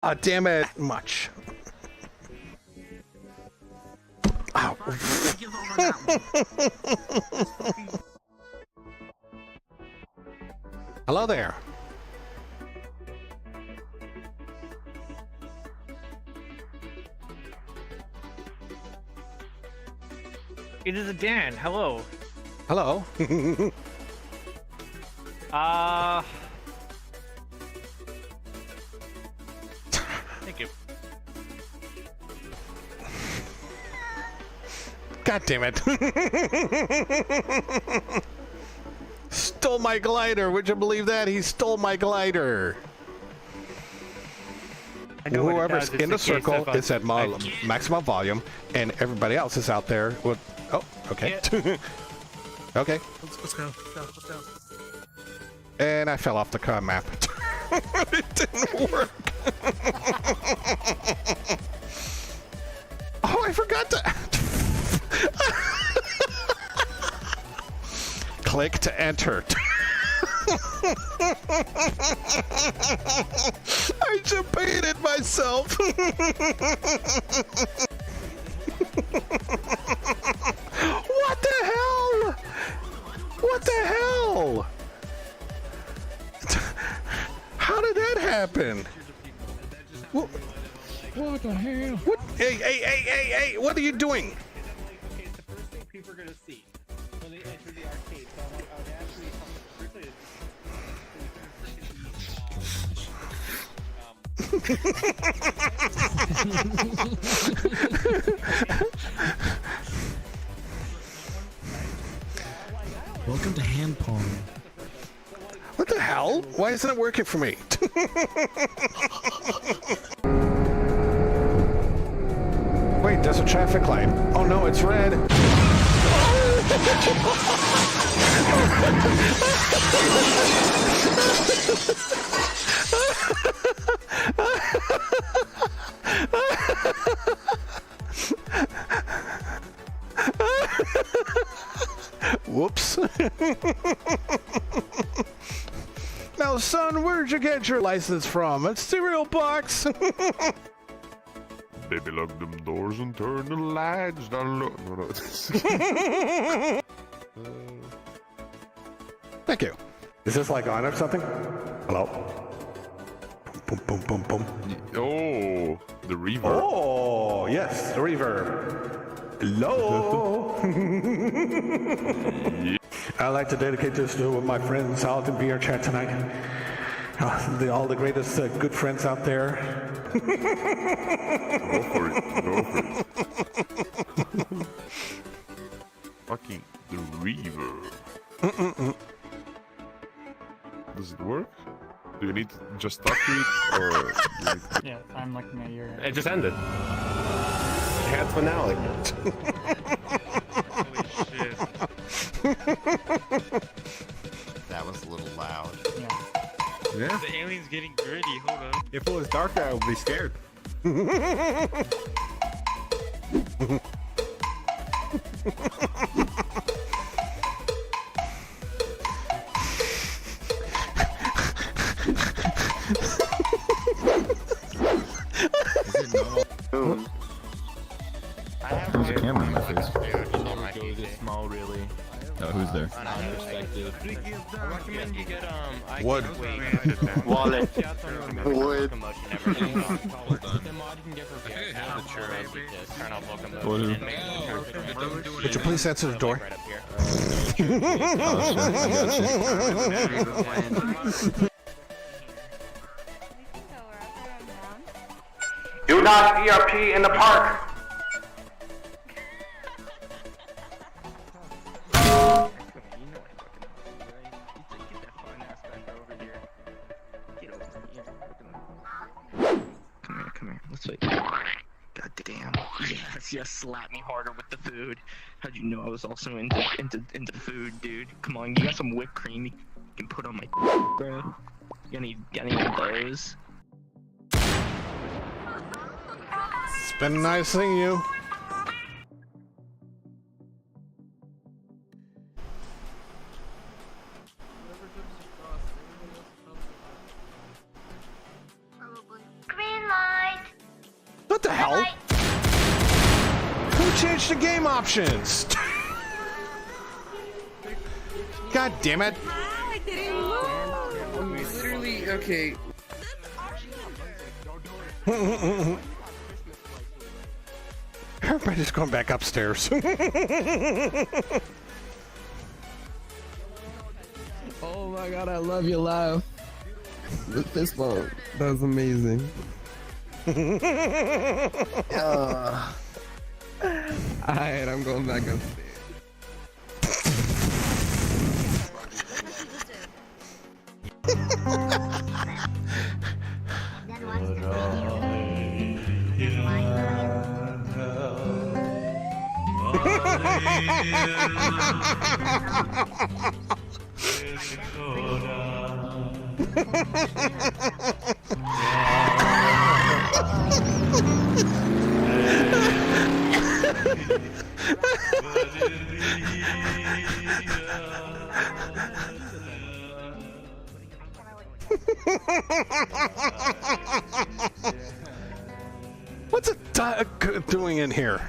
Ah, damn it! Much. Ow. Hello there. It is a Dan. Hello. Hello. Thank you. God damn it. Stole my glider. Would you believe that? He stole my glider. Whoever's in the circle is at maximum volume, and everybody else is out there with... Oh, okay. Yeah. Okay. Let's go. Let's go. And I fell off the car map. It didn't work. Oh, I forgot to... Click to enter. I debated myself. What the hell? What the hell? How did that happen? What the hell? What? Hey! What are you doing? Okay, it's the first thing people are gonna see when they enter the arcade. So I'm like, oh, they actually Welcome to hand palm. What the hell? Why isn't it working for me? Wait, there's a traffic light. Oh no, it's red. Whoops. Now, son, where'd you get your license from? A cereal box. Baby, lock them doors and turn the lights down low. No. Thank you. Is this like on or something? Hello? Boom, boom, boom, boom. Oh, the reverb. Oh, yes, the reverb. Hello? I'd like to dedicate this to my friends out in VR chat tonight. All the greatest good friends out there. Go for it. Fucking the reverb. Does it work? Do you need to just talk to it, or... Yeah, I'm looking at your... It just ended. Had finale. Holy shit. That was a little loud. Yeah. The alien's getting gritty, hold on. If it was darker, I would be scared. There's a camera in my face. Small, really. Oh, who's there? Unperspective. I recommend you get, Wood. Wallet. Wood. The mod you can get for VR. Turn off locomotion. Wood. And make sure Would you please answer the door? right up here. Do not ERP in the park. Come here. Let's wait. God damn. Yes, slap me harder with the food. How'd you know I was also into food, dude? Come on, you got some whipped cream you can put on my bro? You got any of those? It's been nice seeing you. Green light. What the hell? Who changed the game options? God damn it. Literally, okay. Everybody's going back upstairs. Oh my god, I love your laugh. The fist bump. That was amazing. Alright, I'm going back upstairs. What's it doing in here?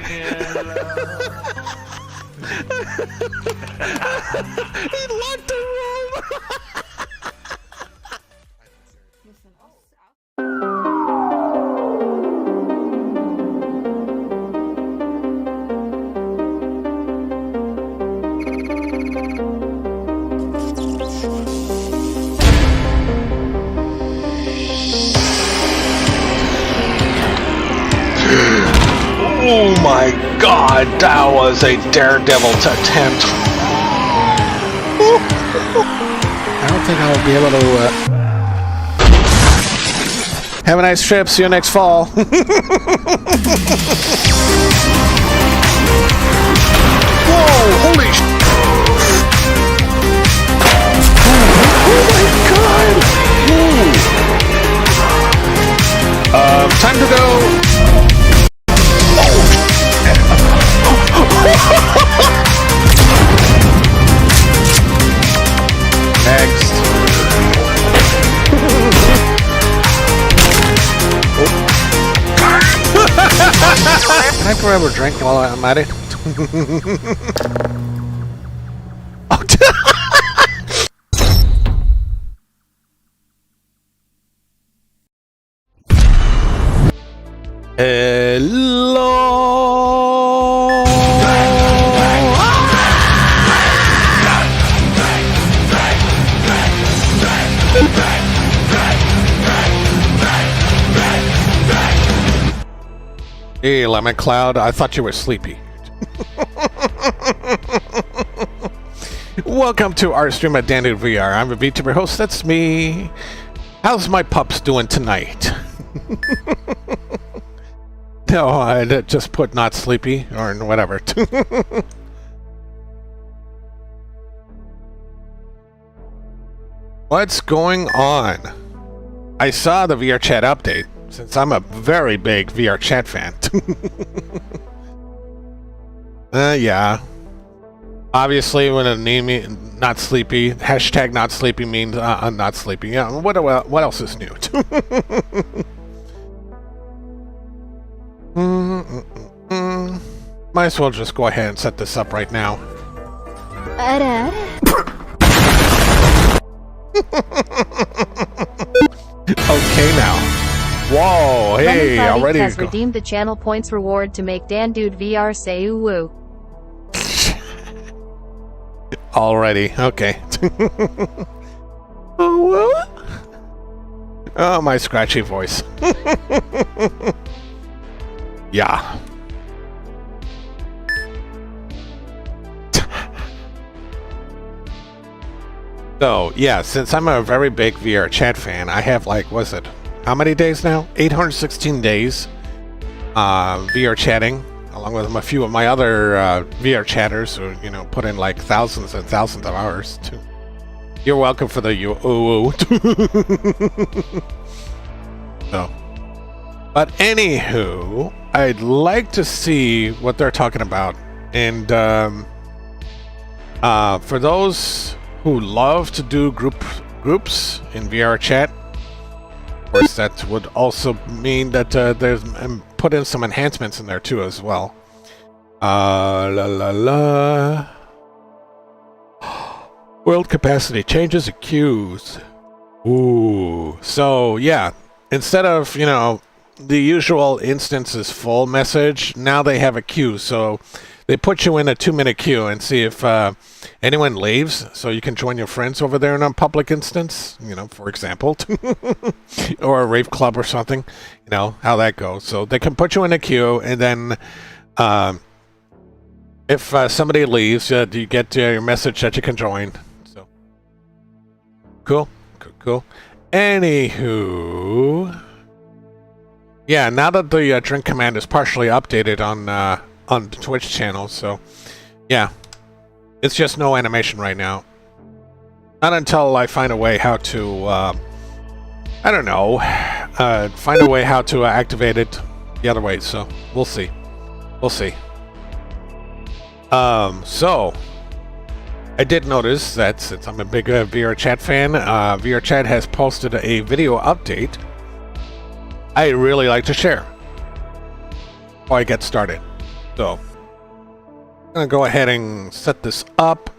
He locked the room. Oh my god, that was a daredevil's attempt. I don't think I'll be able to. Have a nice trip, see you next fall. Whoa, holy sh! Oh my god! Time to go. Next. Can I grab a drink while I'm at it? Oh, Hey, Lemon Cloud, I thought you were sleepy. Welcome to our stream at DanDudeVR. I'm a VTuber host, that's me. How's my pups doing tonight? No, I just put not sleepy, or whatever. What's going on? I saw the VR chat update. Since I'm a very big VR chat fan. Yeah. Obviously, when a name not sleepy, hashtag not sleepy means I'm not sleepy. Yeah. What else is new? Might as well just go ahead and set this up right now. Okay, now. Whoa, hey, already has redeemed the channel points reward to make DanDudeVR say ooh woo. Already, okay. Oh, what? Oh, my scratchy voice. Yeah. So, yeah, since I'm a very big VR chat fan, I have, like, what's it? How many days now? 816 days VR chatting, along with a few of my other VR chatters who, you know, put in like thousands and thousands of hours too. You're welcome for the ooh. So, but anywho, I'd like to see what they're talking about, and for those who love to do groups in VR chat, Of course, that would also mean that there's put in some enhancements in there too as well. La la la. World capacity changes to queues. Ooh. So yeah, instead of, you know, the usual instance is full message, now they have a queue. So they put you in a 2-minute queue and see if anyone leaves, so you can join your friends over there in a public instance, you know, for example, or a rave club or something, you know, how that goes. So they can put you in a queue, and then if somebody leaves, you get your message that you can join. So cool. Anywho, yeah, now that the drink command is partially updated on the Twitch channel, so yeah, it's just no animation right now. Not until I find a way how to, I don't know, find a way how to activate it the other way. So we'll see. So I did notice that since I'm a big VR Chat fan, VR Chat has posted a video update I really like to share before I get started. So I'm gonna go ahead and set this up,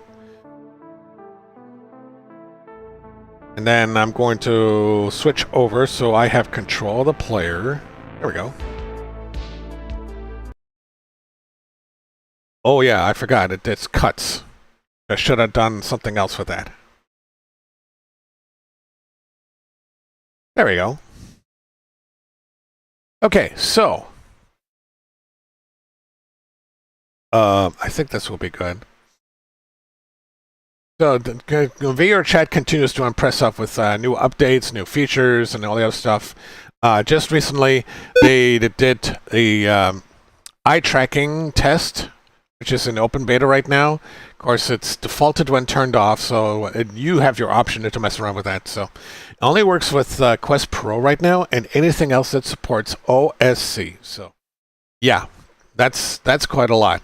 and then I'm going to switch over so I have control of the player. There we go. Oh yeah, I forgot, it's cuts. I should have done something else with that. There we go. Okay, so I think this will be good. So the VR Chat continues to impress us with new updates, new features, and all the other stuff. Just recently, they did the eye tracking test, which is in open beta right now. Of course, it's defaulted when turned off, so you have your option to mess around with that. So it only works with Quest Pro right now, and anything else that supports OSC. So yeah, that's quite a lot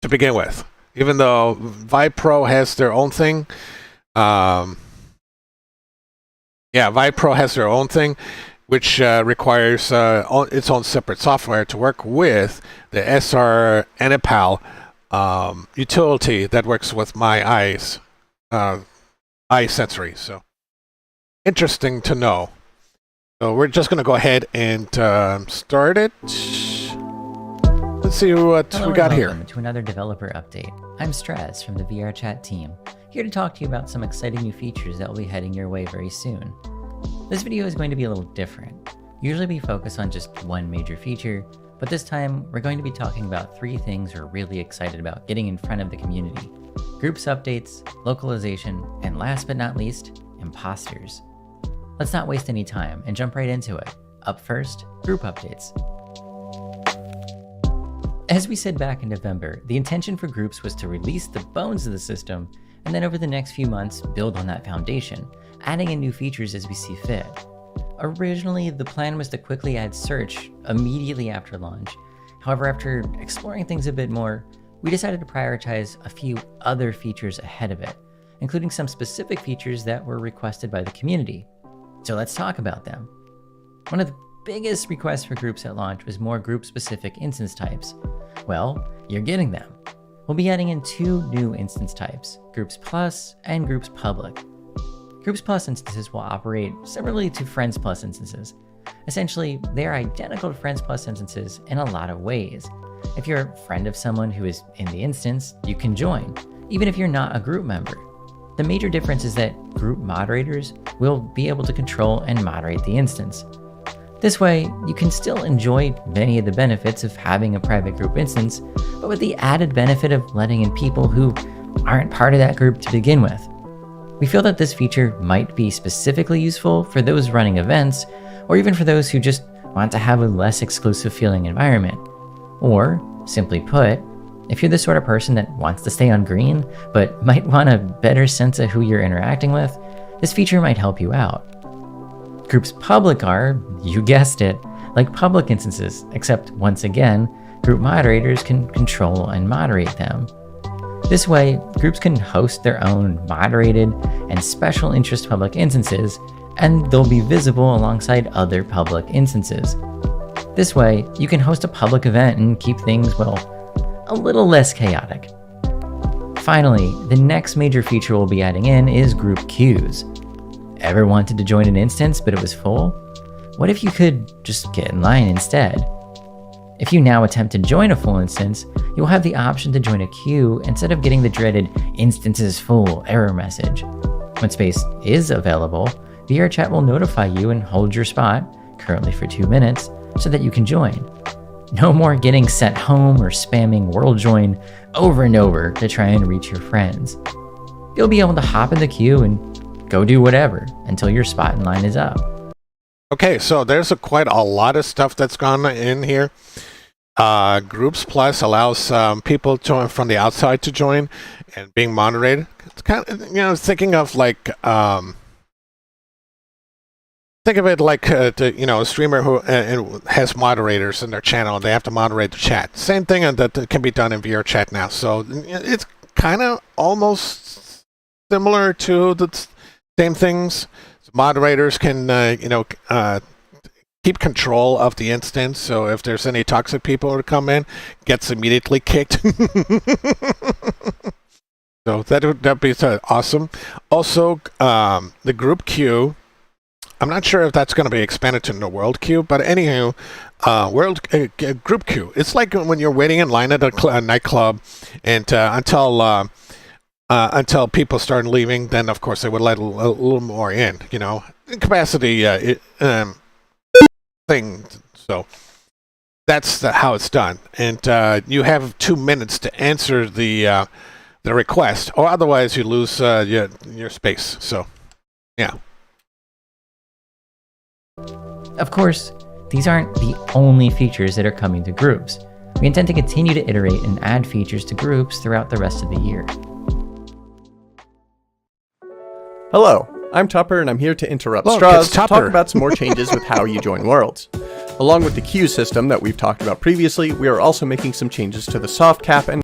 to begin with. Even though Vive Pro has their own thing, Vive Pro has their own thing, which requires its own separate software to work with the SR Anipal utility that works with my eyes, eye sensory. So interesting to know. So we're just going to go ahead and start it. Let's see what we got here. Welcome to another developer update. I'm Straz from the VR Chat team, here to talk to you about some exciting new features that will be heading your way very soon. This video is going to be a little different. Usually we focus on just one major feature, but this time we're going to be talking about 3 things we're really excited about getting in front of the community: groups updates, localization, and last but not least, imposters. Let's not waste any time and jump right into it. Up first, group updates. As we said back in November, the intention for groups was to release the bones of the system, and then over the next few months build on that foundation, adding in new features as we see fit. Originally, the plan was to quickly add search immediately after launch. However, after exploring things a bit more, we decided to prioritize a few other features ahead of it, including some specific features that were requested by the community. So let's talk about them. One of the biggest requests for groups at launch was more group-specific instance types. Well, you're getting them. We'll be adding in 2 new instance types, Groups Plus and Groups Public. Groups Plus instances will operate similarly to Friends Plus instances. Essentially, they are identical to Friends Plus instances in a lot of ways. If you're a friend of someone who is in the instance, you can join, even if you're not a group member. The major difference is that group moderators will be able to control and moderate the instance. This way, you can still enjoy many of the benefits of having a private group instance, but with the added benefit of letting in people who aren't part of that group to begin with. We feel that this feature might be specifically useful for those running events, or even for those who just want to have a less exclusive feeling environment. Or, simply put, if you're the sort of person that wants to stay on green, but might want a better sense of who you're interacting with, this feature might help you out. Groups Public are, you guessed it, like public instances, except once again, group moderators can control and moderate them. This way, groups can host their own moderated and special interest public instances and they'll be visible alongside other public instances. This way, you can host a public event and keep things, well, a little less chaotic. Finally, the next major feature we'll be adding in is group queues. Ever wanted to join an instance but it was full? What if you could just get in line instead? If you now attempt to join a full instance, you'll have the option to join a queue instead of getting the dreaded "instances full" error message. When space is available, VRChat will notify you and hold your spot, currently for 2 minutes, so that you can join. No more getting sent home or spamming world join over and over to try and reach your friends. You'll be able to hop in the queue and go do whatever until your spot in line is up. Okay, so there's quite a lot of stuff that's gone in here. Groups Plus allows people from the outside to join and being moderated. It's kind of, thinking of like, think of it like, a streamer who has moderators in their channel and they have to moderate the chat. Same thing that can be done in VRChat now. So it's kind of almost similar to the same things. Moderators can, keep control of the instance. So if there's any toxic people who come in, gets immediately kicked. So that'd be awesome. Also, the group queue. I'm not sure if that's going to be expanded to the world queue, but anywho, group queue. It's like when you're waiting in line at a nightclub, and until people start leaving, then of course they would let a little more in, capacity thing. So that's how it's done, and you have 2 minutes to answer the request, or otherwise you lose your space. So, yeah. Of course, these aren't the only features that are coming to groups. We intend to continue to iterate and add features to groups throughout the rest of the year. Hello, I'm Tupper and I'm here to interrupt Look, Straws it's to talk Tupper. about some more changes with how you join worlds. Along with the queue system that we've talked about previously, we are also making some changes to the soft cap and...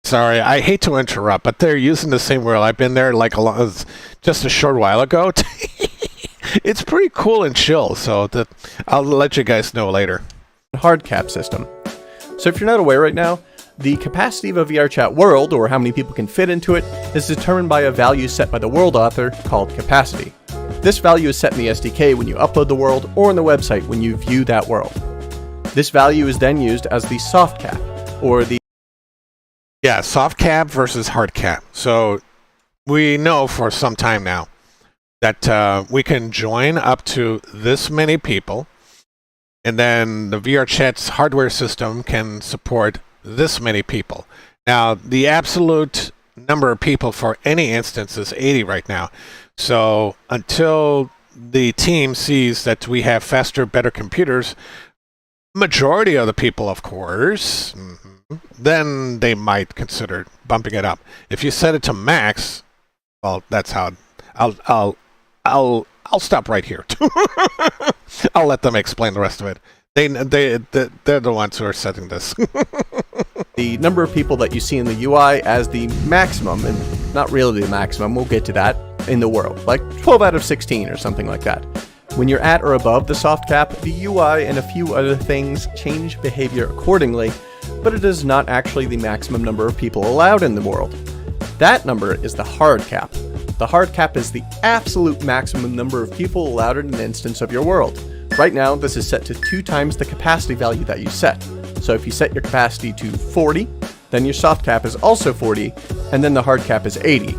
Sorry, I hate to interrupt, but they're using the same world. I've been there like just a short while ago. It's pretty cool and chill, so I'll let you guys know later. hard cap system. So if you're not aware right now, the capacity of a VRChat world, or how many people can fit into it, is determined by a value set by the world author called capacity. This value is set in the SDK when you upload the world, or on the website when you view that world. This value is then used as the soft cap, or the... Yeah, soft cap versus hard cap. So we know for some time now that we can join up to this many people, and then the VRChat's hardware system can support this many people. Now, the absolute number of people for any instance is 80 right now. So until the team sees that we have faster, better computers, majority of the people, of course, then they might consider bumping it up. If you set it to max, well, that's how I'll stop right here. I'll let them explain the rest of it. They're the ones who are setting this. The number of people that you see in the UI as the maximum, and not really the maximum, we'll get to that, in the world, like 12 out of 16 or something like that. When you're at or above the soft cap, the UI and a few other things change behavior accordingly, but it is not actually the maximum number of people allowed in the world. That number is the hard cap. The hard cap is the absolute maximum number of people allowed in an instance of your world. Right now, this is set to 2 times the capacity value that you set. So if you set your capacity to 40, then your soft cap is also 40, and then the hard cap is 80.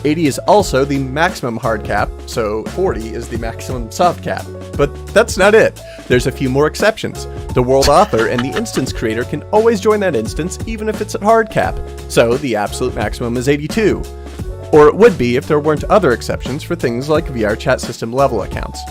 80 is also the maximum hard cap, so 40 is the maximum soft cap. But that's not it. There's a few more exceptions. The world author and the instance creator can always join that instance even if it's at hard cap, so the absolute maximum is 82. Or it would be if there weren't other exceptions for things like VRChat system level accounts.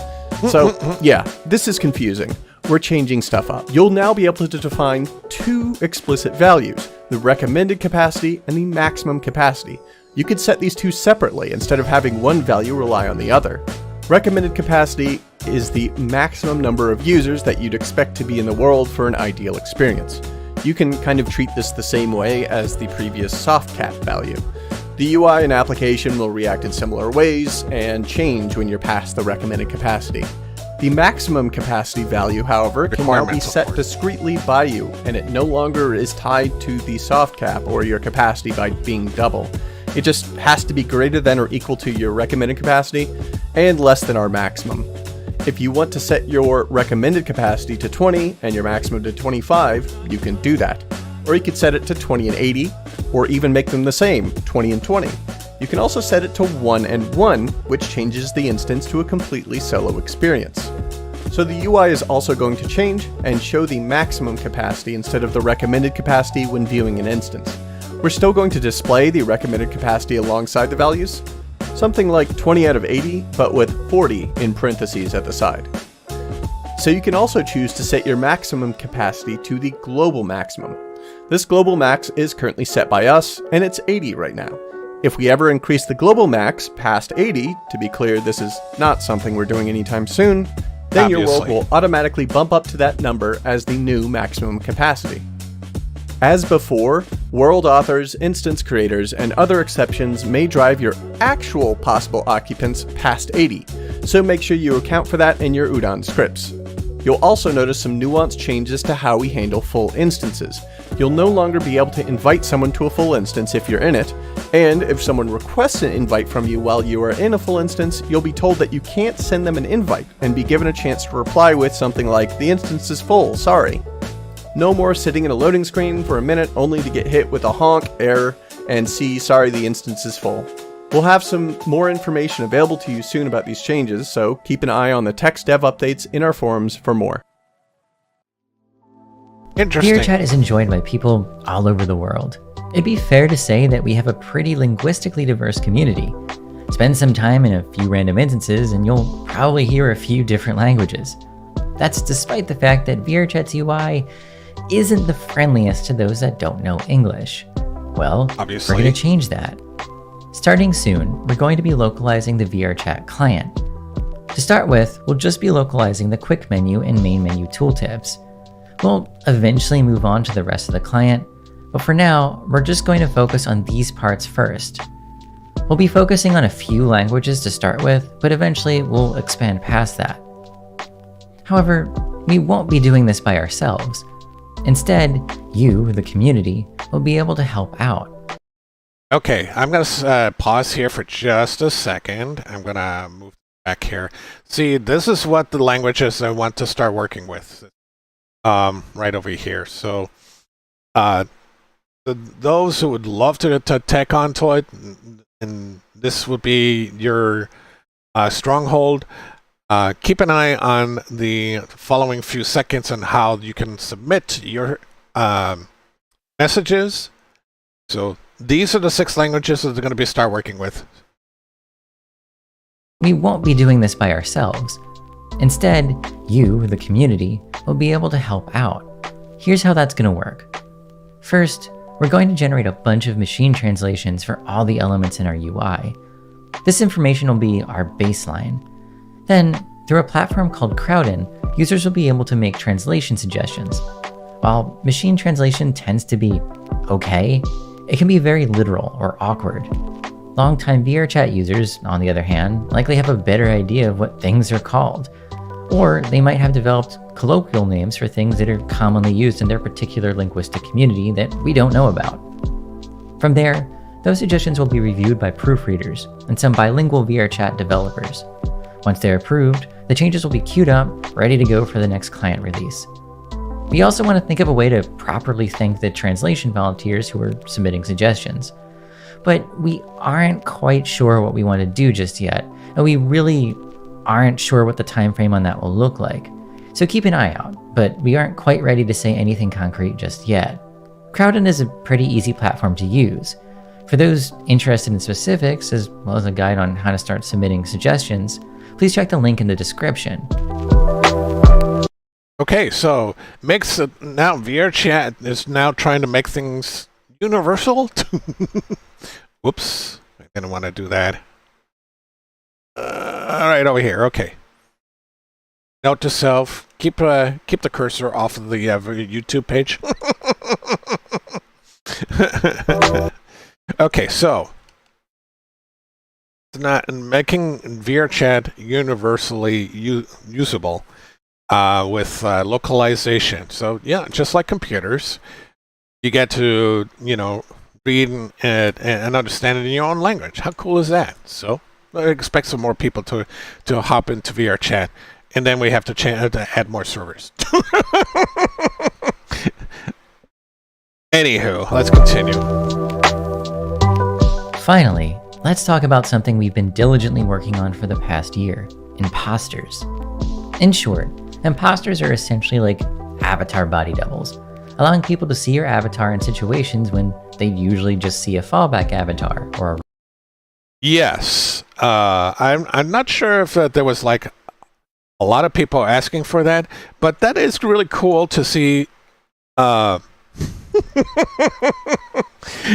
So, yeah, this is confusing. We're changing stuff up. You'll now be able to define 2 explicit values, the recommended capacity and the maximum capacity. You could set these 2 separately instead of having one value rely on the other. Recommended capacity is the maximum number of users that you'd expect to be in the world for an ideal experience. You can kind of treat this the same way as the previous soft cap value. The UI and application will react in similar ways and change when you're past the recommended capacity. The maximum capacity value, however, can now be set discreetly by you, and it no longer is tied to the soft cap or your capacity by being double. It just has to be greater than or equal to your recommended capacity and less than our maximum. If you want to set your recommended capacity to 20 and your maximum to 25, you can do that. Or you could set it to 20 and 80, or even make them the same, 20 and 20. You can also set it to 1 and 1, which changes the instance to a completely solo experience. So the UI is also going to change and show the maximum capacity instead of the recommended capacity when viewing an instance. We're still going to display the recommended capacity alongside the values, something like 20 out of 80, but with 40 in parentheses at the side. So you can also choose to set your maximum capacity to the global maximum. This global max is currently set by us, and it's 80 right now. If we ever increase the global max past 80, to be clear, this is not something we're doing anytime soon, then your world will automatically bump up to that number as the new maximum capacity. As before, world authors, instance creators, and other exceptions may drive your actual possible occupants past 80, so make sure you account for that in your Udon scripts. You'll also notice some nuanced changes to how we handle full instances. You'll no longer be able to invite someone to a full instance if you're in it, and if someone requests an invite from you while you are in a full instance, you'll be told that you can't send them an invite and be given a chance to reply with something like, "The instance is full, sorry." No more sitting in a loading screen for a minute only to get hit with a honk, error, and see, "Sorry, the instance is full." We'll have some more information available to you soon about these changes, so keep an eye on the text dev updates in our forums for more. Interesting. VRChat is enjoyed by people all over the world. It'd be fair to say that we have a pretty linguistically diverse community. Spend some time in a few random instances and you'll probably hear a few different languages. That's despite the fact that VRChat's UI isn't the friendliest to those that don't know English. Well, obviously, we're going to change that. Starting soon, we're going to be localizing the VRChat client. To start with, we'll just be localizing the quick menu and main menu tooltips. We'll eventually move on to the rest of the client, but for now, we're just going to focus on these parts first. We'll be focusing on a few languages to start with, but eventually we'll expand past that. However, we won't be doing this by ourselves. Instead, you, the community, will be able to help out. Okay, I'm going to pause here for just a second. I'm going to move back here. See, this is what the languages I want to start working with. Right over here. So, those who would love to tech onto it, and this would be your stronghold. Keep an eye on the following few seconds on how you can submit your messages. So these are the 6 languages that they're going to start working with. We won't be doing this by ourselves. Instead, you, the community, will be able to help out. Here's how that's going to work. First, we're going to generate a bunch of machine translations for all the elements in our UI. This information will be our baseline. Then, through a platform called Crowdin, users will be able to make translation suggestions. While machine translation tends to be okay, it can be very literal or awkward. Longtime VRChat users, on the other hand, likely have a better idea of what things are called. Or they might have developed colloquial names for things that are commonly used in their particular linguistic community that we don't know about. From there, those suggestions will be reviewed by proofreaders and some bilingual VRChat developers. Once they're approved, the changes will be queued up, ready to go for the next client release. We also want to think of a way to properly thank the translation volunteers who are submitting suggestions. But we aren't quite sure what we want to do just yet, and we really aren't sure what the time frame on that will look like. So keep an eye out, but we aren't quite ready to say anything concrete just yet. Crowdin is a pretty easy platform to use. For those interested in specifics, as well as a guide on how to start submitting suggestions, please check the link in the description. Okay, so now VRChat is now trying to make things universal. Whoops, I didn't want to do that. All right, over here. Okay. Note to self: keep the cursor off of the YouTube page. Okay, so not making VRChat universally usable with localization. So yeah, just like computers, you get to read and understand it in your own language. How cool is that? So I expect some more people to hop into VRChat, and then we have to add more servers. Anywho, let's continue. Finally, let's talk about something we've been diligently working on for the past year: imposters. In short, imposters are essentially like avatar body doubles, allowing people to see your avatar in situations when they'd usually just see a fallback avatar or a... Yes. I'm not sure if there was like a lot of people asking for that, but that is really cool to see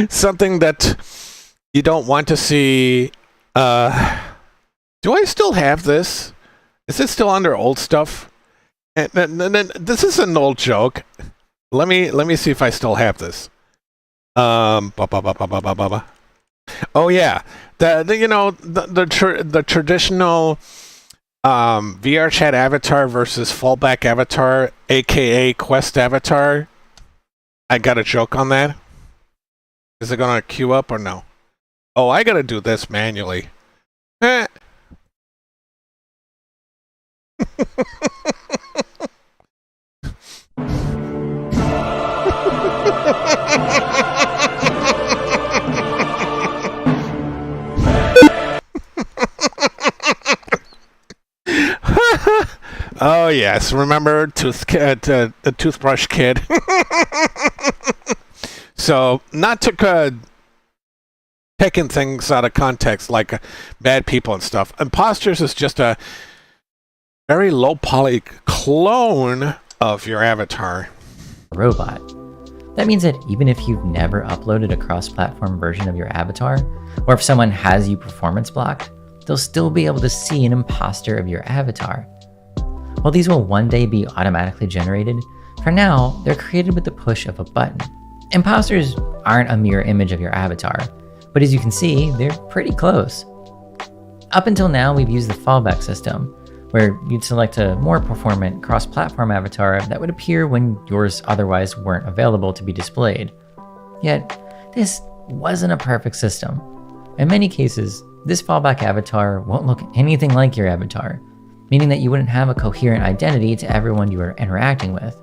something that you don't want to see. Do I still have this? Is it still under old stuff? And this is an old joke. Let me see if I still have this. Oh yeah, the traditional VRChat avatar versus fallback avatar, aka Quest avatar. I got a joke on that. Is it gonna queue up or no? Oh, I gotta do this manually. Oh yes, remember the toothbrush kid. So not taking things out of context like bad people and stuff. Imposters is just a very low poly clone of your avatar. robot. That means that even if you've never uploaded a cross-platform version of your avatar, or if someone has you performance blocked, they'll still be able to see an imposter of your avatar. While these will one day be automatically generated, for now, they're created with the push of a button. Imposters aren't a mirror image of your avatar, but as you can see, they're pretty close. Up until now, we've used the fallback system, where you'd select a more performant cross-platform avatar that would appear when yours otherwise weren't available to be displayed. Yet, this wasn't a perfect system. In many cases, this fallback avatar won't look anything like your avatar, meaning that you wouldn't have a coherent identity to everyone you are interacting with.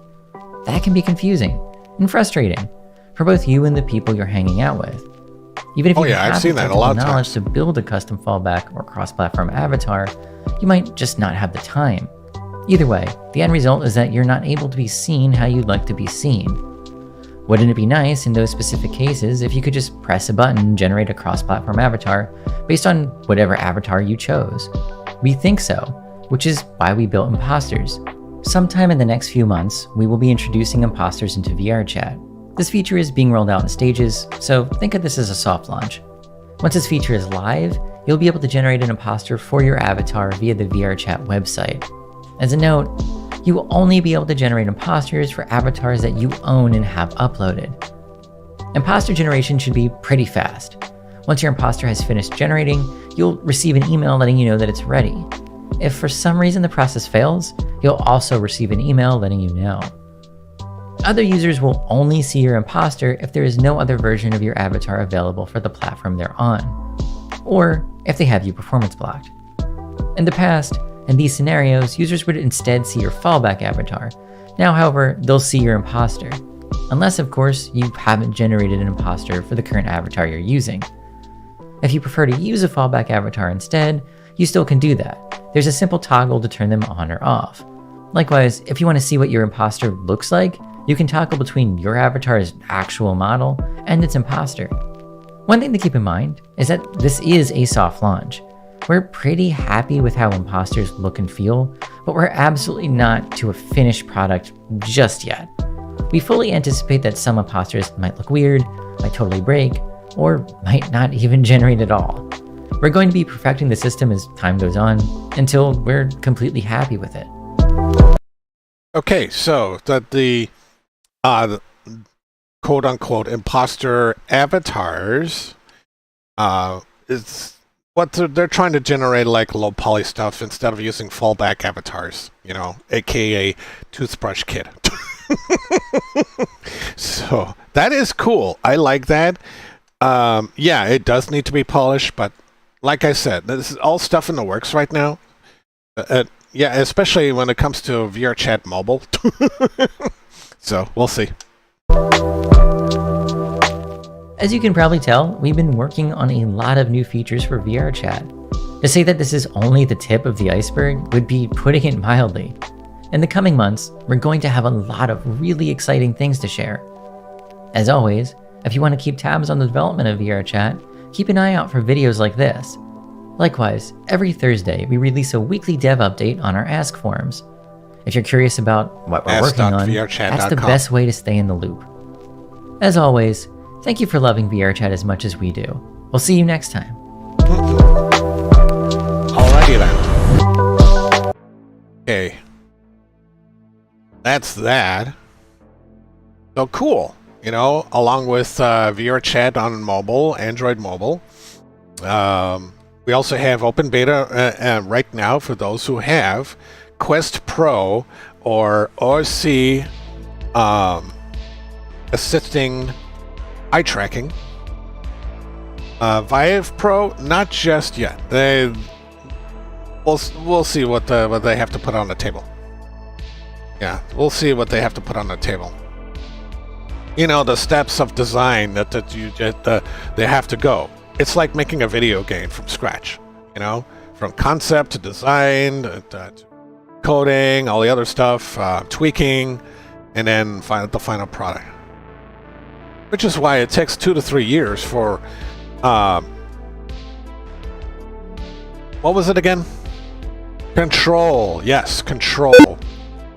That can be confusing and frustrating for both you and the people you're hanging out with. Even if you have I've seen the that a lot of knowledge times. to build a custom fallback or cross-platform avatar, you might just not have the time. Either way, the end result is that you're not able to be seen how you'd like to be seen. Wouldn't it be nice in those specific cases if you could just press a button and generate a cross-platform avatar based on whatever avatar you chose? We think so, which is why we built imposters. Sometime in the next few months, we will be introducing imposters into VRChat. This feature is being rolled out in stages, so think of this as a soft launch. Once this feature is live, you'll be able to generate an imposter for your avatar via the VRChat website. As a note, you will only be able to generate imposters for avatars that you own and have uploaded. Imposter generation should be pretty fast. Once your imposter has finished generating, you'll receive an email letting you know that it's ready. If for some reason the process fails, you'll also receive an email letting you know. Other users will only see your imposter if there is no other version of your avatar available for the platform they're on, or if they have you performance blocked. In the past, in these scenarios, users would instead see your fallback avatar. Now, however, they'll see your imposter. Unless, of course, you haven't generated an imposter for the current avatar you're using. If you prefer to use a fallback avatar instead, you still can do that. There's a simple toggle to turn them on or off. Likewise, if you want to see what your imposter looks like, you can toggle between your avatar's actual model and its imposter. One thing to keep in mind is that this is a soft launch. We're pretty happy with how imposters look and feel, but we're absolutely not to a finished product just yet. We fully anticipate that some imposters might look weird, might totally break, or might not even generate at all. We're going to be perfecting the system as time goes on until we're completely happy with it. Okay, so the quote-unquote imposter avatars, what they're trying to generate like low poly stuff instead of using fallback avatars, you know, aka toothbrush kid. So that is cool. I like that. Yeah, it does need to be polished, but like I said, this is all stuff in the works right now. Yeah, especially when it comes to VR chat mobile. So we'll see. As you can probably tell, we've been working on a lot of new features for VR chat. To say that this is only the tip of the iceberg would be putting it mildly. In the coming months, we're going to have a lot of really exciting things to share. As always, if you want to keep tabs on the development of VR chat, keep an eye out for videos like this. Likewise, every Thursday we release a weekly dev update on our Ask forums. If you're curious about what we're working on, that's the best way to stay in the loop. As always, thank you for loving VR chat as much as we do. We'll see you next time. Alrighty then. Okay. That's that. So cool. You know, along with VR chat on mobile, Android mobile. We also have open beta right now for those who have Quest Pro or ORC assisting eye tracking. Vive Pro, not just yet. We'll see what they have to put on the table. Yeah, we'll see what they have to put on the table. You know, the steps of design that they have to go. It's like making a video game from scratch. You know, from concept to design, to coding, all the other stuff, tweaking, and then the final product. Which is why it takes 2 to 3 years for, what was it again? Control. Yes, Control.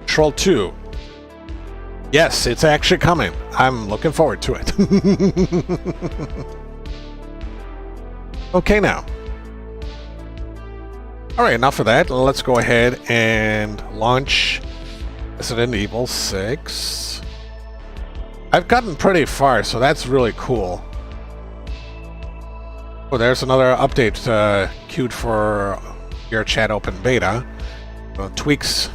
Control 2. Yes, it's actually coming. I'm looking forward to it. Okay, now. All right, enough of that. Let's go ahead and launch Resident Evil 6. I've gotten pretty far, so that's really cool. Oh, there's another update queued for your chat open beta. Tweaks.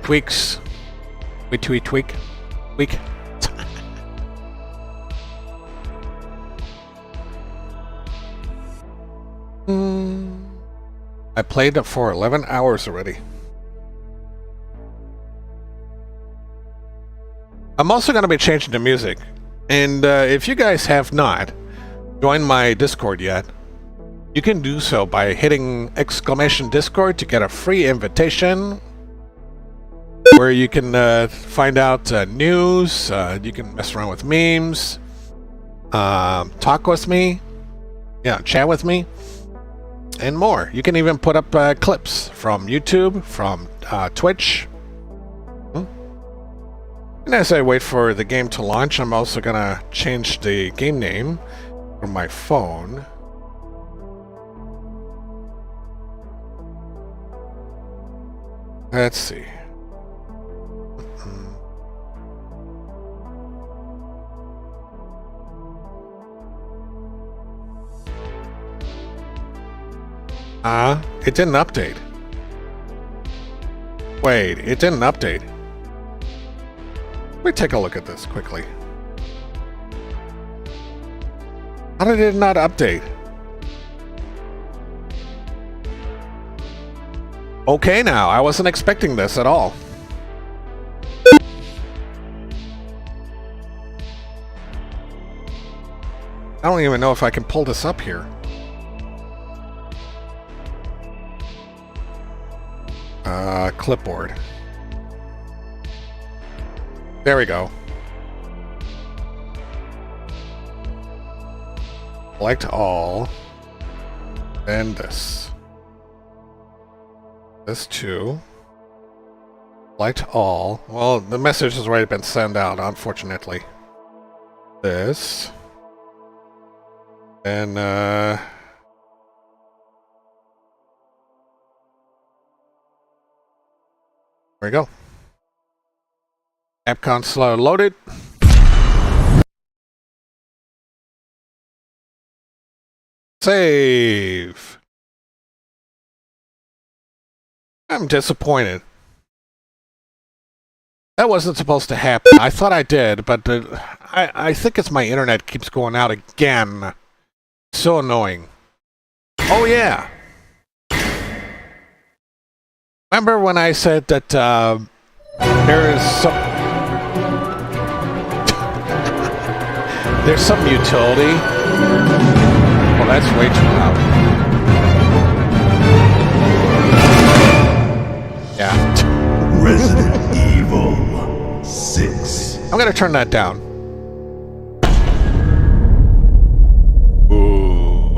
Tweak. I played it for 11 hours already. I'm also going to be changing the music. And if you guys have not joined my Discord yet, you can do so by hitting !Discord to get a free invitation where you can find out news, you can mess around with memes, talk with me, chat with me, and more. You can even put up clips from YouTube, from Twitch. And as I wait for the game to launch, I'm also gonna change the game name from my phone. Let's see. It didn't update. Wait, it didn't update. Let me take a look at this quickly. How did it not update? Okay now, I wasn't expecting this at all. I don't even know if I can pull this up here. Clipboard. There we go. Select all. And this. This too. Select all. Well, the message has already been sent out, unfortunately. This. And, there we go. App console loaded. Save. I'm disappointed. That wasn't supposed to happen. I thought I did, but I think it's my internet keeps going out again. So annoying. Oh yeah. Remember when I said that there is some there's some utility? Well, that's way too loud. Yeah. Resident Evil 6. I'm gonna turn that down. Ooh.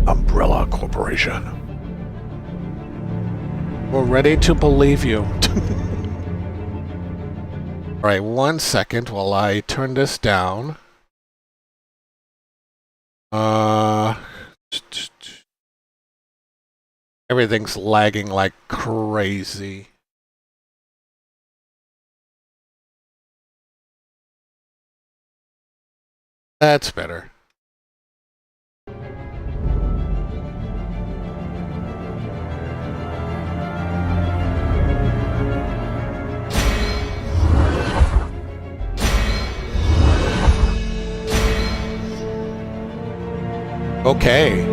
Umbrella Corporation. We're ready to believe you. Alright, 1 second while I turn this down. Everything's lagging like crazy. That's better. Okay.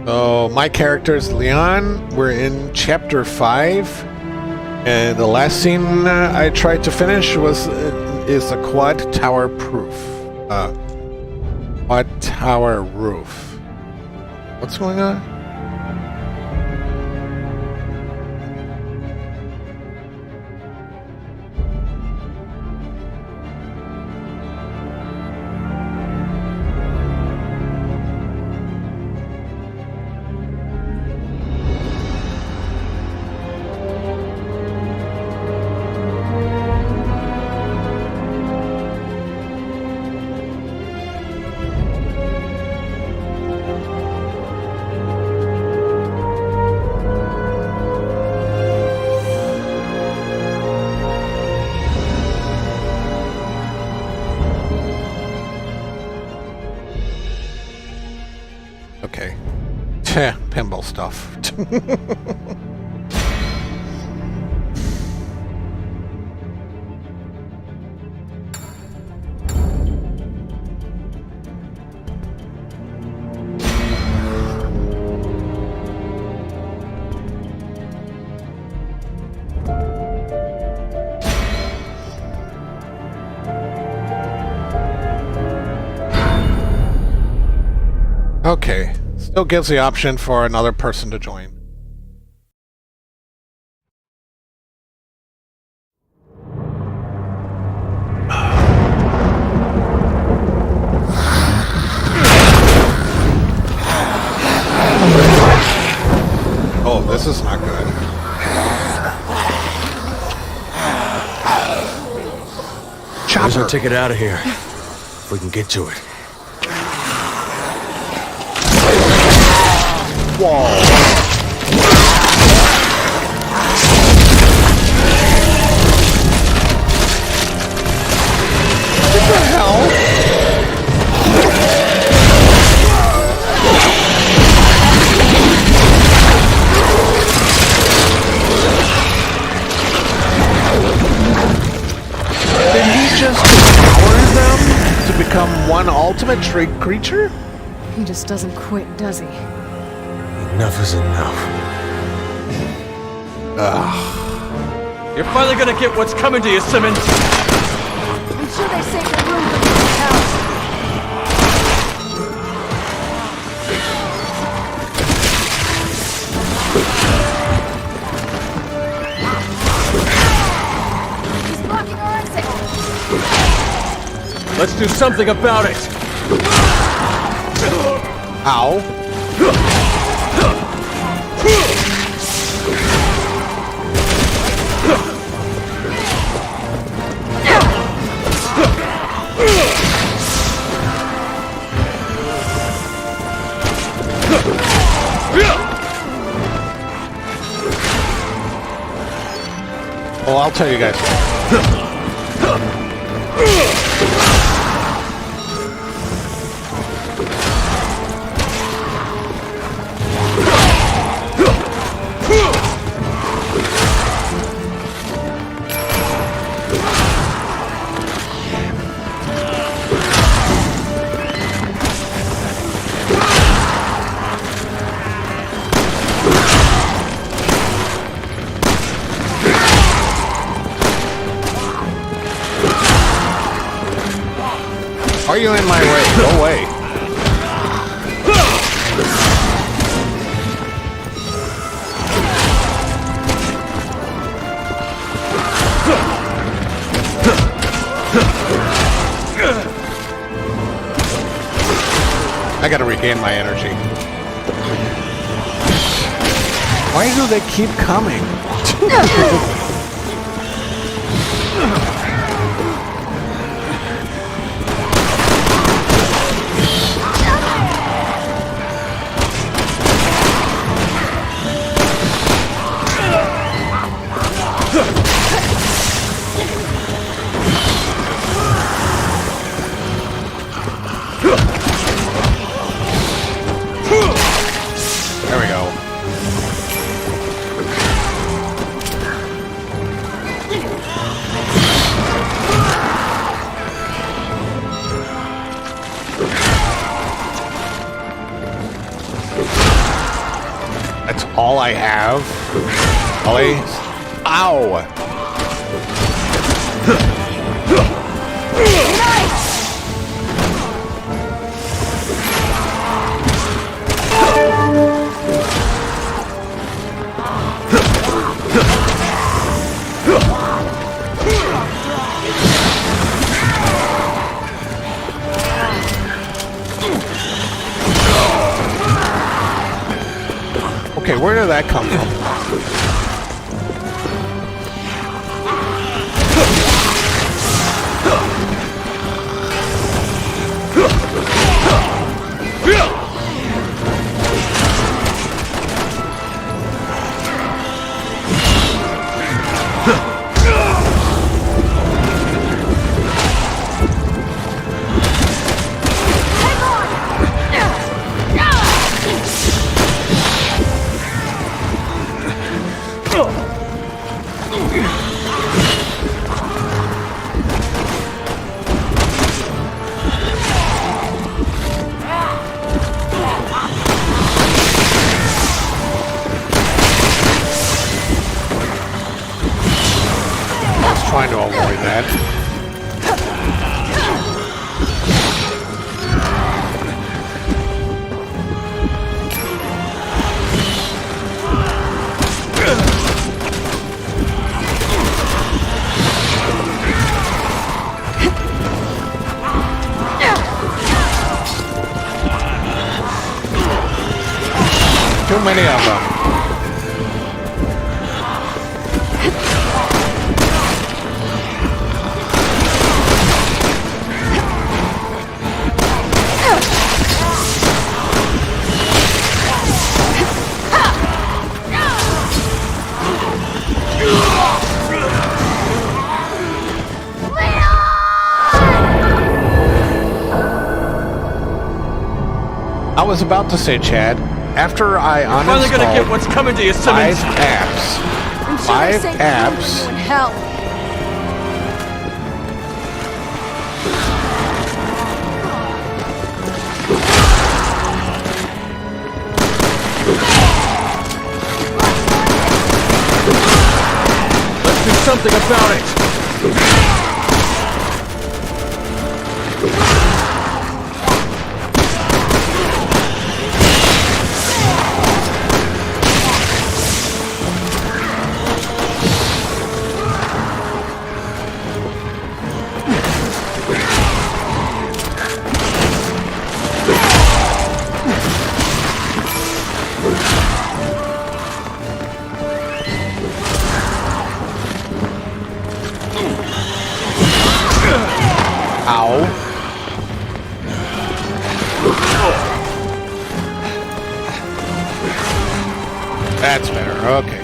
So my character is Leon. We're in chapter 5, and the last scene I tried to finish is a quad tower proof. Quad tower roof. What's going on? Okay. Pinball stuff. Okay. Still gives the option for another person to join. Oh, this is not good. Where's our ticket out of here? If we can get to it. Wall. What the hell? Did he just devour them to become one ultimate trait creature? He just doesn't quit, does he? Enough is enough. Ugh. You're finally gonna get what's coming to you, Simmons! I'm sure they saved the room for this house. He's blocking our exit! Let's do something about it! Ow. Well, I'll tell you guys. Are you in my way? Go away. I gotta regain my energy. Why do they keep coming? There we go. That's all I have. Ollie. Ow! Okay, where did that come from? Trying to avoid that. Too many of them. I was about to say, Chad, after I uninstalled Finally gonna get what's coming to you, Simmons. 5 apps. I'm sure 5 they say apps. in hell. Let's do something about it. Ow. That's better. Okay.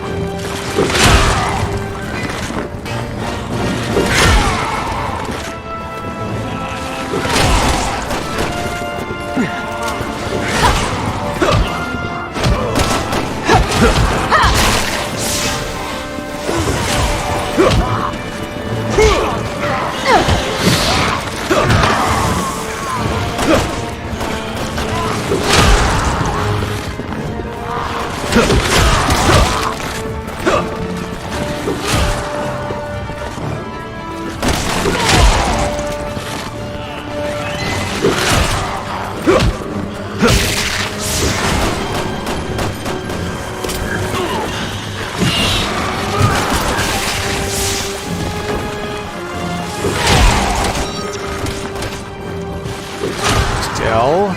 hell?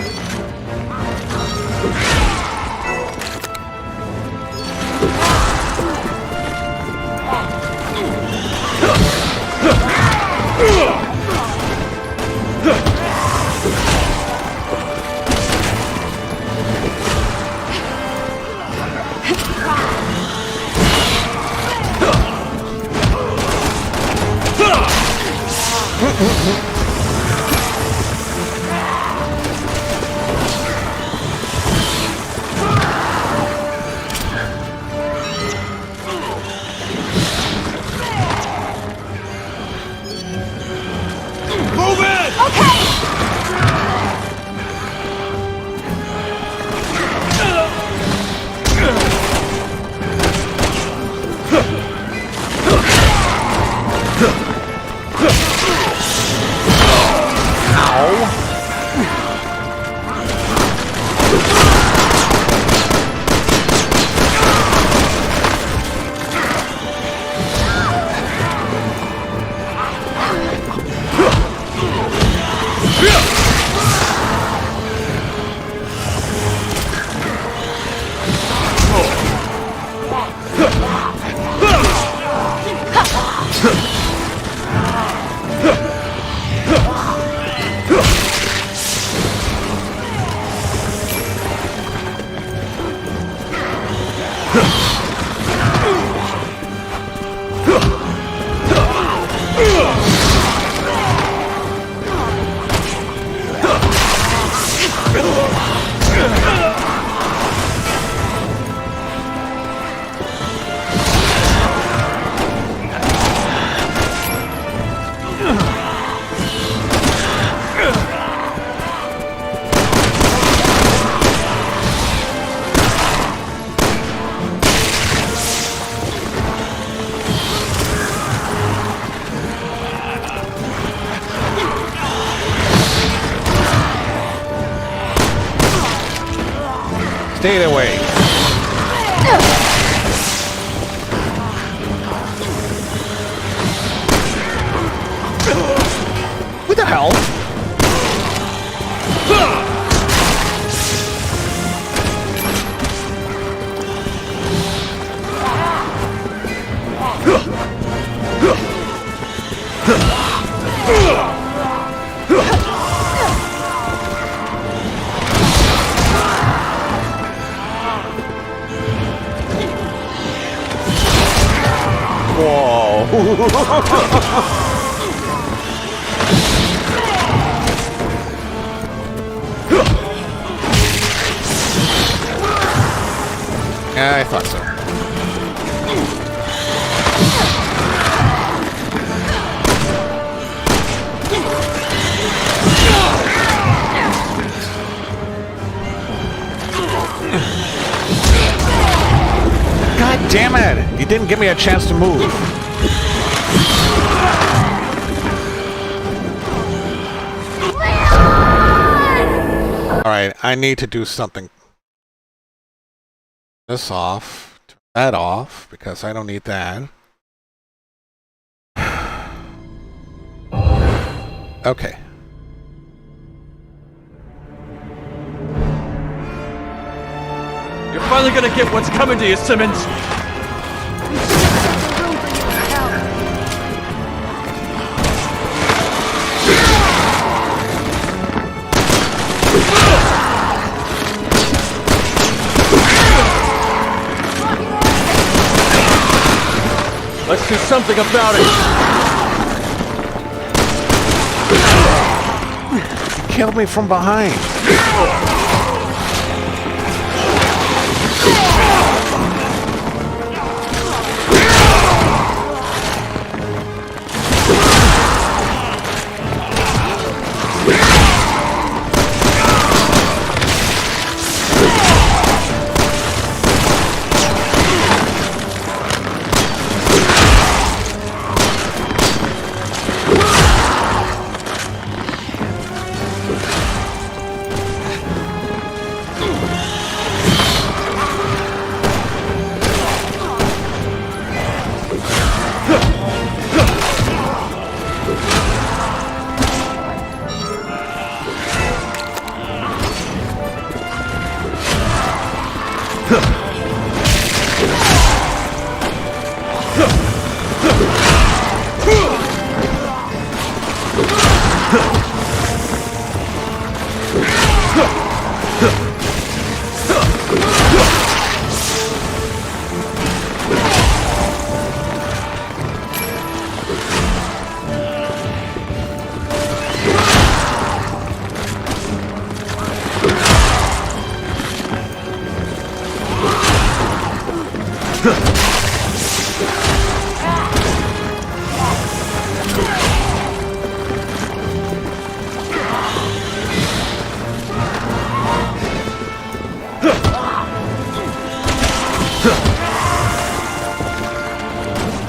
Move in! Stay away. What the hell? Yeah, I thought so. God damn it! You didn't give me a chance to move. Alright, I need to do something. This off, turn that off, because I don't need that. Okay. You're finally gonna get what's coming to you, Simmons! Let's do something about it! You killed me from behind.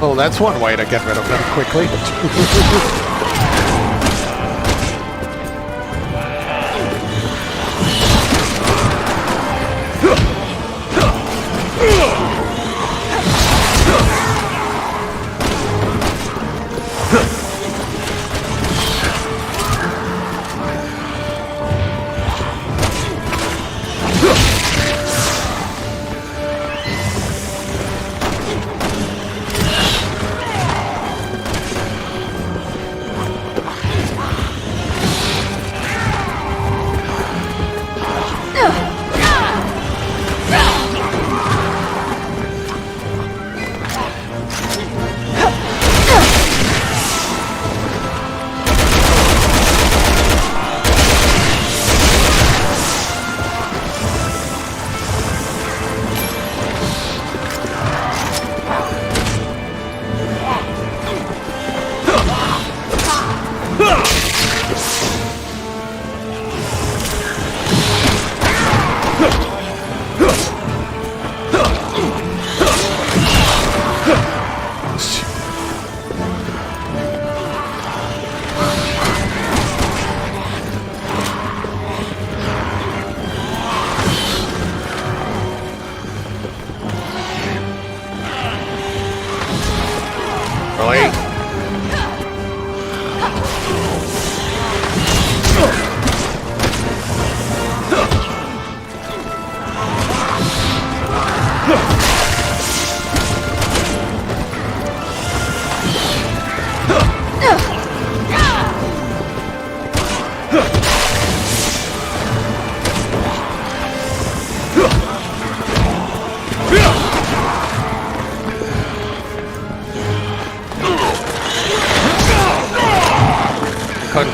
Oh, that's one way to get rid of them quickly.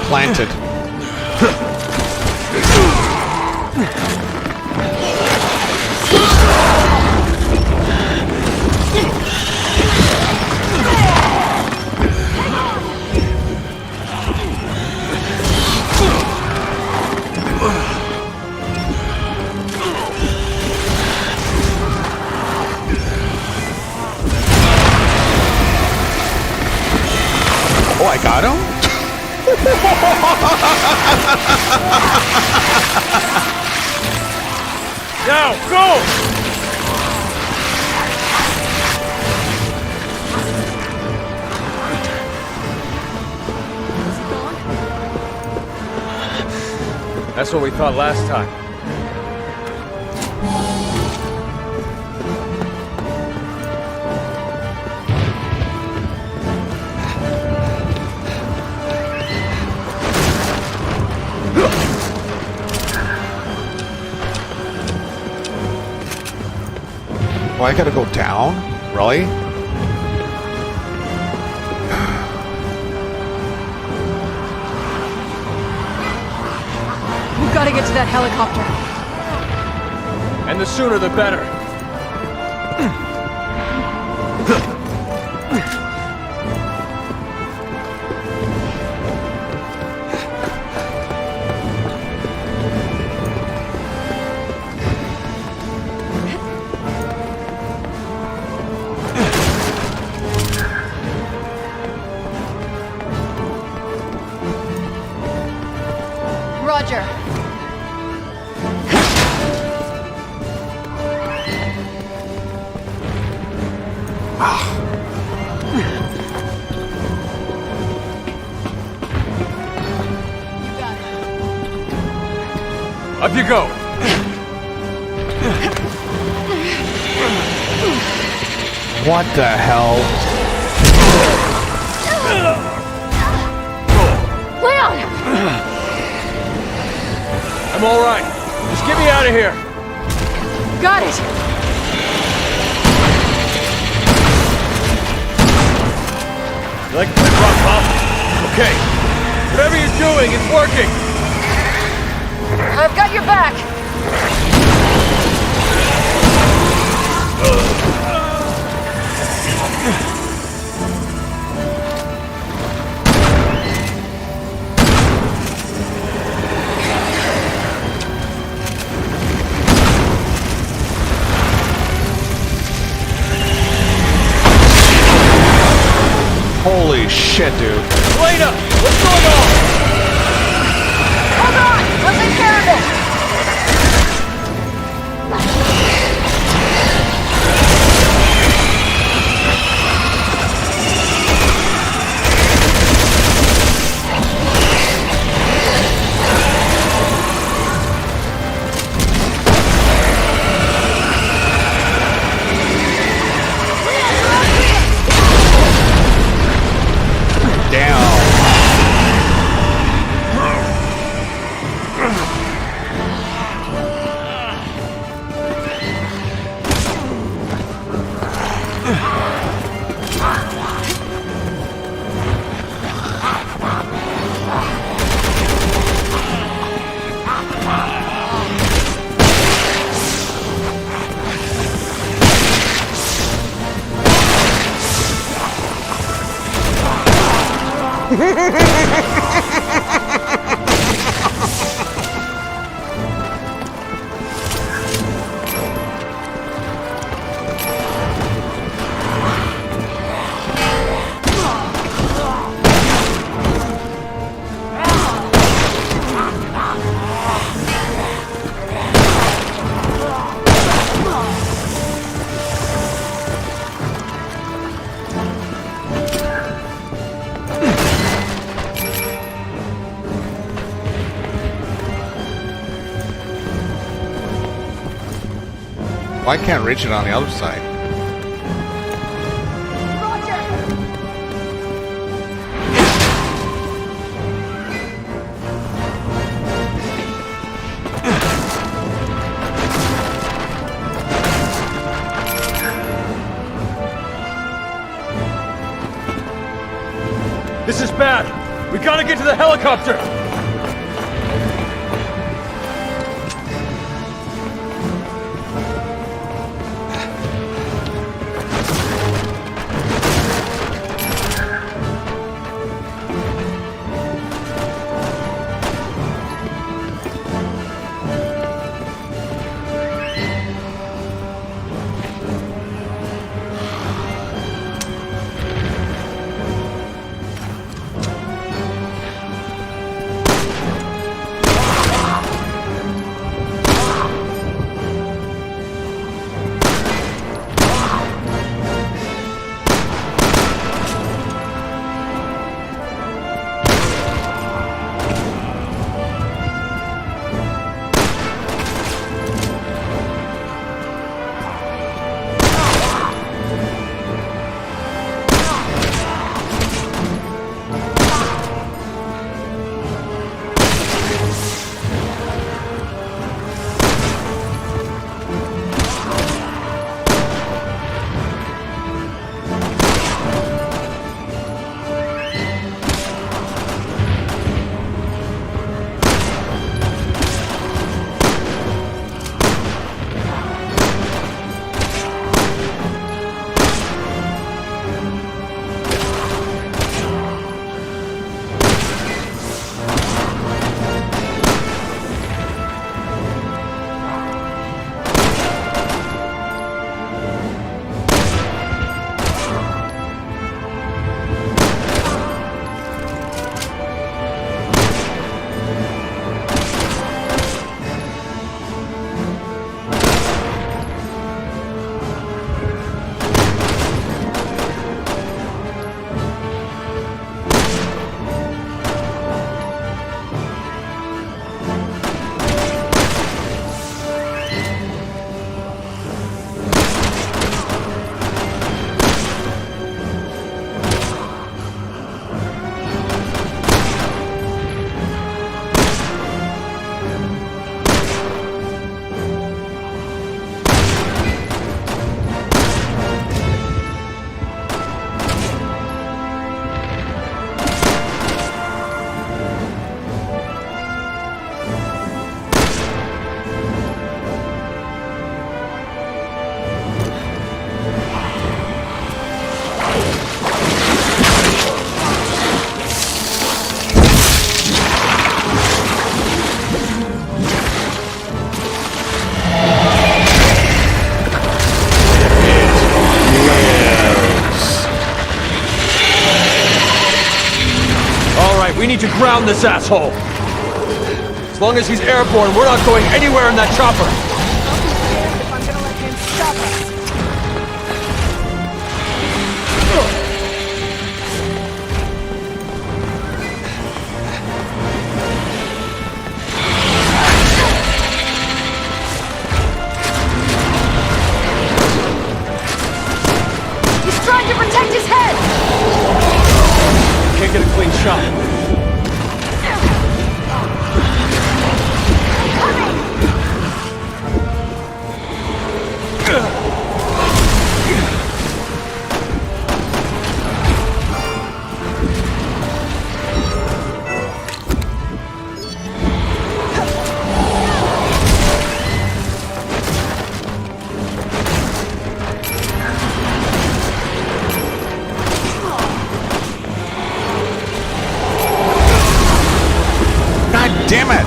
Planted. Oh, I got him? Now, go! That's what we thought last time. Oh, I gotta go down? Really? We've got to get to that helicopter. And the sooner the better. Roger. Up you go. What the hell? Leon! I'm all right. Just get me out of here. Got it. You like the rock, huh? Okay. Whatever you're doing, it's working. I've got your back. Holy shit, dude. Elena, what's going on? Hold on! I'll take care of it! Why can't I reach it on the other side? This is bad. We gotta get to the helicopter. need to ground this asshole. As long as he's airborne, we're not going anywhere in that chopper. I'll be damned if I'm gonna let him stop us. He's trying to protect his head! Can't get a clean shot. God damn it!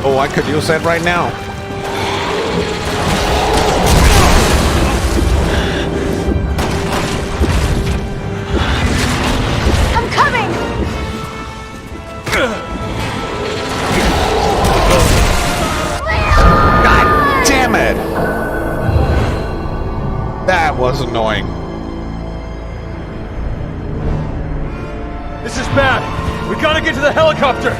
Oh, I could use that right now. I'm coming! God damn it! That was annoying. This is bad. We gotta get to the helicopter.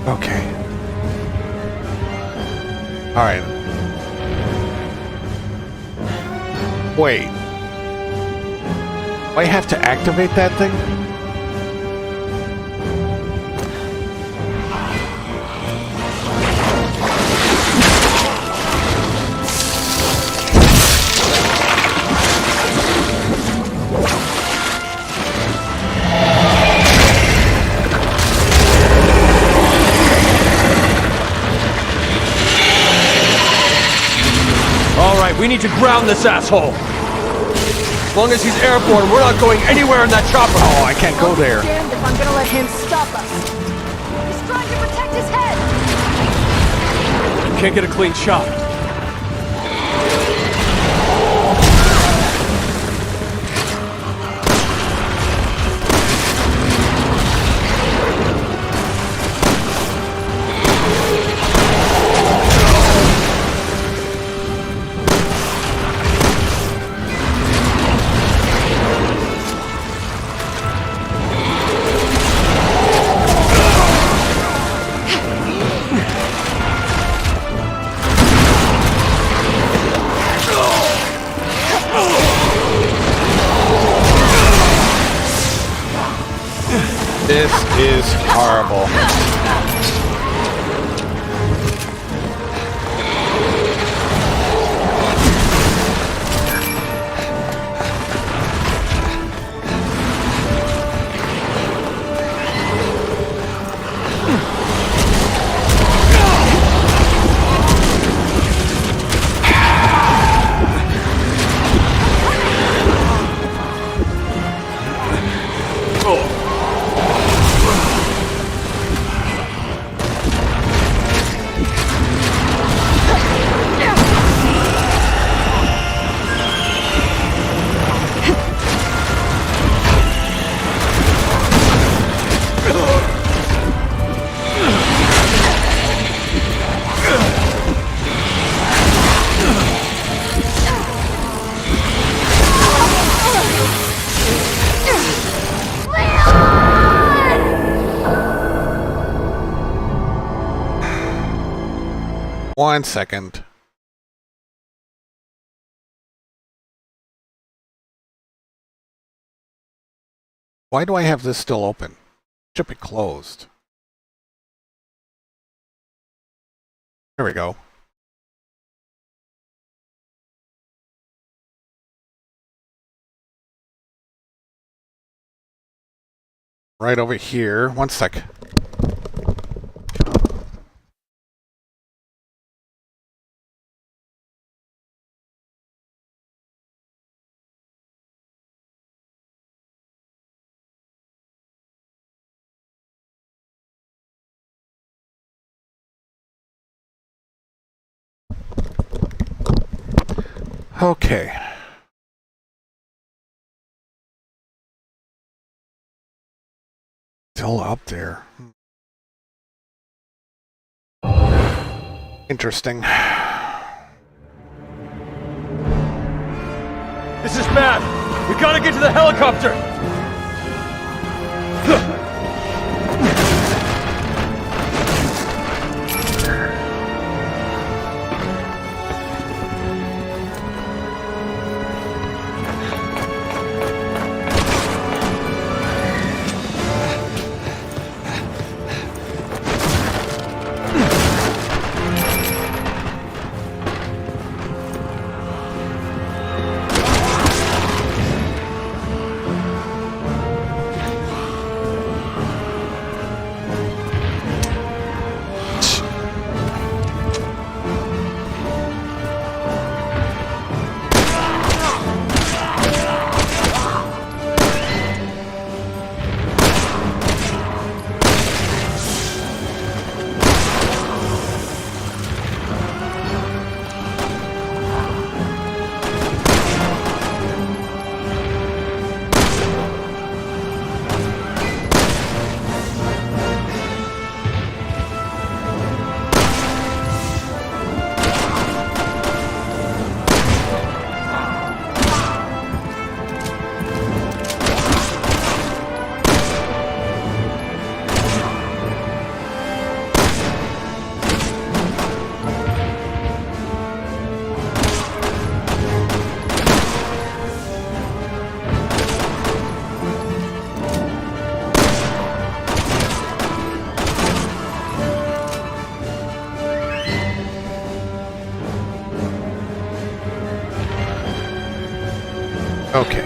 Okay. Alright. Wait. I have to activate that thing? All right, we need to ground this asshole. As long as he's airborne, we're not going anywhere in that chopper. Oh, I can't go there. Damned if I'm gonna let him stop us. He's trying to protect his head. Can't get a clean shot. This is horrible. One second. Why do I have this still open? Should be closed. There we go. Right over here. One sec. Okay. Still up there. Interesting. This is bad. We gotta get to the helicopter. Okay.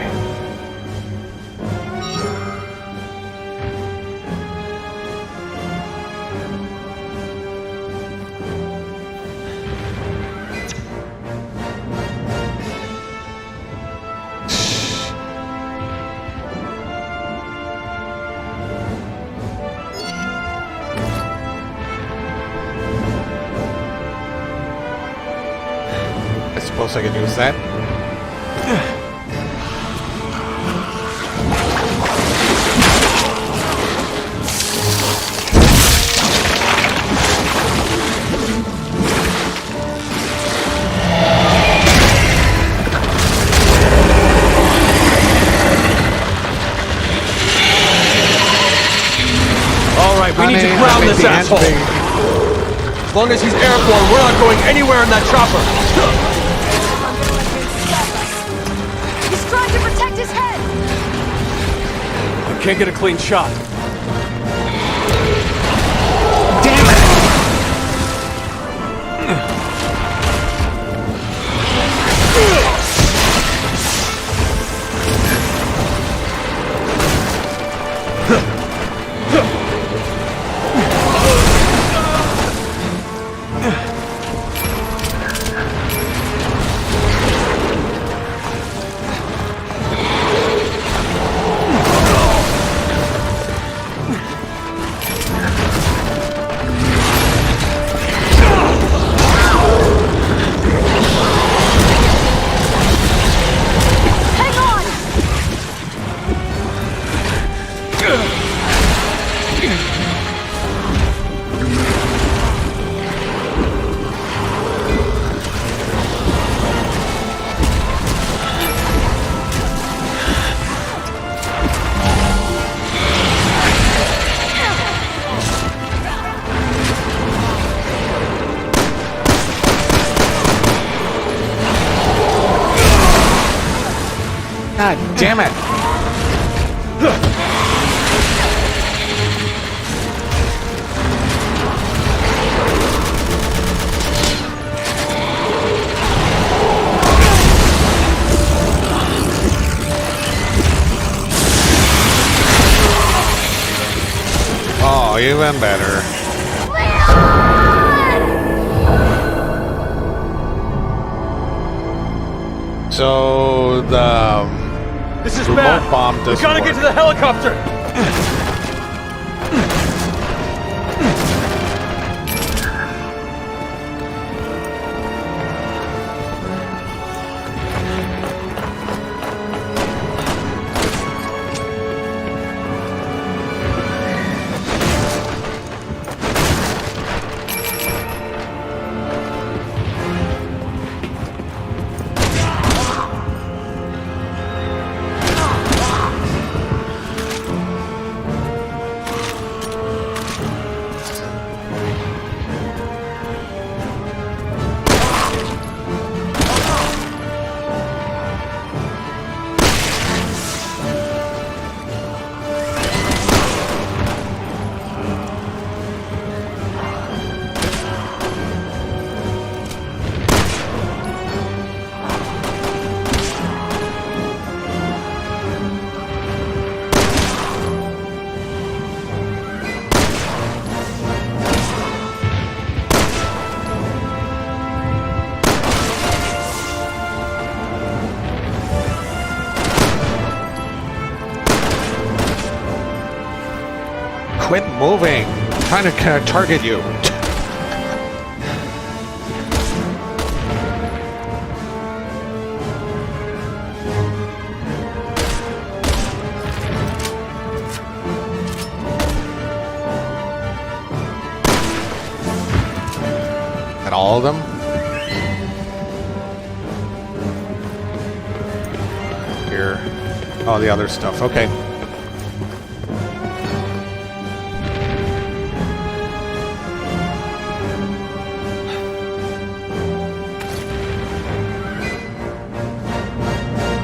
I suppose I could use that. Alright, we need to ground this asshole. As long as he's airborne, we're not going anywhere in that chopper. He's trying to protect his head! I can't get a clean shot. God damn it! Oh, even better. So This is remote bad. bomb We doesn't gotta work. get to the helicopter. Quit moving. I'm trying to kind of target you. At all of them? Here. Oh, the other stuff. Okay.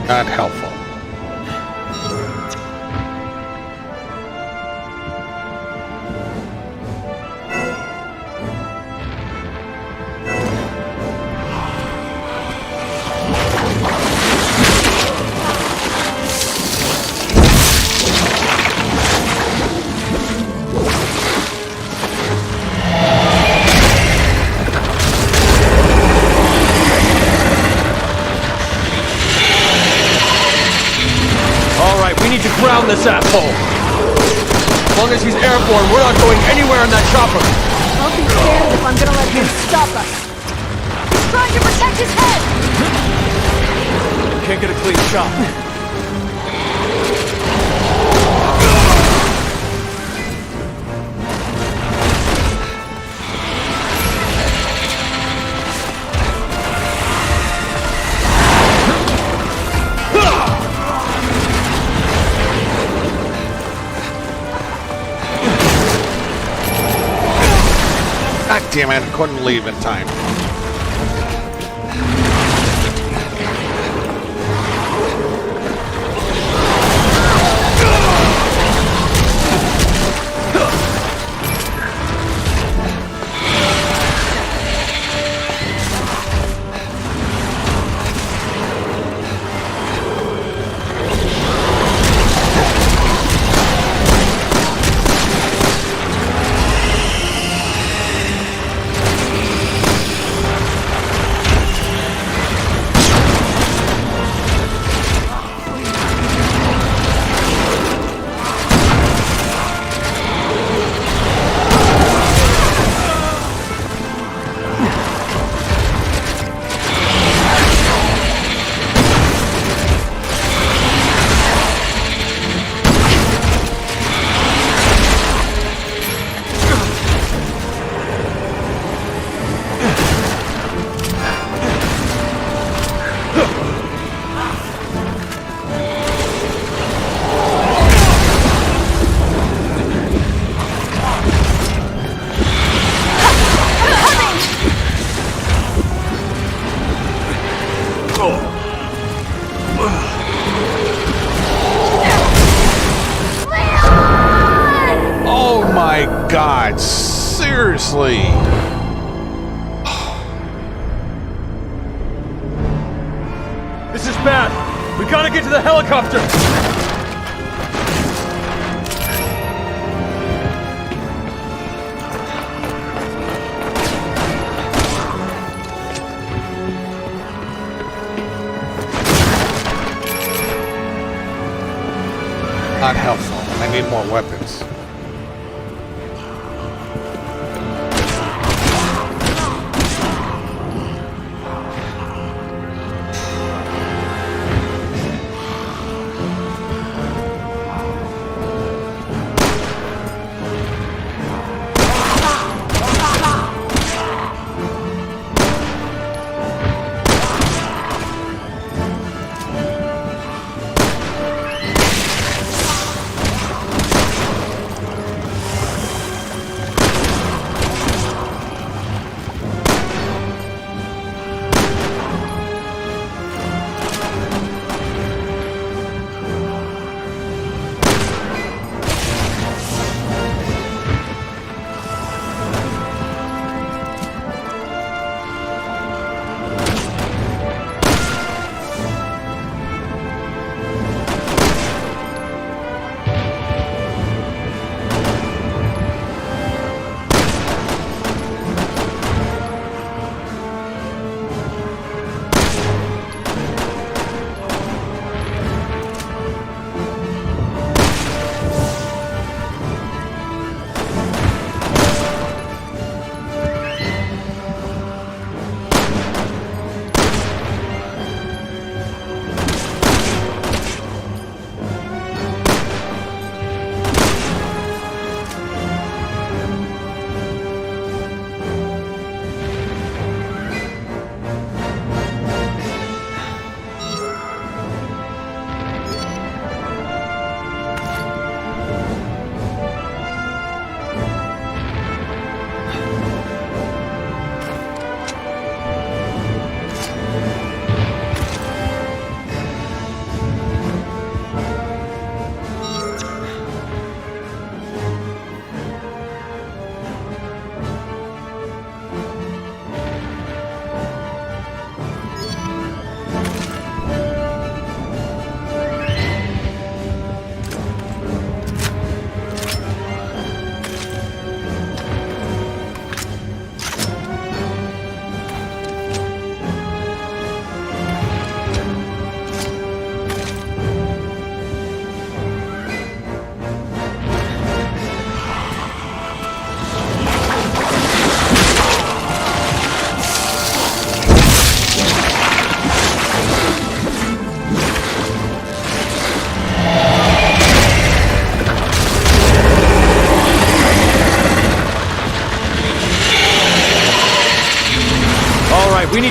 Not helpful. need to ground this asshole. As long as he's airborne, we're not going anywhere in that chopper. I'll be scared if I'm gonna let him stop us. He's trying to protect his head! Can't get a clean shot. God damn it, I couldn't leave in time. Oh my God, seriously. This is bad. We gotta get to the helicopter. Not helpful. I need more weapons.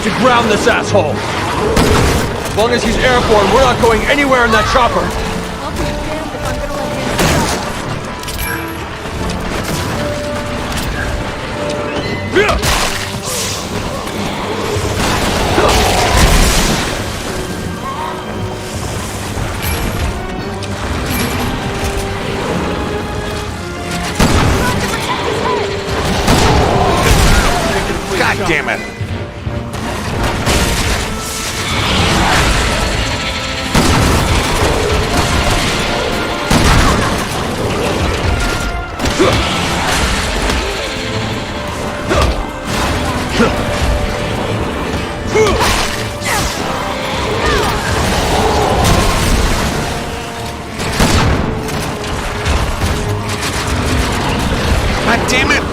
to ground this asshole. As long as he's airborne, we're not going anywhere in that chopper. I'll be damned if I'm gonna let him stop. God damn it! God damn it!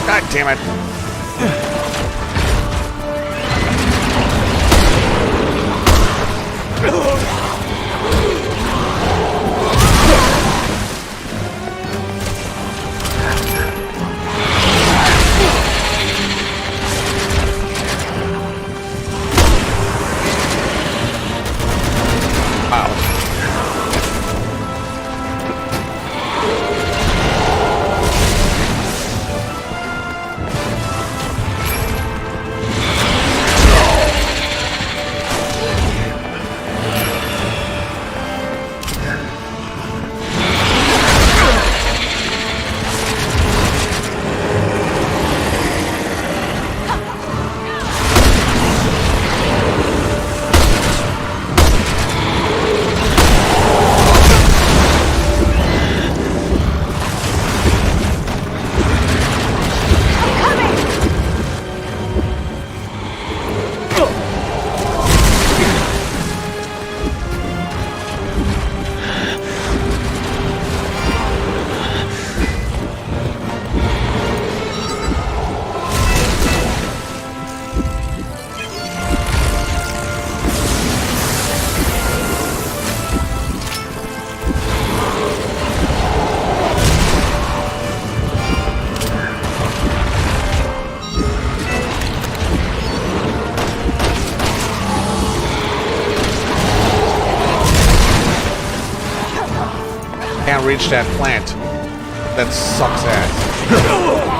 God damn it. Can't reach that plant. That sucks ass.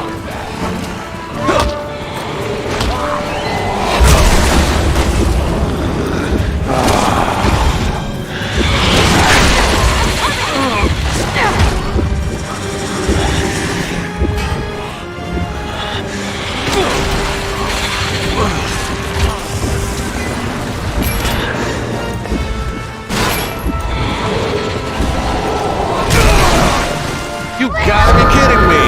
You gotta be kidding me!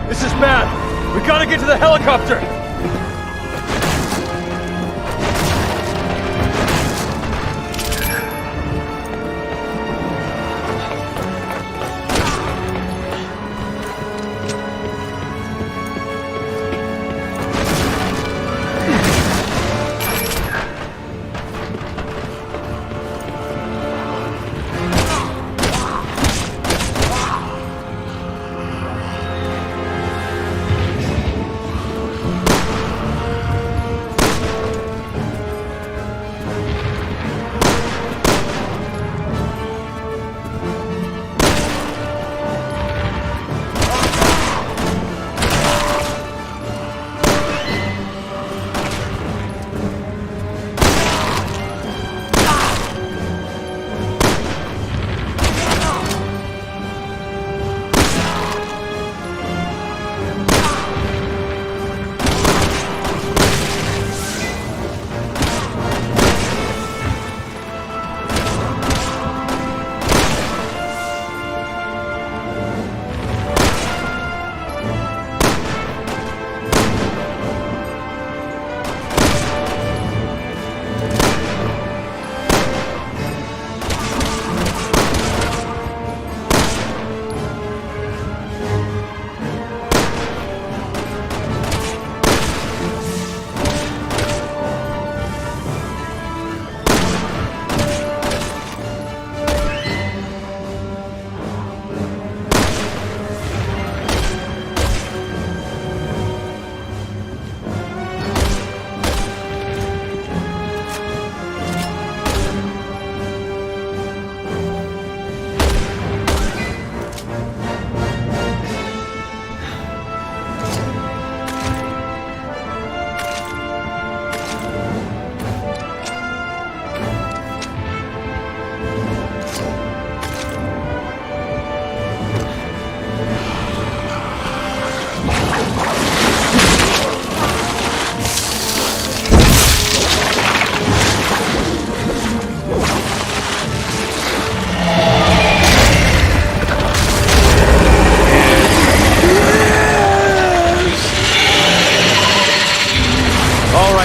This is bad. We gotta get to the helicopter.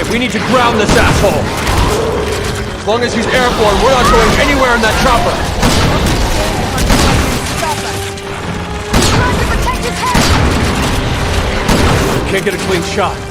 Alright, we need to ground this asshole. As long as he's airborne, we're not going anywhere in that chopper. Trying to protect his head! Can't get a clean shot.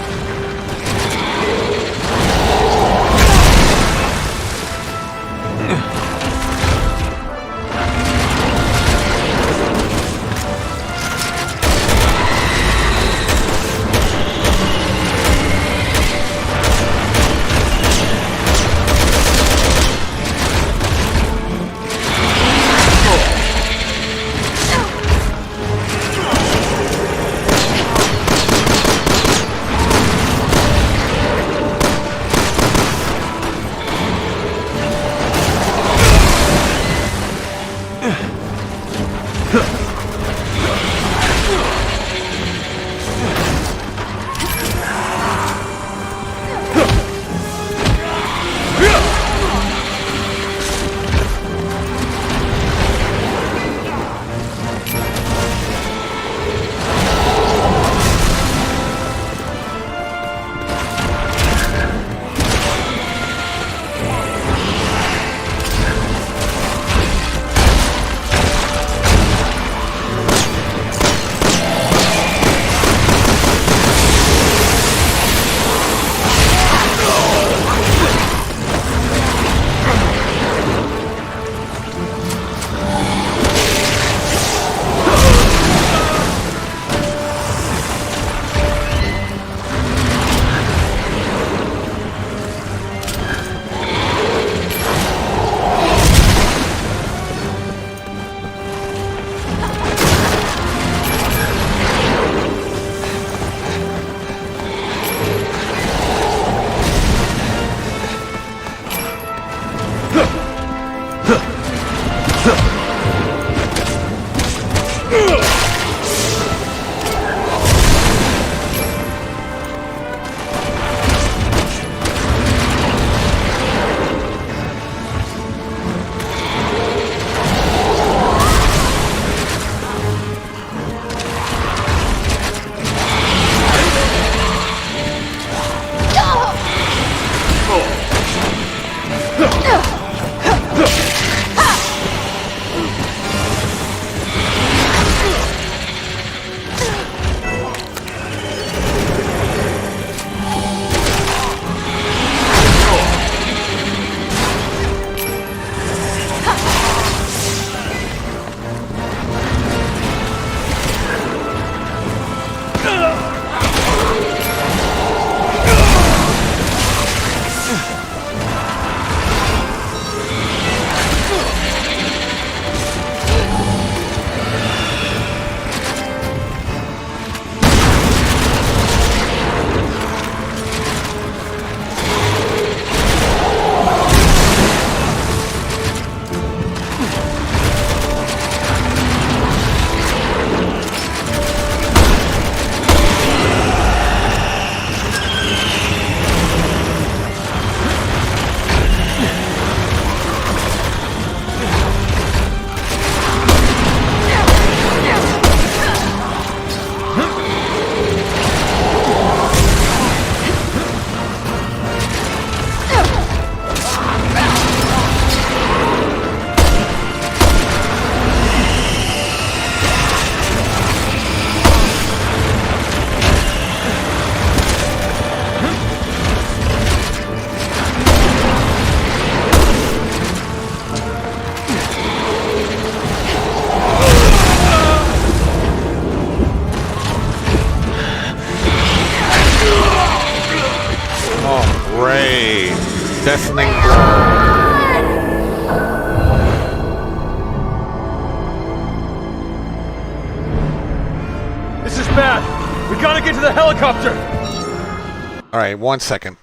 deafening blow. This is bad. We gotta get to the helicopter. All right, 1 second.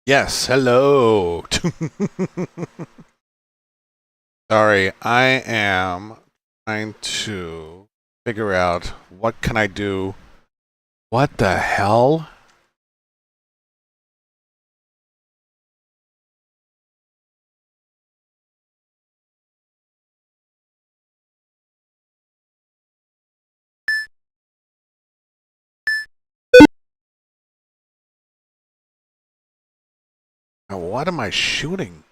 Yes, hello. Sorry, I am trying to figure out what can I do. What the hell? Now, what am I shooting?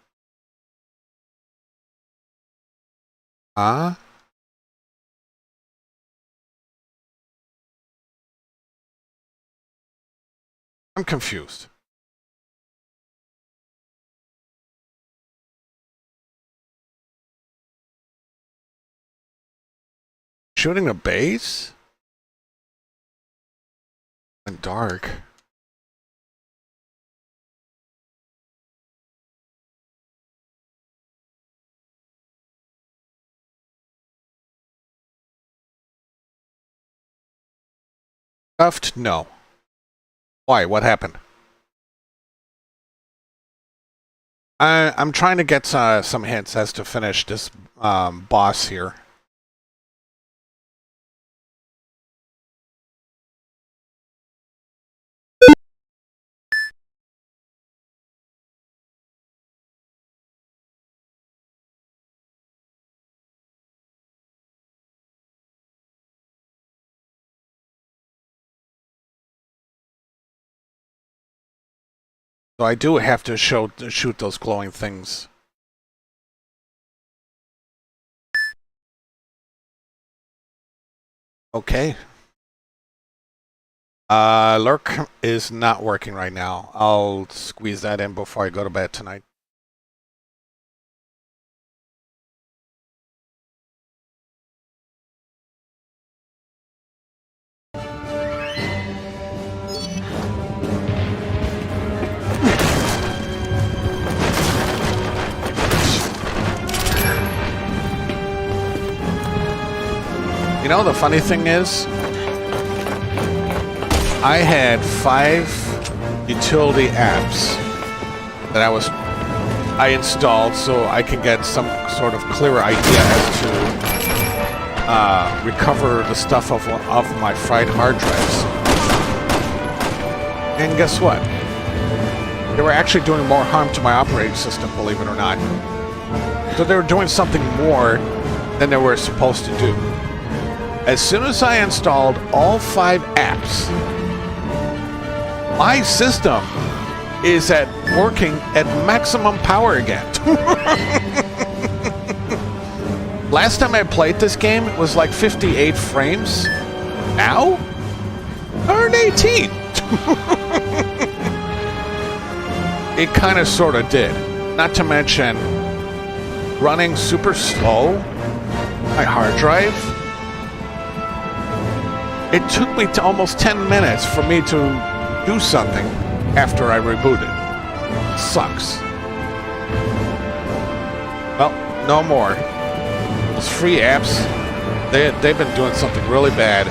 Huh? I'm confused. Shooting a base? In dark. Stuffed? No. Why? What happened? I'm trying to get some hints as to finish this boss here. So I do have to shoot those glowing things. Okay. Lurk is not working right now. I'll squeeze that in before I go to bed tonight. You know, the funny thing is, I had 5 utility apps that I installed so I can get some sort of clearer idea as to recover the stuff of my fried hard drives. And guess what? They were actually doing more harm to my operating system, believe it or not. So they were doing something more than they were supposed to do. As soon as I installed all 5 apps, my system is working at maximum power again. Last time I played this game, it was like 58 frames. Now, 118. It kind of sort of did. Not to mention, running super slow, my hard drive. It took me to almost 10 minutes for me to do something after I rebooted. Sucks. Well, no more. Those free apps, they've been doing something really bad.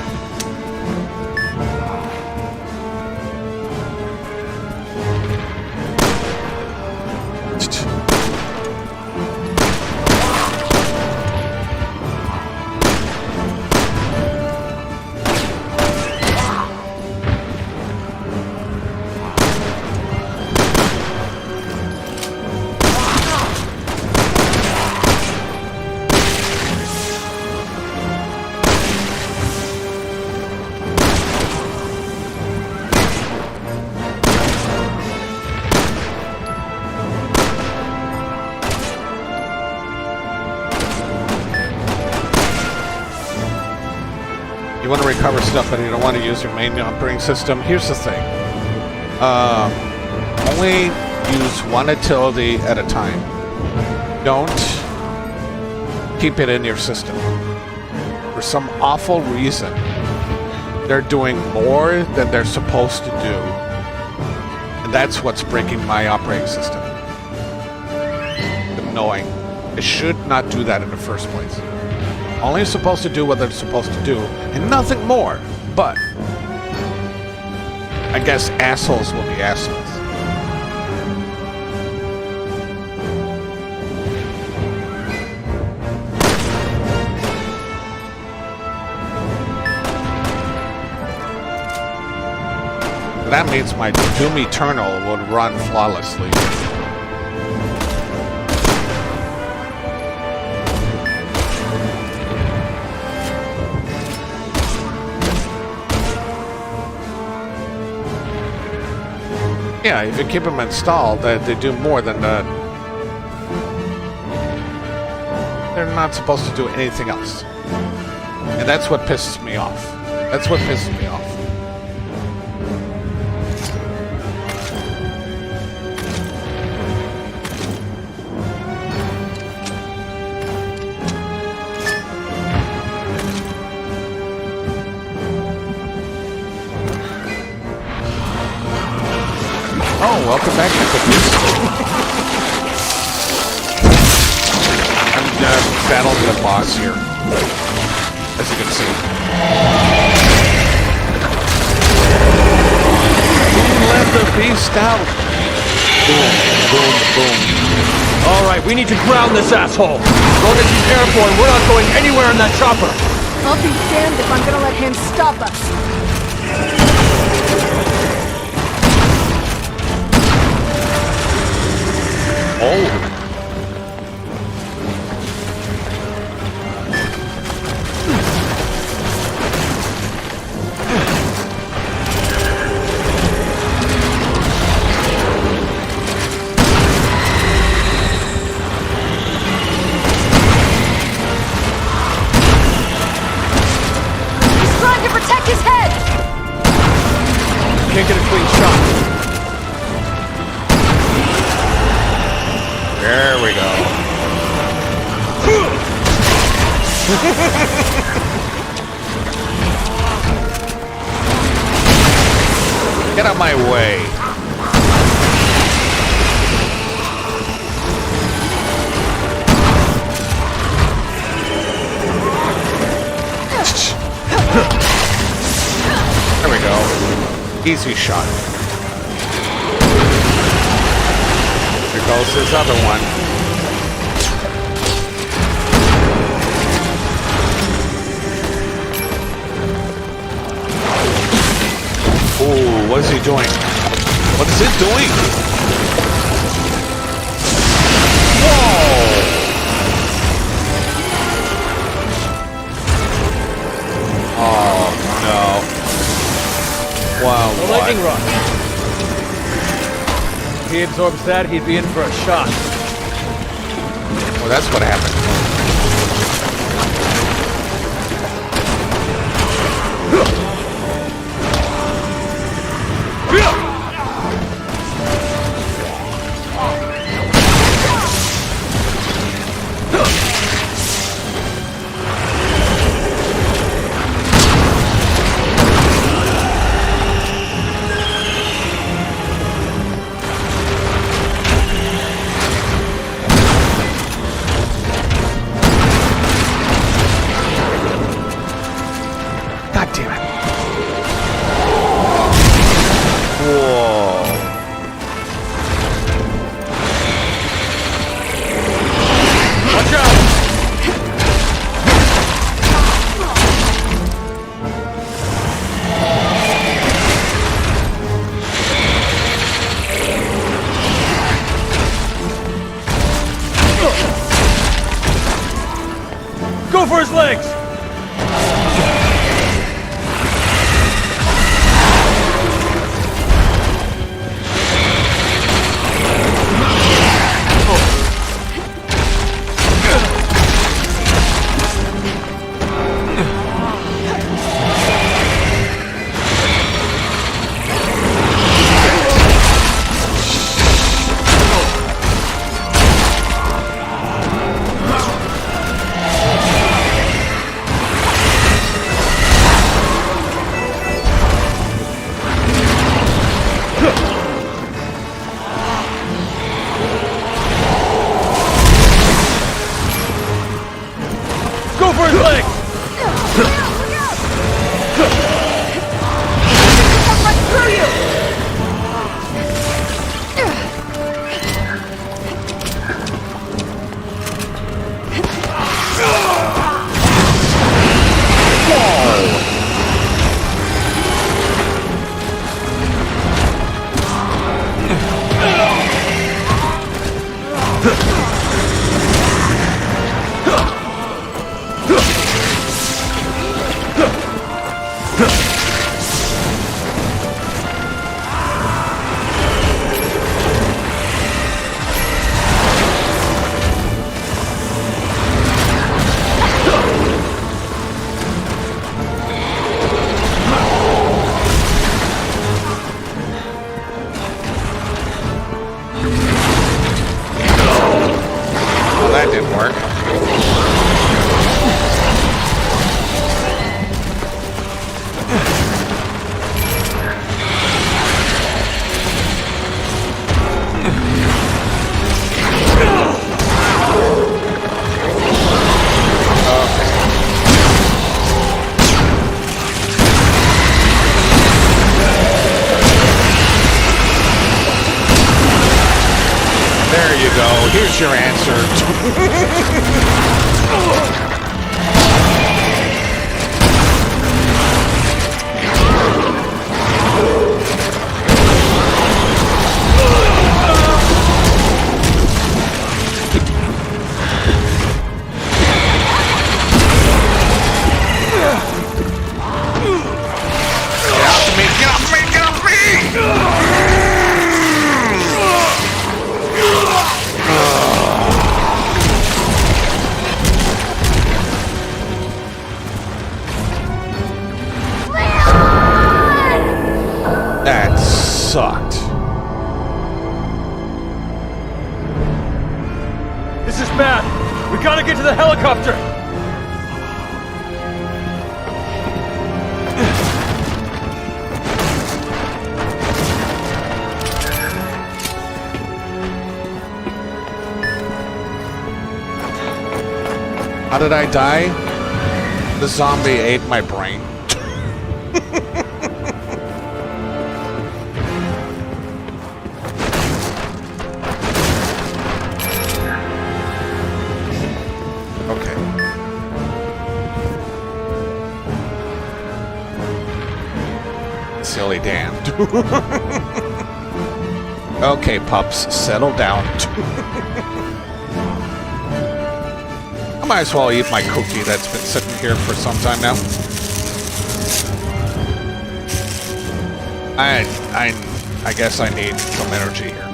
You want to recover stuff, but you don't want to use your main operating system. Here's the thing. Only use one utility at a time. Don't keep it in your system. For some awful reason, they're doing more than they're supposed to do. And that's what's breaking my operating system. Annoying. It should not do that in the first place. Only supposed to do what they're supposed to do, and nothing more. But I guess assholes will be assholes. That means my Doom Eternal would run flawlessly. Yeah, if you keep them installed, they do more than they're not supposed to do anything else. And that's what pisses me off. That's what pisses me off. Oh, welcome back to Cookies. I'm battling the boss here, as you can see. Let the beast out. Boom, boom, boom. Alright, we need to ground this asshole. As long as he's airborne, we're not going anywhere in that chopper. I'll be damned if I'm gonna let him stop us. Oh. He's trying to protect his head! Can't get a clean shot. There we go. Get out of my way. There we go. Easy shot. Here goes this other one. Ooh, what is he doing? What is it doing? Whoa! Oh, no. Wow, The lightning rod. If he absorbs that, he'd be in for a shot. Well, that's what happened. Here's your answer. That sucked. This is bad. We gotta get to the helicopter. How did I die? The zombie ate my brain. Okay. Silly damned. Okay, pups, settle down. I might as well eat my cookie that's been sitting here for some time now. I guess I need some energy here.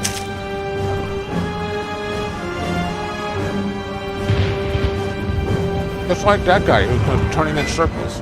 Just like that guy who's been turning in circles.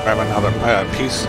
Grab another piece.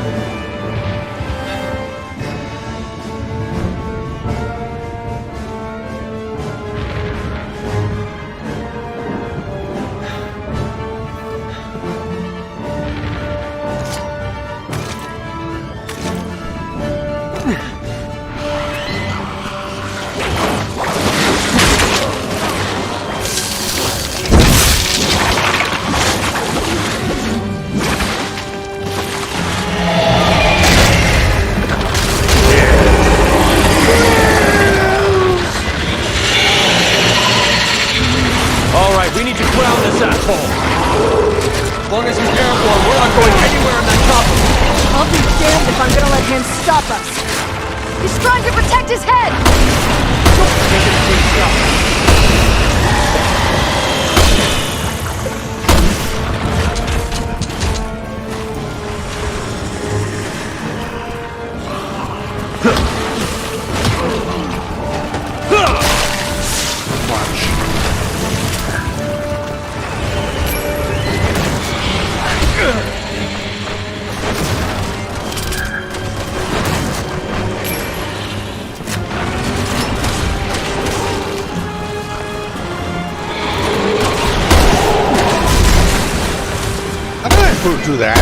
Do that.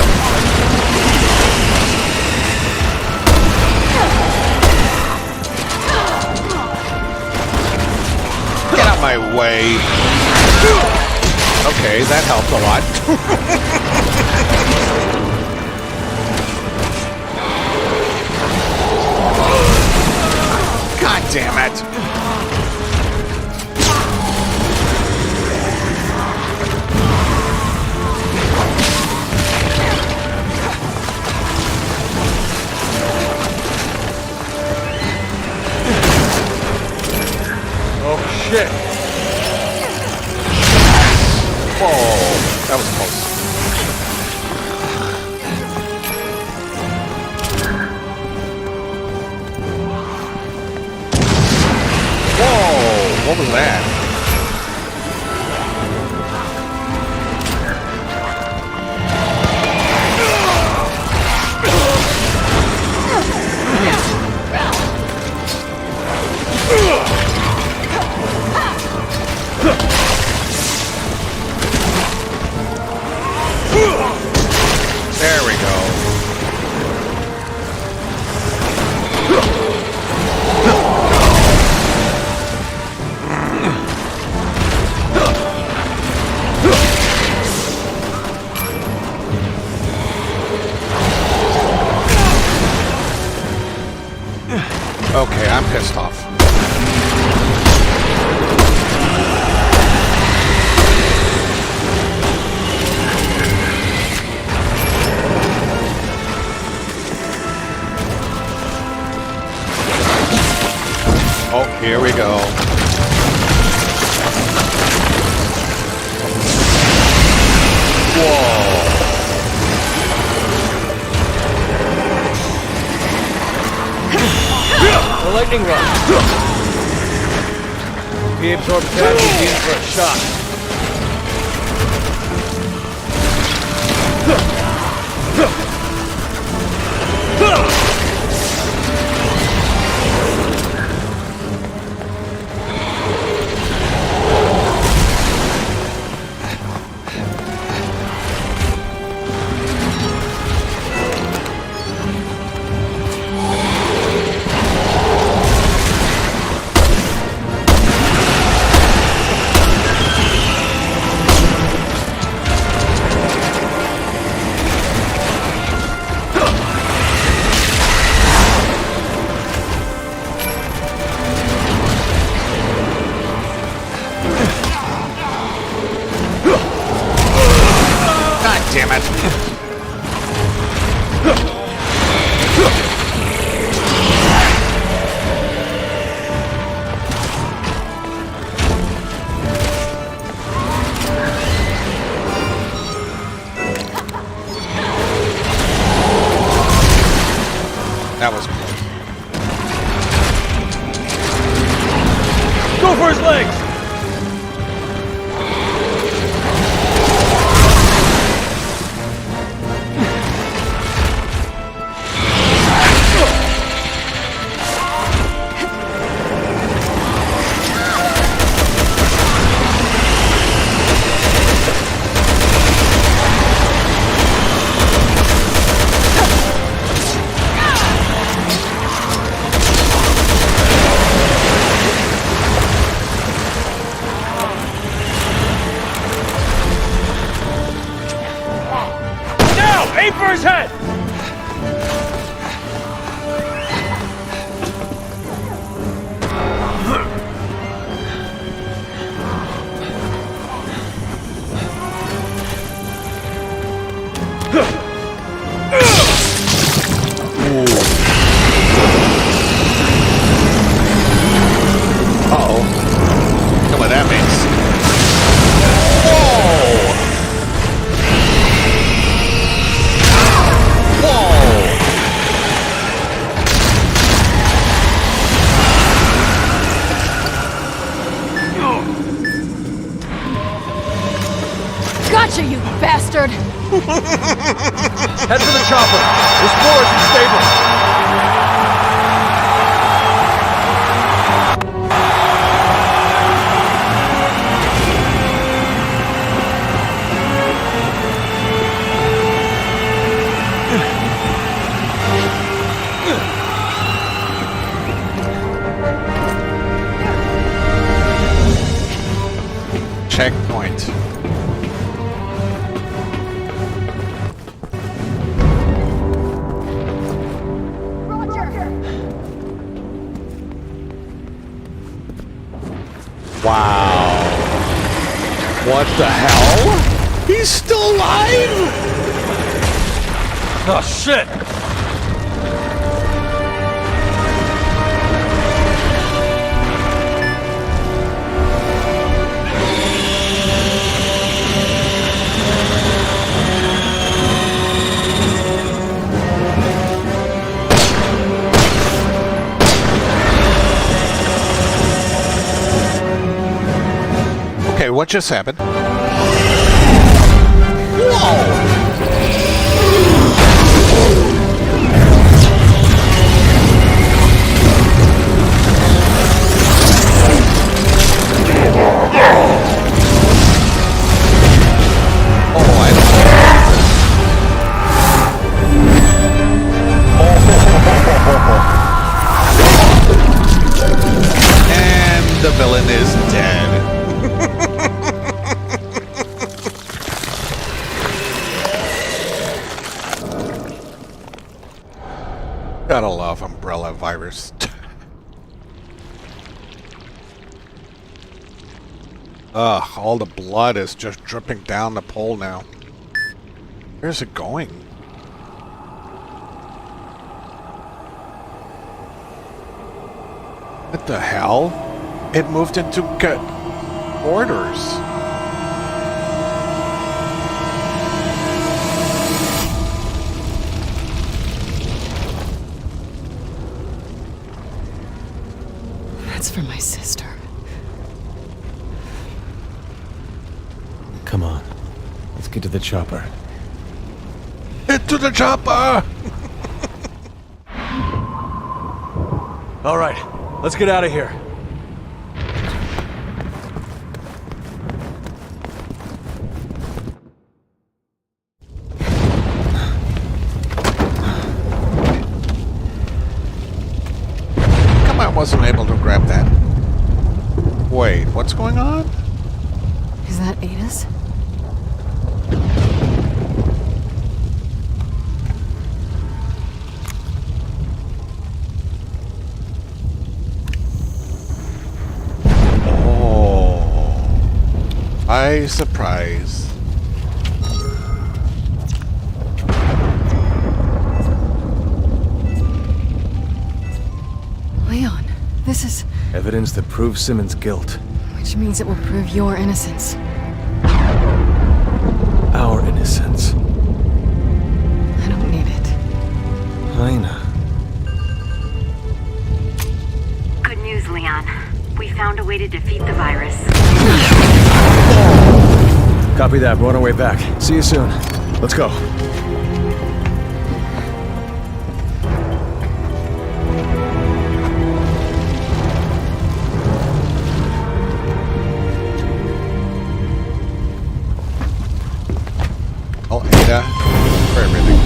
Get out my way. Okay, that helped a lot. God damn it. shit! Whoa, that was close. Whoa, what was that? There we go. Okay, I'm pissed off. Oh, here we go. Whoa. The lightning rod. He absorbed attack and he's in for a shock. Damn it. That was close. Go for his legs! Aim for his head! Uh-oh. Look what that means. Whoa! Gotcha, you bastard! Head for the chopper. This floor isn't stable. Checkpoint. Wow. What the hell? He's still alive? Oh, shit! what just happened? And the villain is dead. Gotta love Umbrella Virus. Ugh, all the blood is just dripping down the pole now. Where's it going? What the hell? It moved into orders. That's for my sister. Come on. Let's get to the chopper. Get to the chopper! All right, let's get out of here. Come on, I wasn't able to grab that. Wait, what's going on? Is that Ada's? Surprise. Leon, this is... Evidence that proves Simmons' guilt. Which means it will prove your innocence. Our innocence. I don't need it. I know. Good news, Leon. We found a way to defeat the virus. Copy that. We're on our way back. See you soon. Let's go. Oh, Ada. For everything.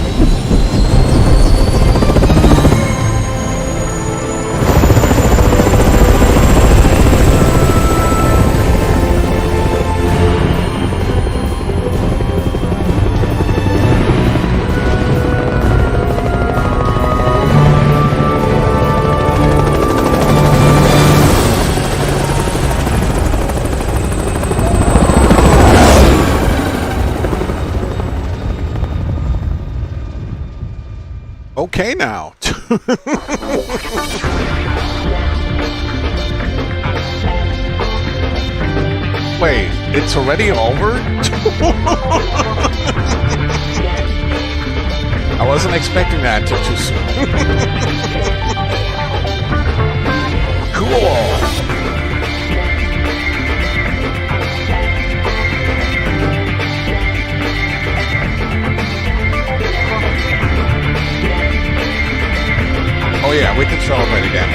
Okay now. Wait, it's already over? I wasn't expecting that too soon. Cool. Oh yeah, we can celebrate again.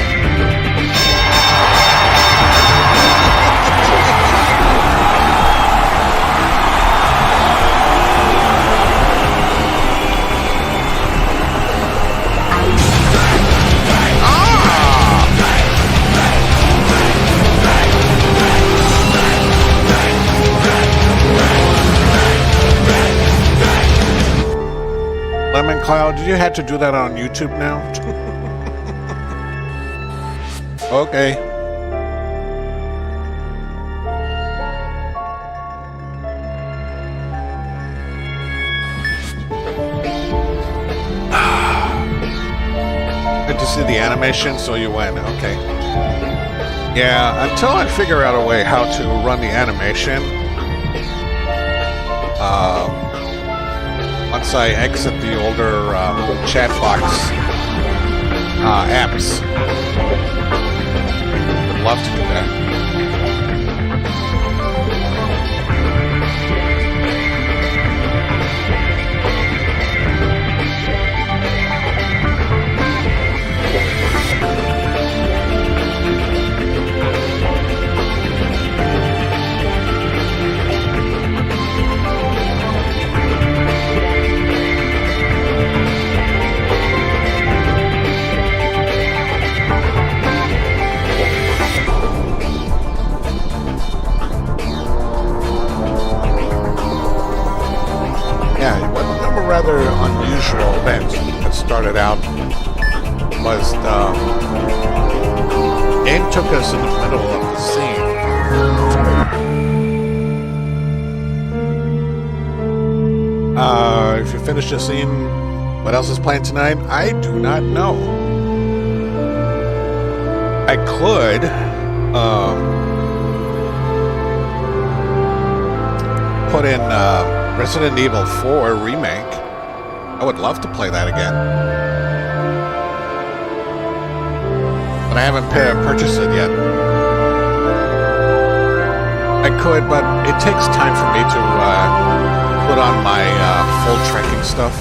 Lemon Cloud, did you have to do that on YouTube now? Okay. Good to see the animation, so you went, okay. Yeah, until I figure out a way how to run the animation, once I exit the older chat box apps. Love to do that. started out was the game took us in the middle of the scene. If you finish the scene, what else is playing tonight? I do not know. I could put in Resident Evil 4 Remake. I would love to play that again. But I haven't purchased it yet. I could, but it takes time for me to put on my full trekking stuff.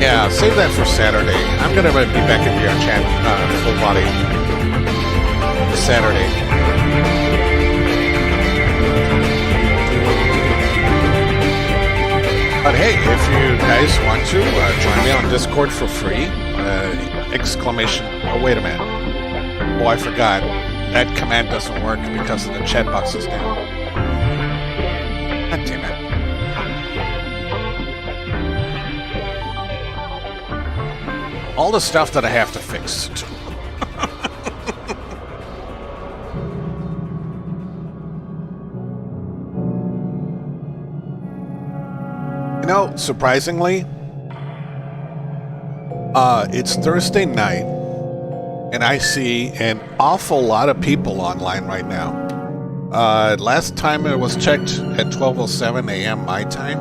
Yeah, save that for Saturday. I'm gonna be back in VR chat full body Saturday. But hey, if you guys want to join me on Discord for free, exclamation! Oh wait a minute! Oh, I forgot. That command doesn't work because the chat box is down. God damn it! All the stuff that I have to fix. You know, surprisingly, it's Thursday night, and I see an awful lot of people online right now. Last time it was checked at 12:07 a.m. my time,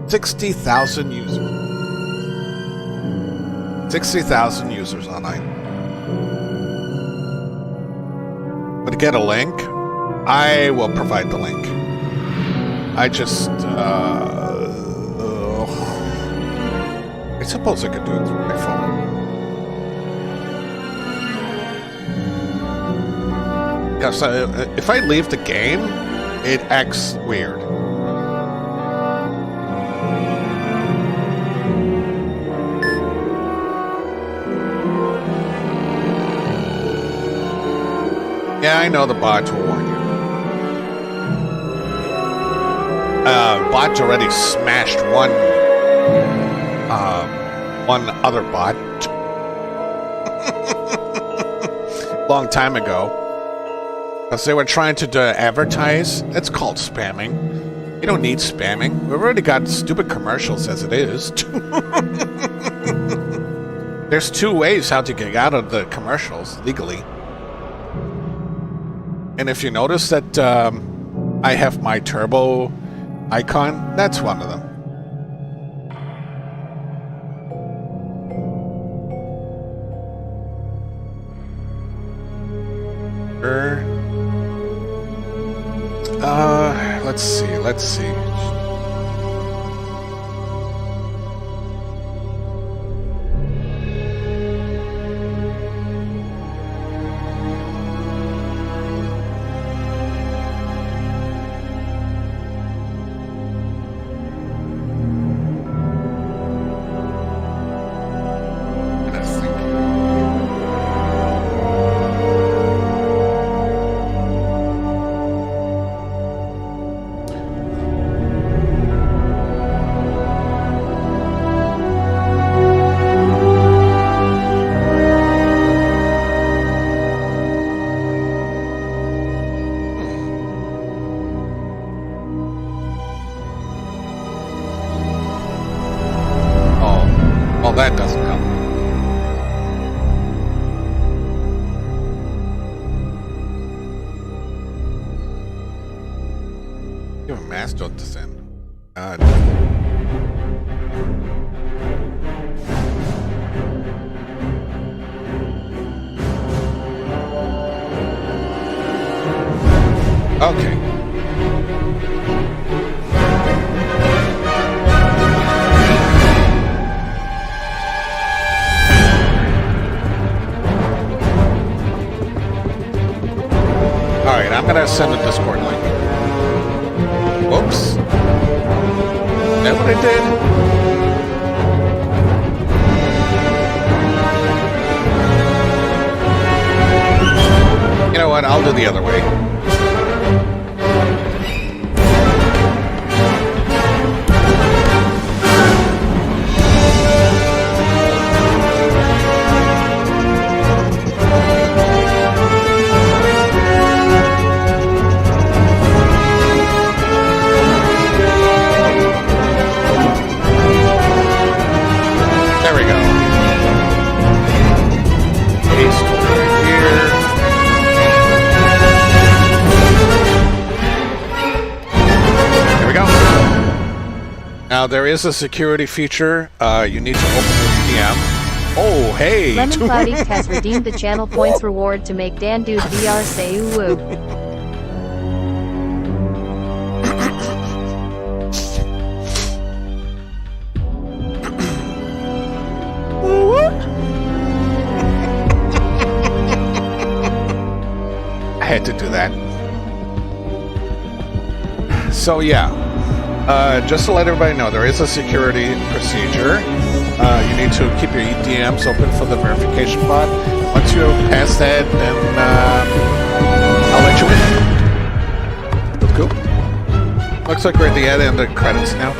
60,000 users. 60,000 users online. But to get a link, I will provide the link. I just, I suppose I could do it through my phone. Because if I leave the game, it acts weird. Yeah, I know the bot will warn you. Bot already smashed one other bot long time ago. Because they were trying to advertise. It's called spamming. You don't need spamming. We've already got stupid commercials as it is. There's two ways how to get out of the commercials legally. And if you notice that I have my turbo icon, that's one of them. Let's see. That doesn't help. Give a mass don't descend. Okay. I'm gonna send a Discord link. Whoops. Is that what I did? You know what? I'll do the other way. There we go. Paste over here. There we go. Now there is a security feature. You need to open the DM. Oh, hey! Lemon Cloudy has redeemed the channel points reward to make DanDudeVR say ooh woo. I had to do that. So yeah, just to let everybody know, there is a security procedure. You need to keep your DMs open for the verification bot. Once you pass that, then I'll let you in. That's cool. Looks like we're at the end of the credits now.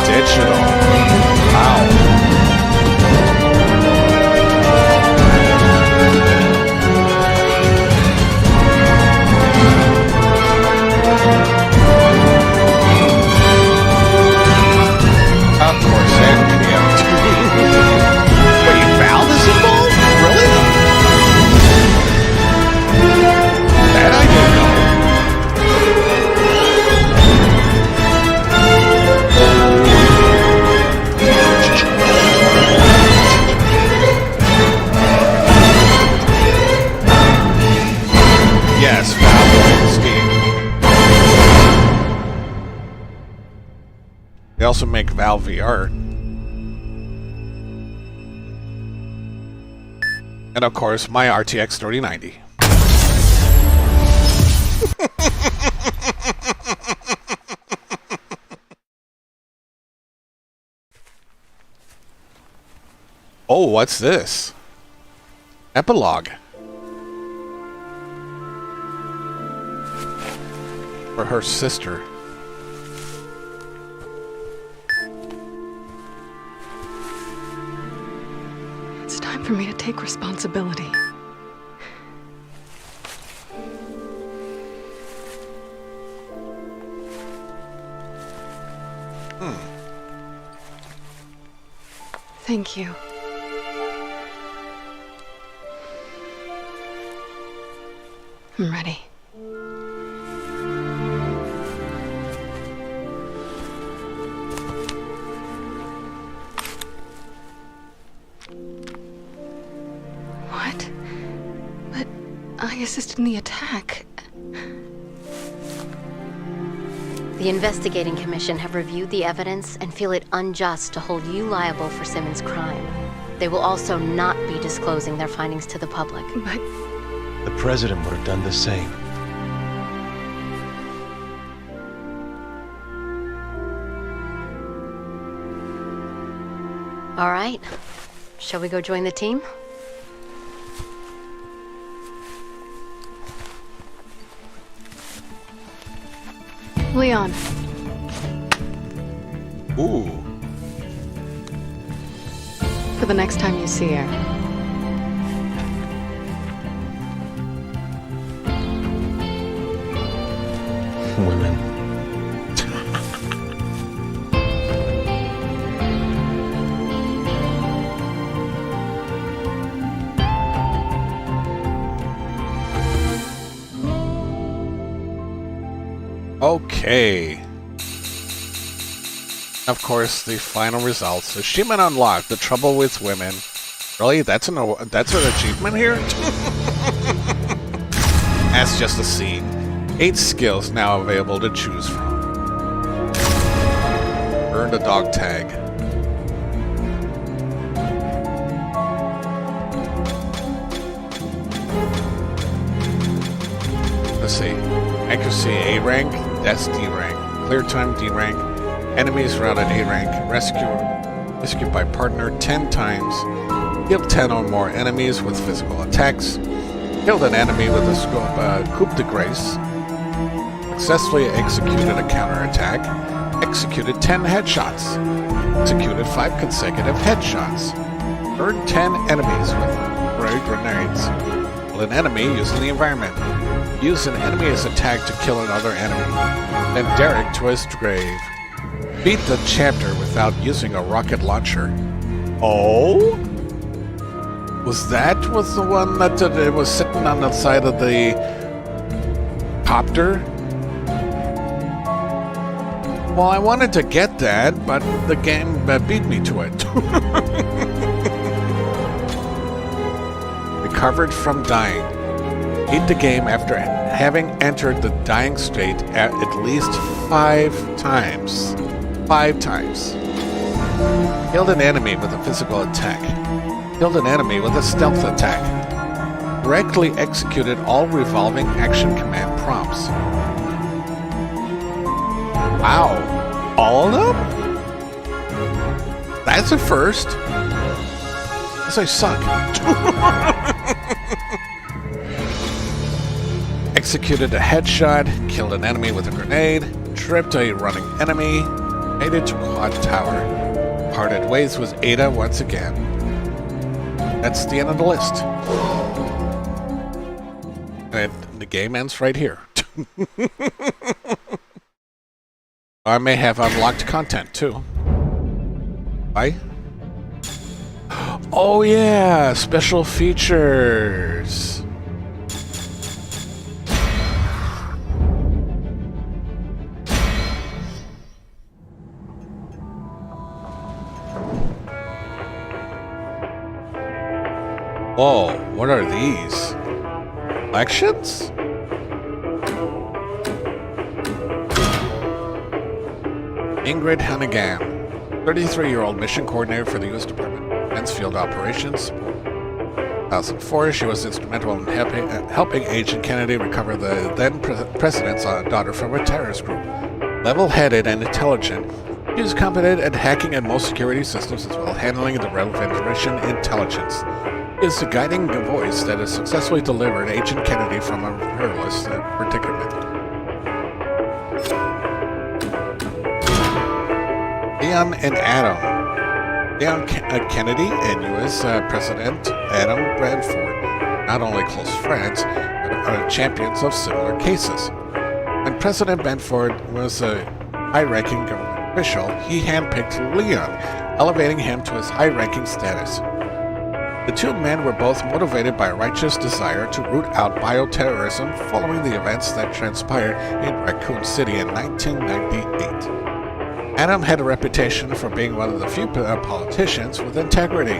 Digital. Wow. Of course, that video. Wait, Valve is involved? Really? That I didn't know. Yes, Valve Steam. They also make Valve VR. And of course, my RTX 3090. Oh, what's this? Epilogue. For her sister. It's time for me to take responsibility. Thank you. I'm ready. What? But I assisted in the attack. The Investigating Commission have reviewed the evidence and feel it unjust to hold you liable for Simmons' crime. They will also not be disclosing their findings to the public. But The president would have done the same. All right. Shall we go join the team? Leon. Ooh. For the next time you see her. Women. Okay. Of course, the final results. Achievement unlocked. The trouble with women. Really? That's an achievement here? That's just a scene. 8 skills now available to choose from. Earn a dog tag. Let's see. Accuracy A rank, that's D rank. Clear time D rank. Enemies routed A rank. Rescued by partner 10 times. Killed 10 or more enemies with physical attacks. Killed an enemy with a scope coup de grace. Successfully executed a counterattack. Executed 10 headshots. Executed 5 consecutive headshots. Earned 10 enemies with grenades. Killed an enemy using the environment. Use an enemy's attack to kill another enemy. Then Derek to his grave. Beat the chapter without using a rocket launcher. Oh? Was the one that it was sitting on the side of the copter? Well, I wanted to get that, but the game beat me to it. Recovered from dying. Beat the game after having entered the dying state at least 5 times. 5 times. Killed an enemy with a physical attack. Killed an enemy with a stealth attack. Correctly executed all revolving action command prompts. Wow. All of them? That's a first. Guess I suck. Executed a headshot, killed an enemy with a grenade, tripped a running enemy, made it to Quad Tower. Parted ways with Ada once again. That's the end of the list. And the game ends right here. I may have unlocked content too. Why? Oh yeah, special features. Whoa, what are these? Elections? Ingrid Hannigan, 33-year-old mission coordinator for the U.S. Department of Defense Field Operations. 2004, she was instrumental in helping Agent Kennedy recover the then president's daughter from a terrorist group. Level-headed and intelligent, she was competent at hacking and most security systems as well as handling the relevant mission intelligence. She is the guiding voice that has successfully delivered Agent Kennedy from a perilous predicament. Leon and Adam. Leon Kennedy and U.S. President Adam Bradford, not only close friends, but are champions of similar cases. When President Bradford was a high-ranking government official, he handpicked Leon, elevating him to his high-ranking status. The two men were both motivated by a righteous desire to root out bioterrorism following the events that transpired in Raccoon City in 1998. Adam had a reputation for being one of the few politicians with integrity,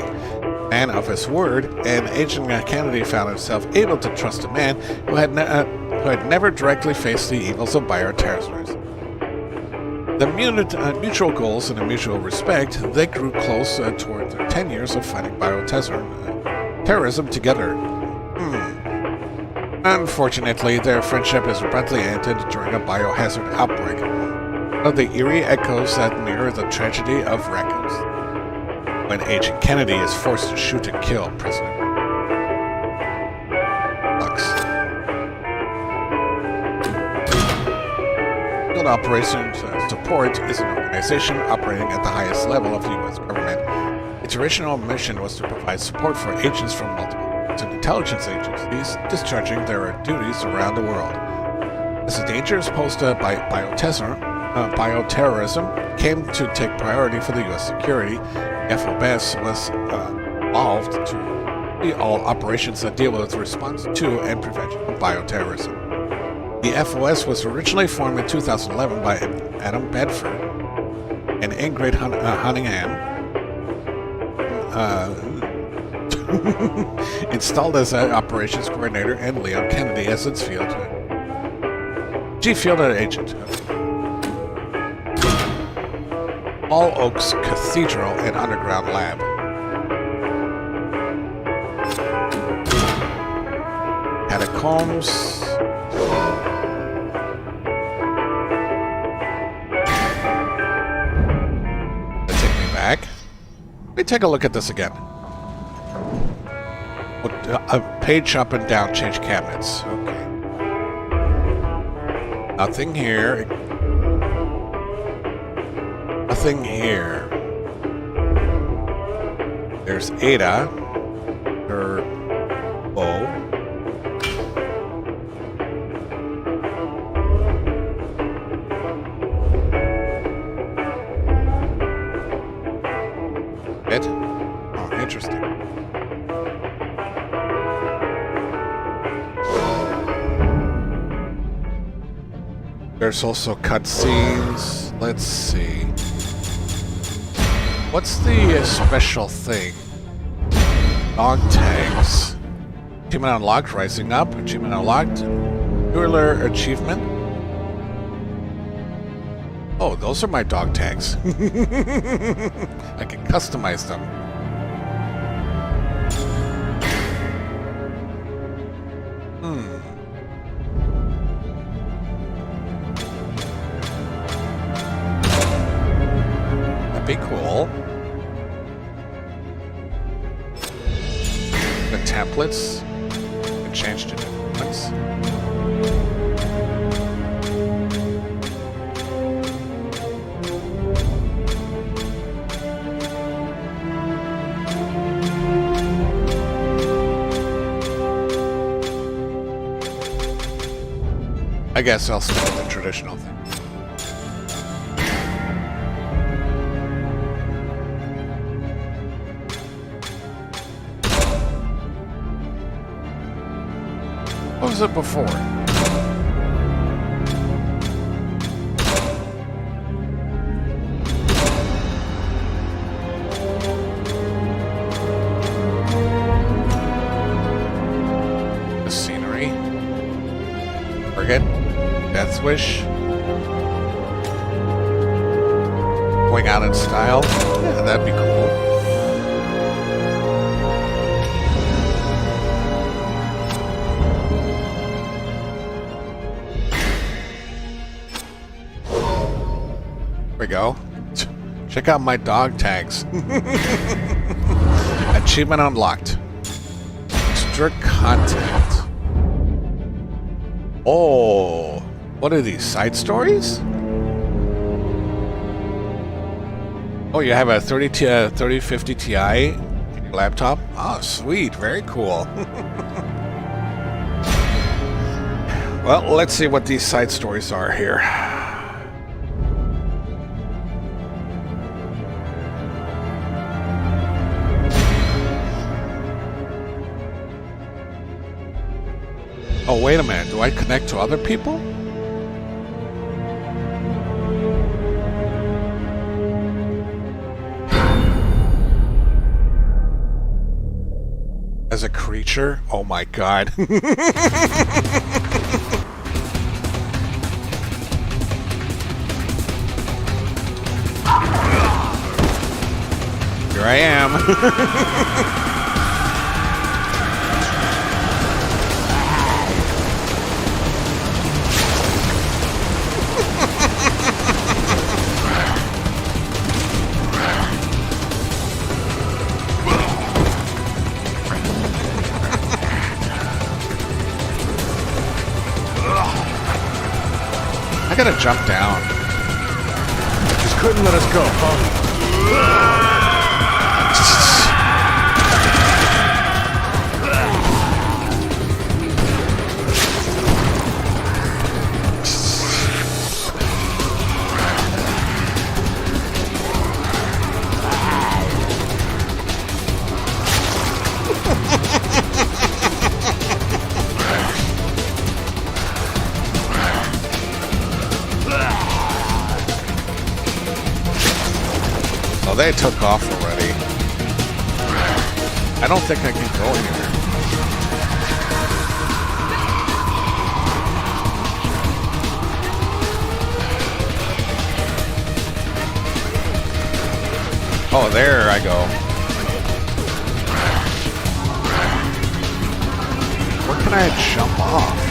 man of his word, and Agent Kennedy found himself able to trust a man who had never directly faced the evils of bioterrorism. The mutual goals and a mutual respect, they grew close toward their 10 years of fighting bioterrorism together. Unfortunately, their friendship is abruptly ended during a biohazard outbreak. One of the eerie echoes that mirror the tragedy of Raccoons, when Agent Kennedy is forced to shoot and kill President Lux. Field Operations Support is an organization operating at the highest level of the U.S. government. Its original mission was to provide support for agents from multiple intelligence agencies discharging their duties around the world. As the dangers posed by bioterrorism came to take priority for the U.S. security, FOS was evolved to be all operations that deal with response to and prevention of bioterrorism. The FOS was originally formed in 2011 by Adam Bedford and Ingrid Hunningham. Installed as an operations coordinator and Leon Kennedy as its field. Chief field agent. All Oaks Cathedral and Underground Lab. Catacombs. Take me back. Let me take a look at this again. A page up and down, change cabinets. Okay. Nothing here. Nothing here. There's Ada. Her bow. It? Oh, interesting. There's also cutscenes. Let's see. What's the special thing? Dog tags. Achievement unlocked, rising up. Achievement unlocked. EULA achievement. Oh, those are my dog tags. I can customize them. That'd be cool. The templates can change to different ones. I guess I'll stick with the traditional thing. What was it before? The scenery. Forget. Death Wish. Going out in style. Yeah, that'd be cool. There we go. Check out my dog tags. Achievement unlocked. Extra content. Oh, what are these, side stories? Oh, you have a 3050 Ti laptop? Oh, sweet, very cool. Well, let's see what these side stories are here. Oh, wait a minute. Do I connect to other people? As a creature? Oh my god. Here I am. I gotta jump down. Just couldn't let us go, huh? Oh, they took off already. I don't think I can go anywhere. Oh, there I go. Where can I jump off?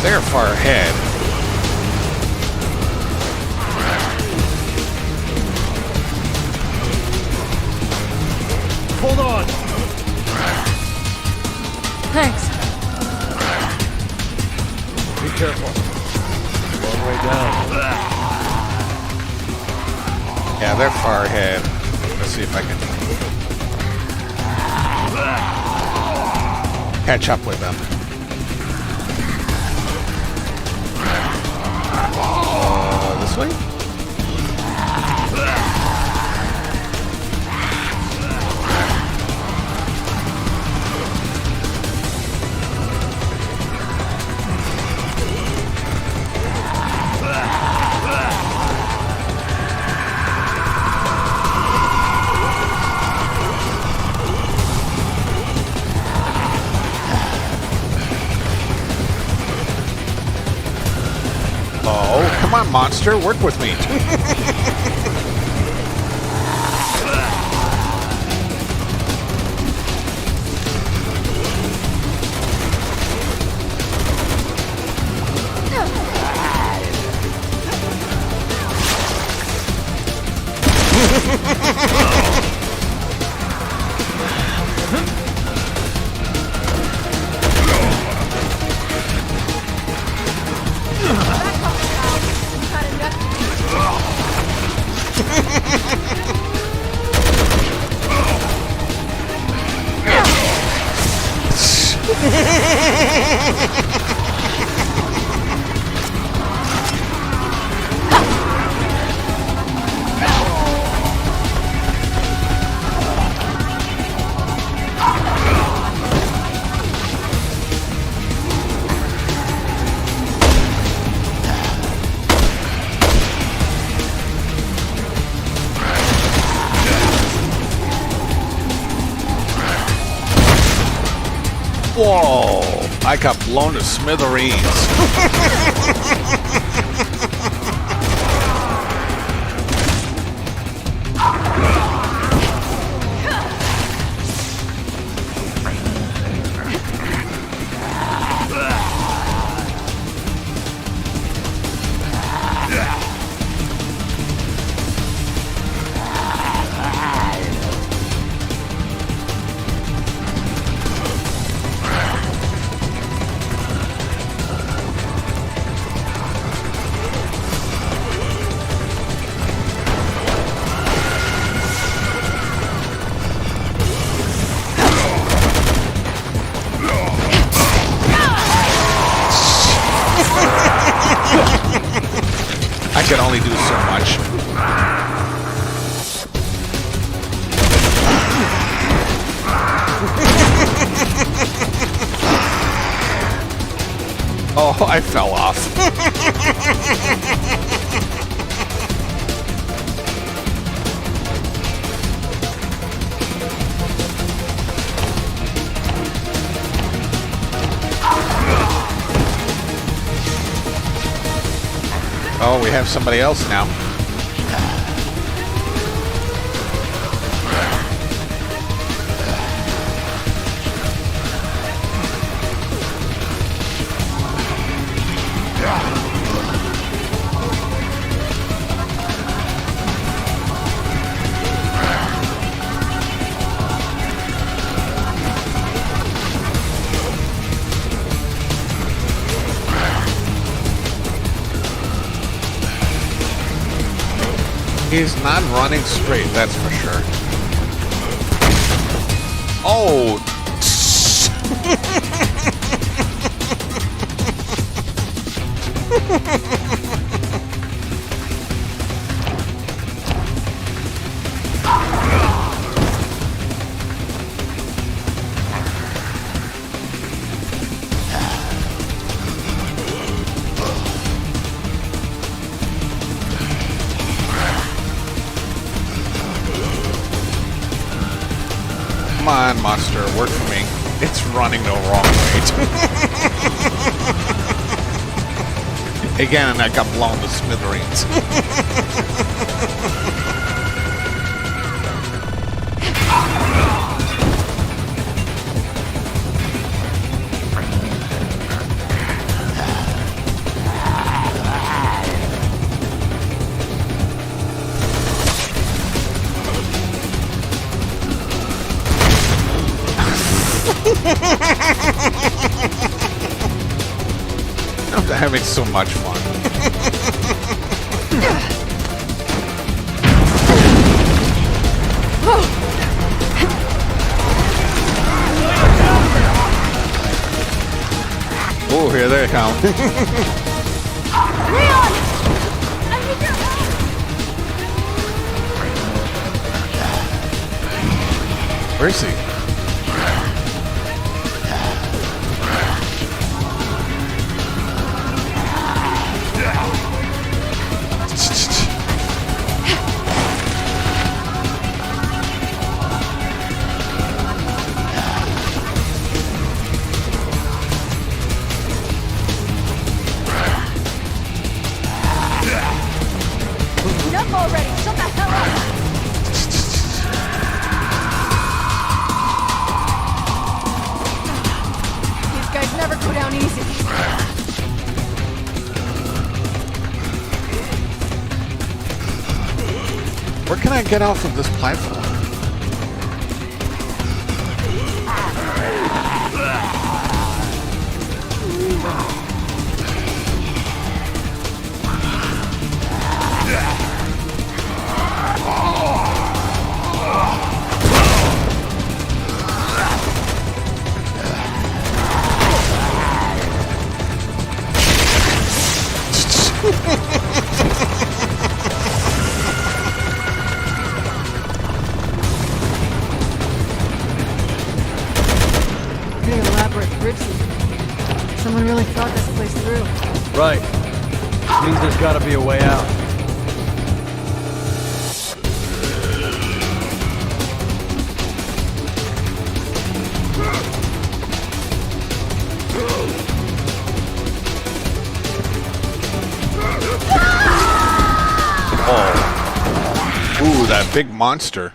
They're far ahead. Hold on. Thanks. Be careful. Long way down. Yeah, they're far ahead. Let's see if I can catch up with them. This way? Oh, come on, monster, work with me. Whoa! I got blown to smithereens. I can only do so much. Oh, I fell off. Oh, we have somebody else now. He's not running straight, that's for sure. Oh! on, monster, work for me. It's running the wrong way. Again, and I got blown to smithereens. I'm having so much fun. Oh, here they come. Leon! I need your help! Where is he? Enough already! Shut the hell up! These guys never go down easy. Where can I get off of this platform? Pretty elaborate bridge system. Someone really thought this place through. Right. Means there's gotta be a way out. Oh. Ooh, that big monster.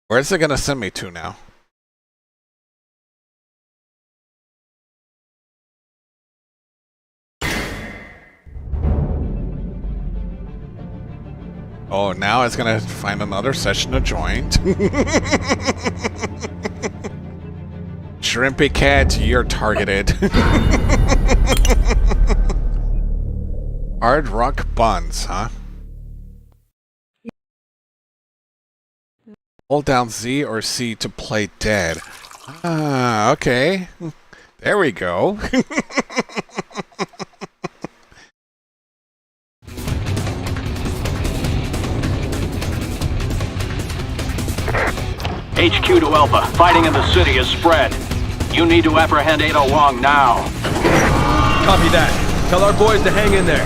Where's it gonna send me to now? Oh, now it's gonna find another session to join. Shrimpy cat, you're targeted. Hard rock buns, huh? Hold down Z or C to play dead. Ah, okay. There we go. HQ to Alpha. Fighting in the city is spread. You need to apprehend Ada Wong now. Copy that. Tell our boys to hang in there.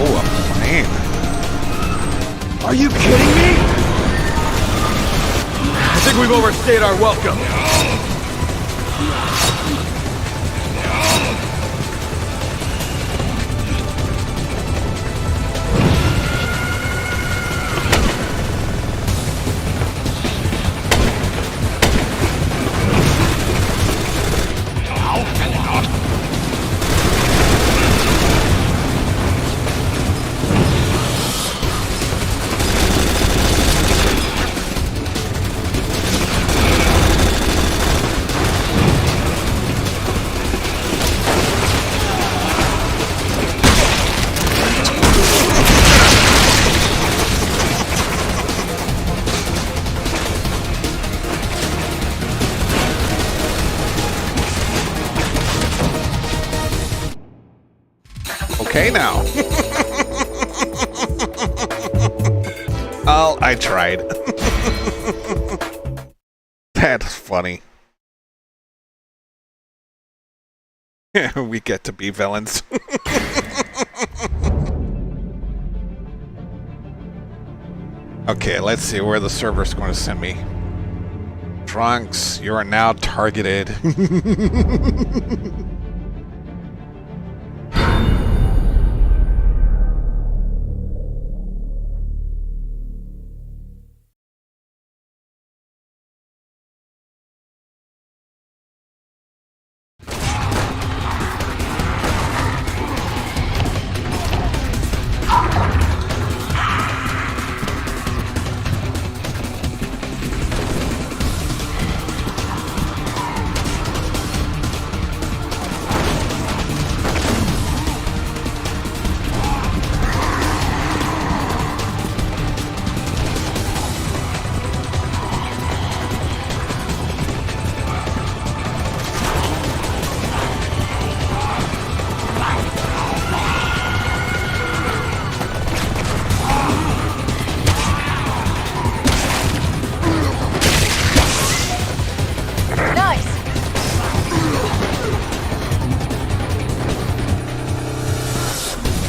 Oh, a plane. Are you kidding me? I think we've overstayed our welcome. Okay now. Oh, I tried. That's funny. We get to be villains. Okay, let's see where the server's going to send me. Trunks, you are now targeted.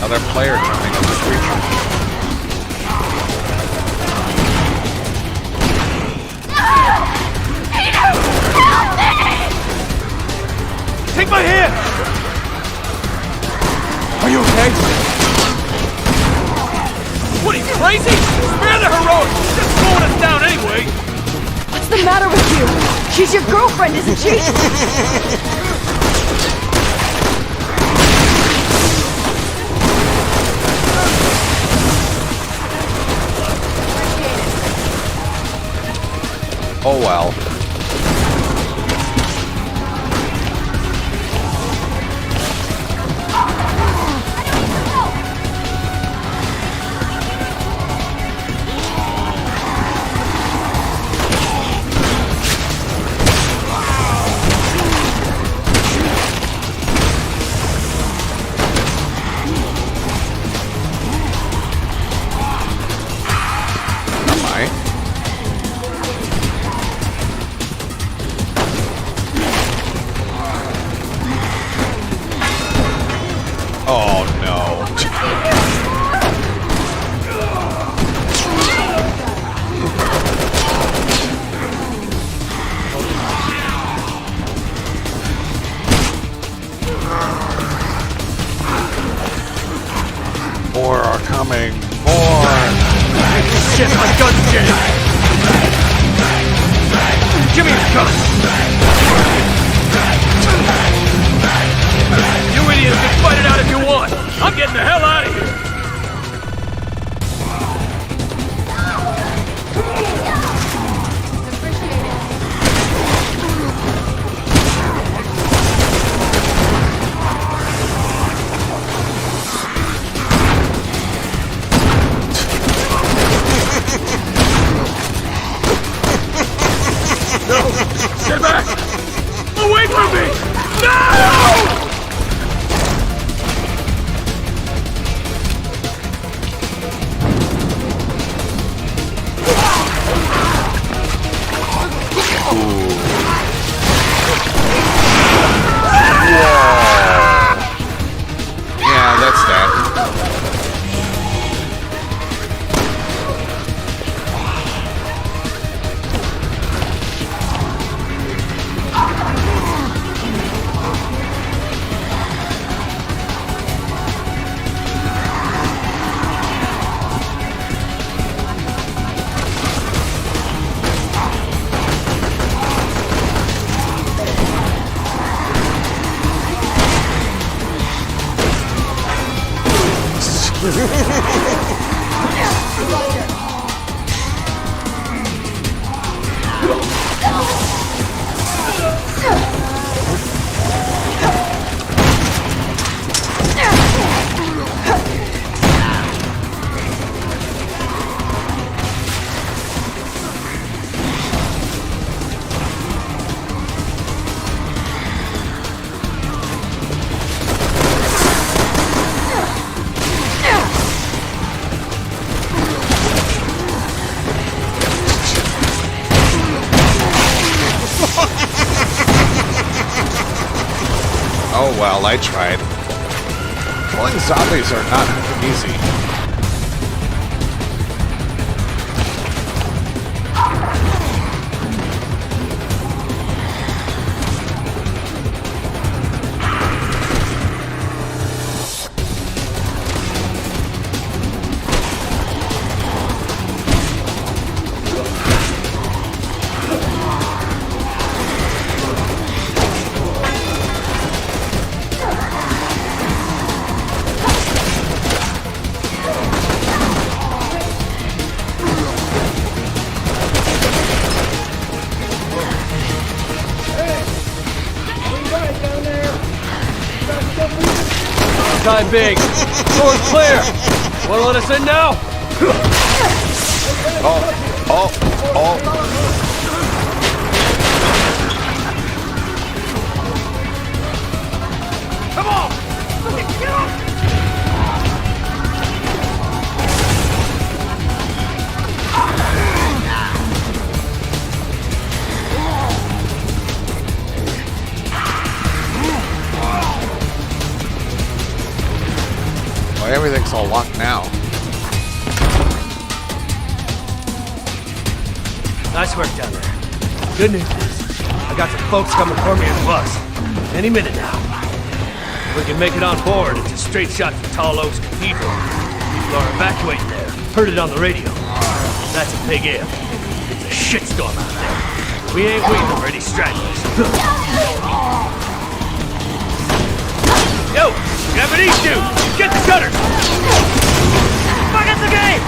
Another player jumping on the creature. Take my hand! Are you okay? What, are you crazy? Spare the heroics! She's just slowing us down anyway! What's the matter with you? She's your girlfriend, isn't she? Oh well. Oh no. More are coming. More. Shit, my gun's jammed! Give me your gun! You idiots can fight it out if you want! I'm getting the hell out of here! No! Stay back! Away from me! No! Yeah, that's that. Oh well, I tried. Killing zombies are not easy. Time big. Door's clear. Wanna let us in now? Come on! Get up! Well, everything's all locked now. Nice work down there. Good news is, I got some folks coming for me in the bus. Any minute now. If we can make it on board, it's a straight shot to Tall Oaks Cathedral. People are evacuating there. Heard it on the radio. That's a big if. It's a shitstorm out there. We ain't waiting for any stragglers. Yo! Japanese dude! Get the cutters! Fuck at the game!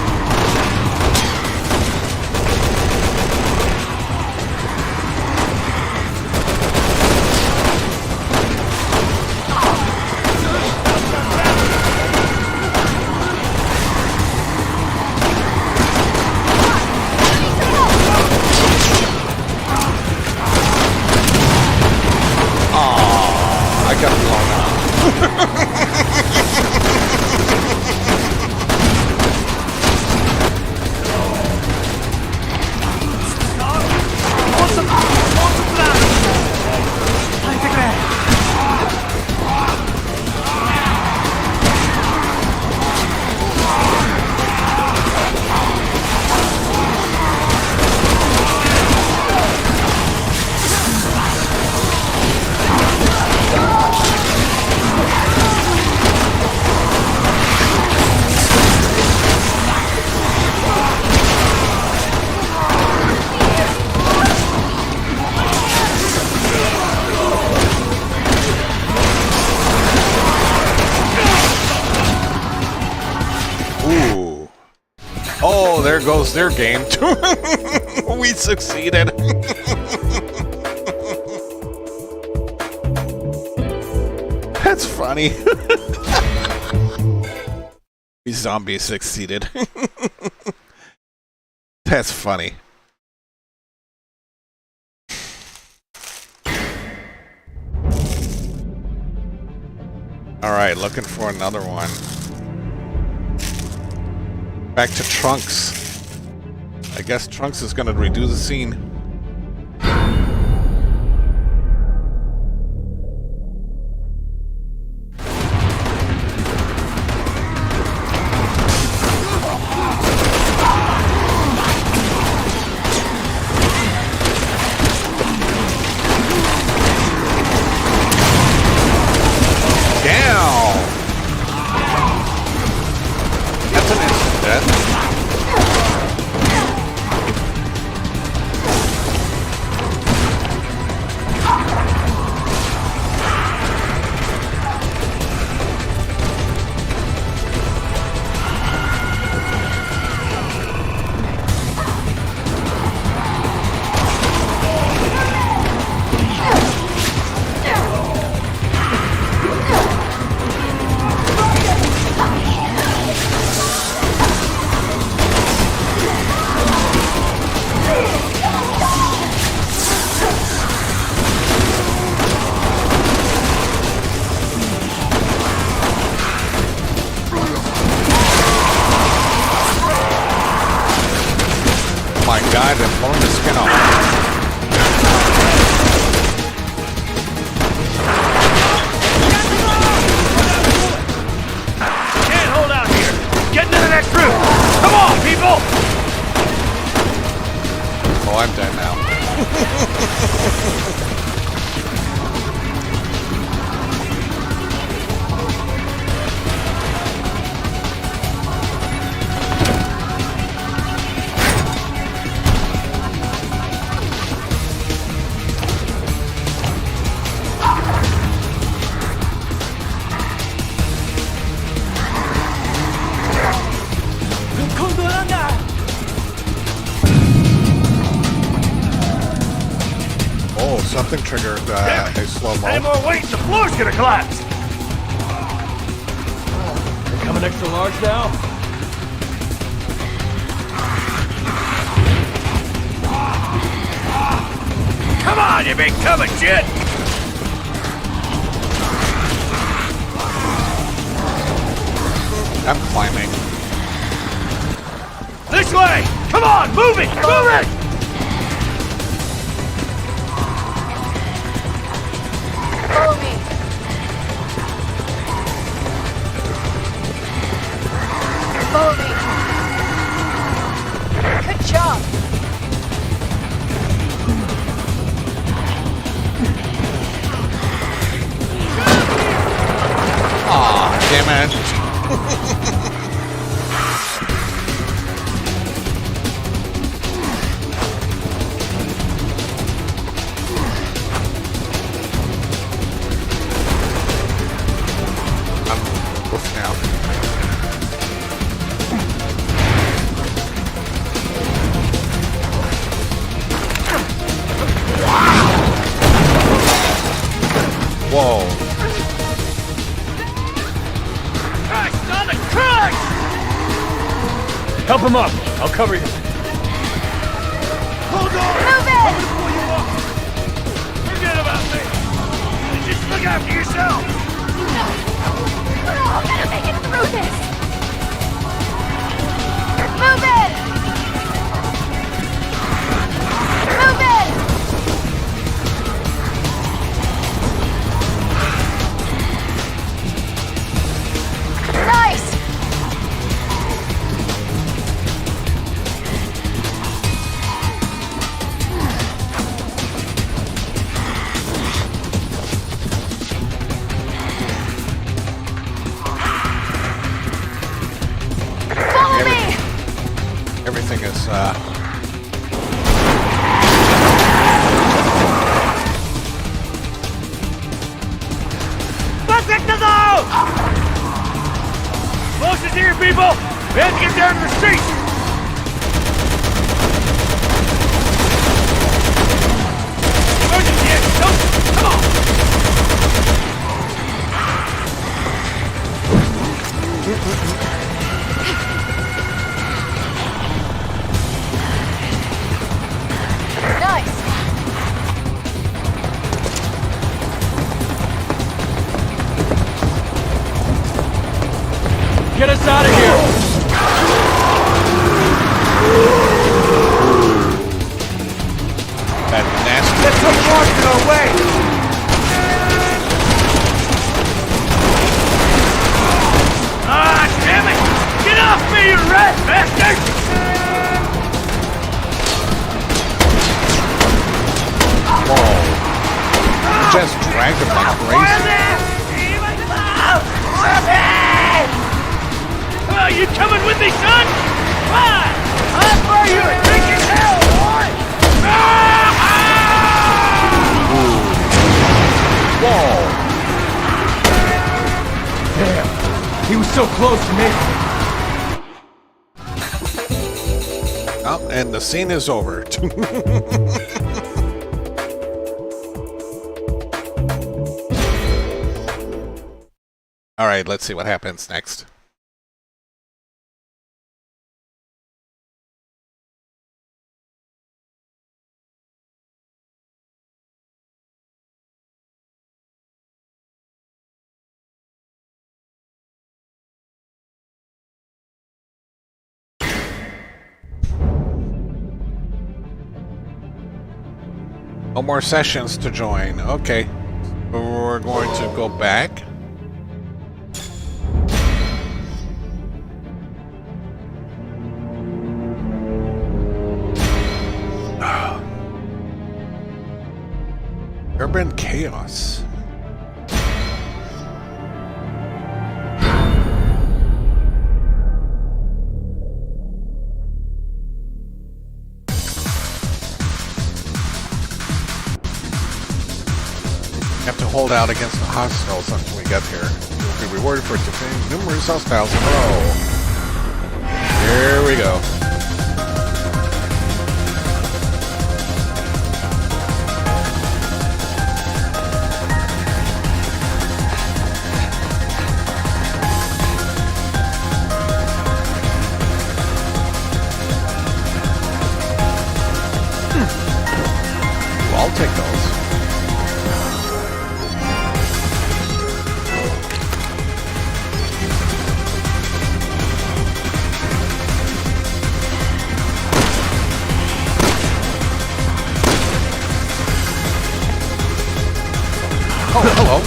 I got blown up. Oh, there goes their game. We succeeded. That's funny. We zombies succeeded. That's funny. Alright, looking for another one. Back to Trunks. I guess Trunks is gonna redo the scene. God, they're blowing the skin off. Something triggered a slow-mo. Any more weight, the floor's gonna collapse! Coming extra large now? Come on, you big tub of shit! I'm climbing. This way! Come on, move it! Move it! Follow me. Follow me. Good job. Aw, damn it. Whoa. Christ on the Christ! Help him up. I'll cover you. Hold on! Move it! I'm gonna pull you up. Forget about me. Just look after yourself. We're all gonna make it through this. Move it! Move it! Nice! Follow me! Everything is, Close is here, people! We have to get down to the street! Emergency exit! Come on! Nice! Get us out of here! that nasty. Get some marks in our way! Ah, damn it! Get off me, you rat bastard! Whoa. You just dragged him like crazy. Oh, you coming with me, son? Come on! I'm for you! Drinking hell, boy! Whoa. Damn, he was so close to making it. Oh, and the scene is over. All right, let's see what happens next. No more sessions to join. Okay. We're going to go back. Urban chaos. Have to hold out against the hostiles until we get here. You'll be rewarded for defeating numerous hostiles in a row. Here we go. hello.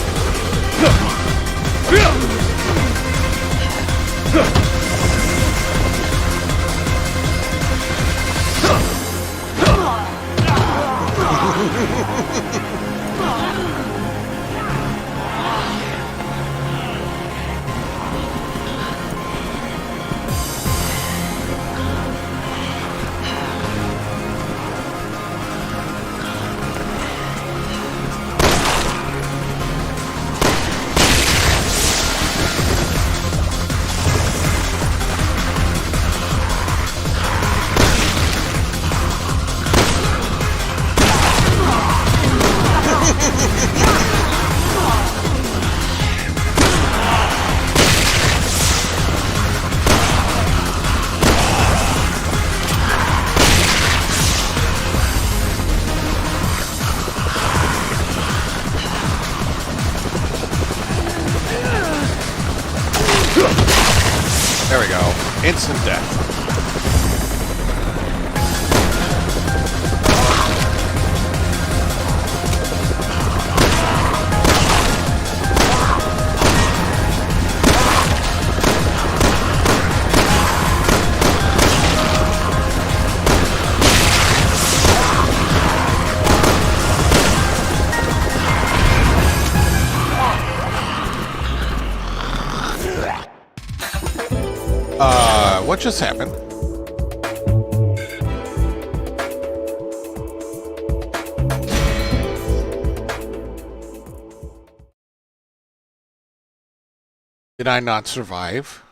There we go. Instant death. What just happened? Did I not survive?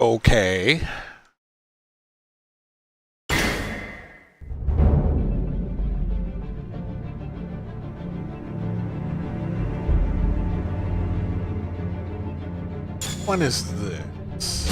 Okay. What is this?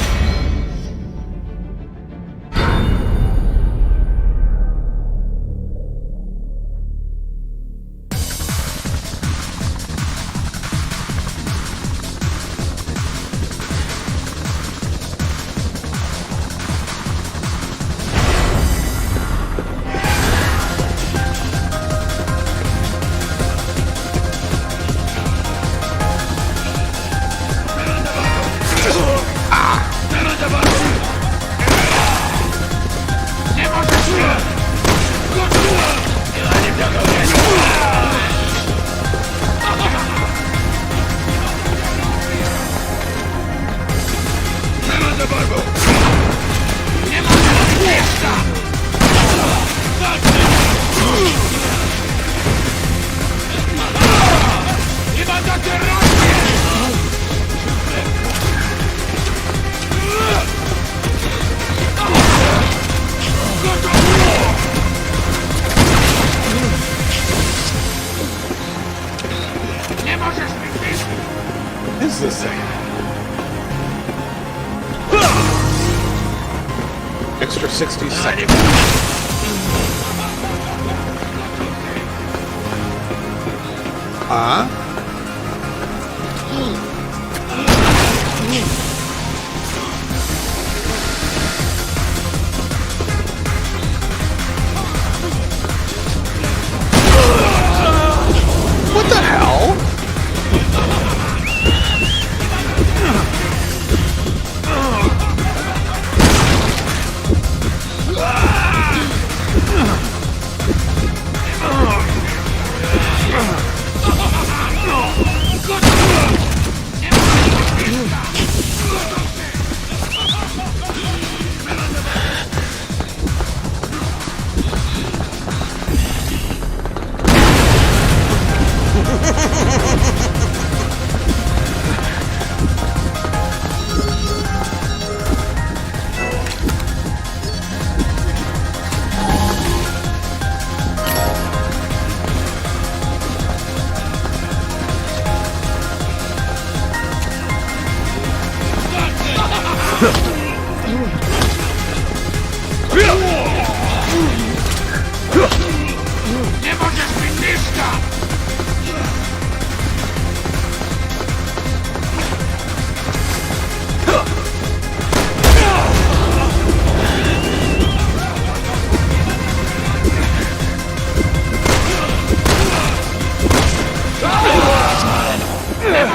this thing? Extra 60 seconds. What the hell?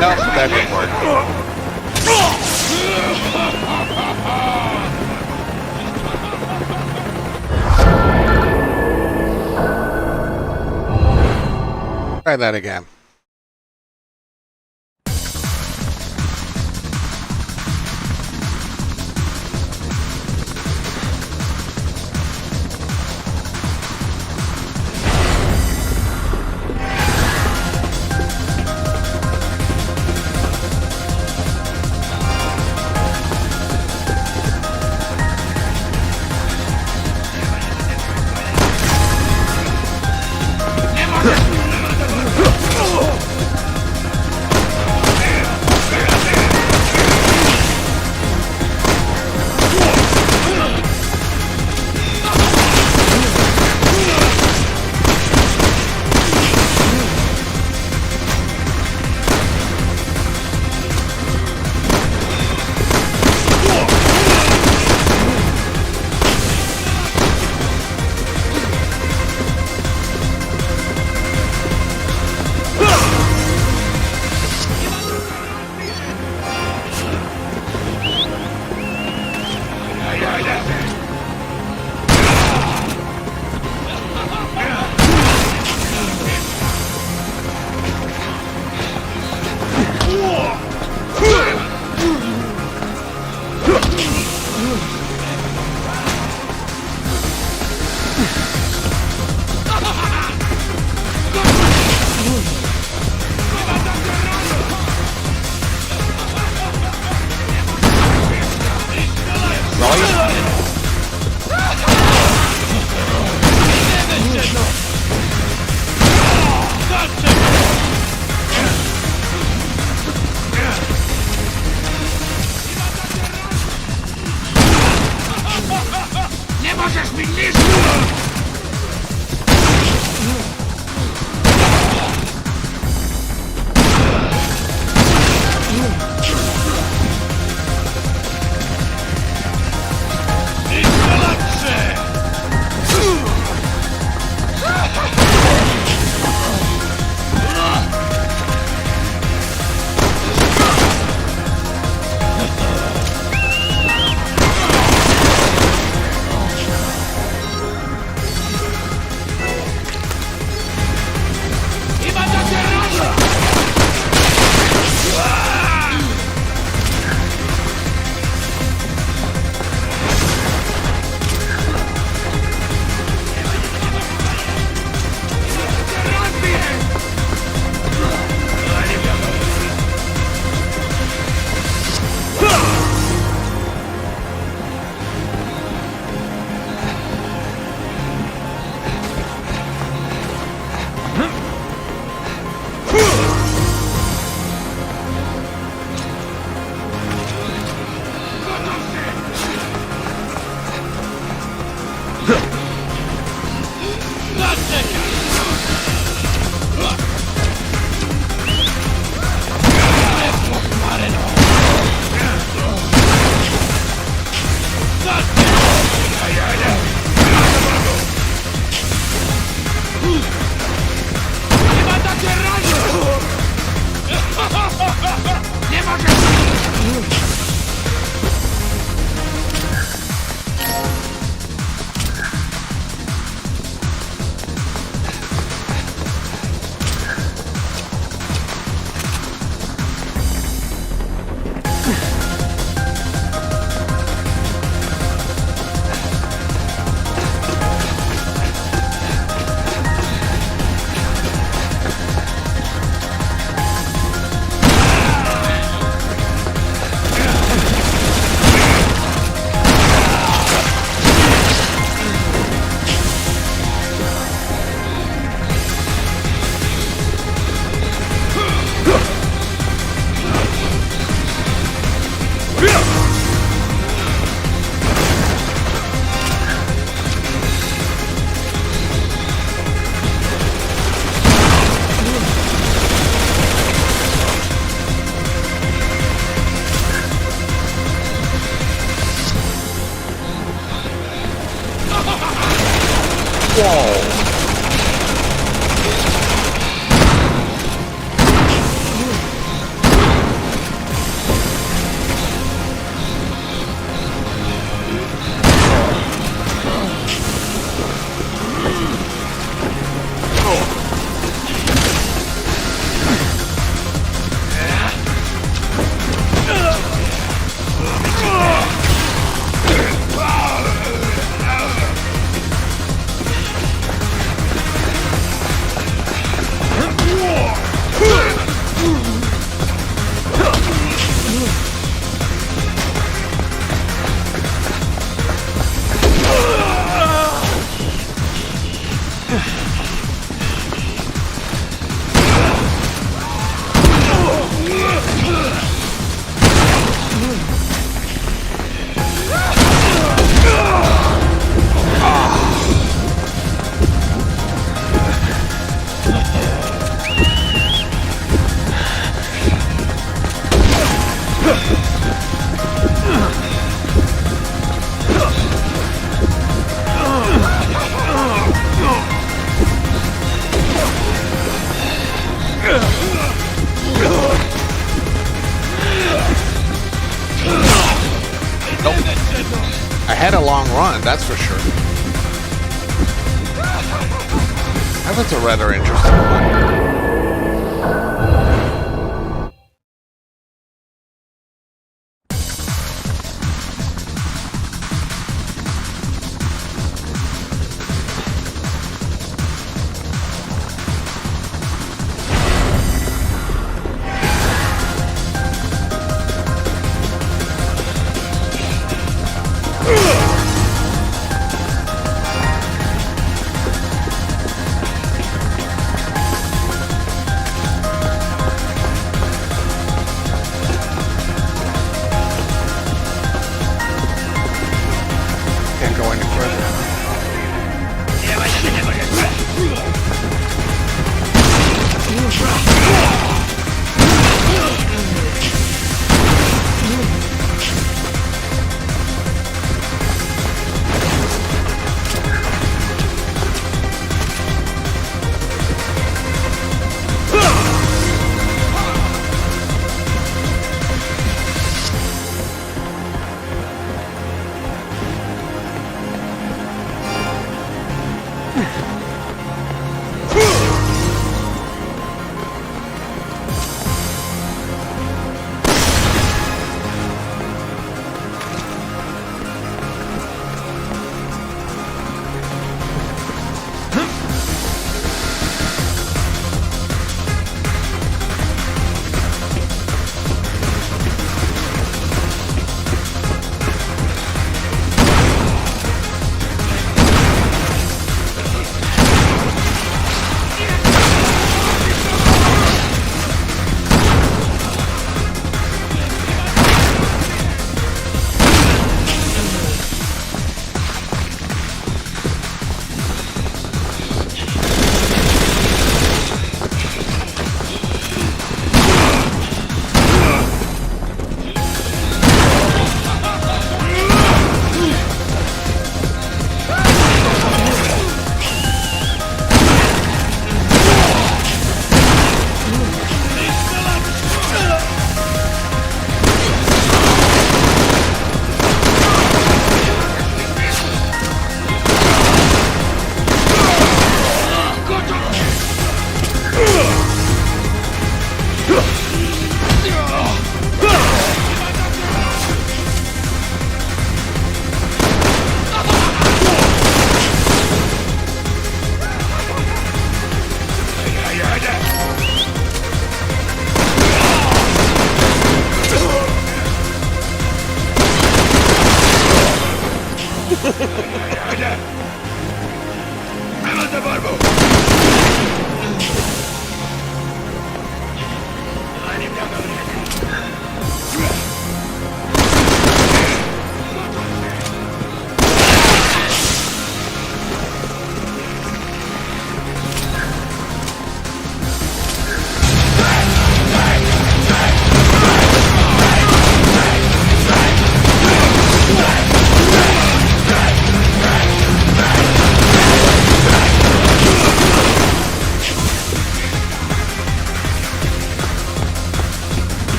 No, that didn't work. Try that again. had a long run, that's for sure. That was a rather interesting one.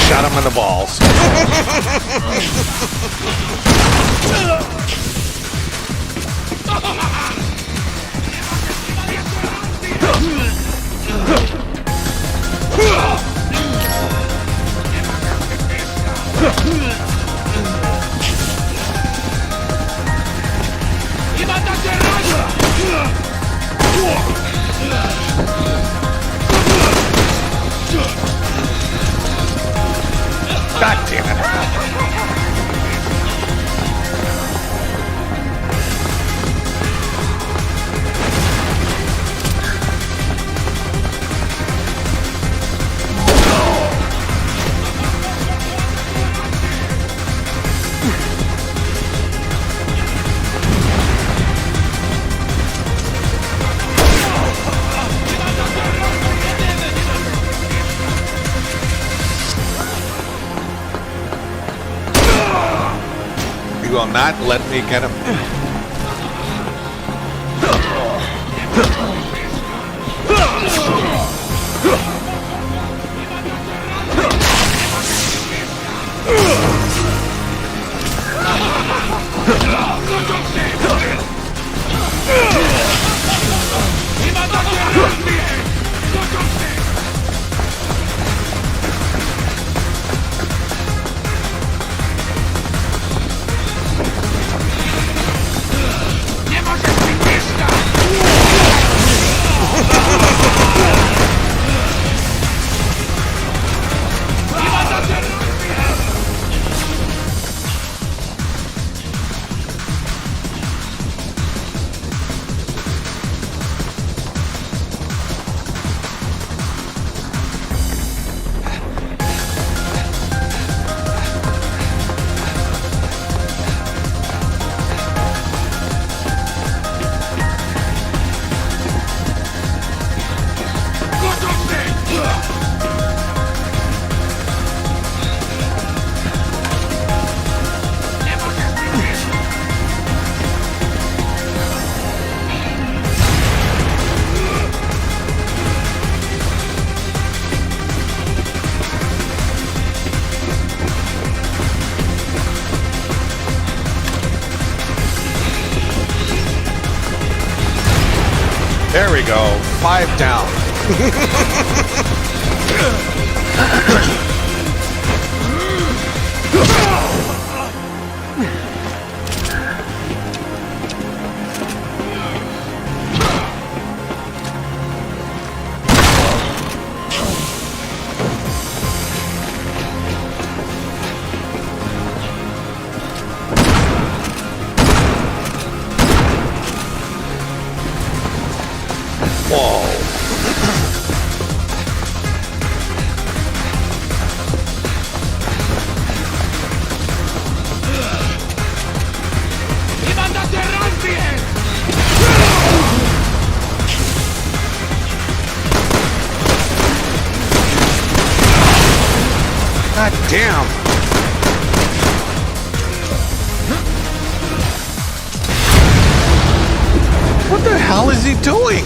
Shot him in the balls. God damn it. You will not let me get him. There we go. 5 down. Whoa. God damn. What the hell is he doing?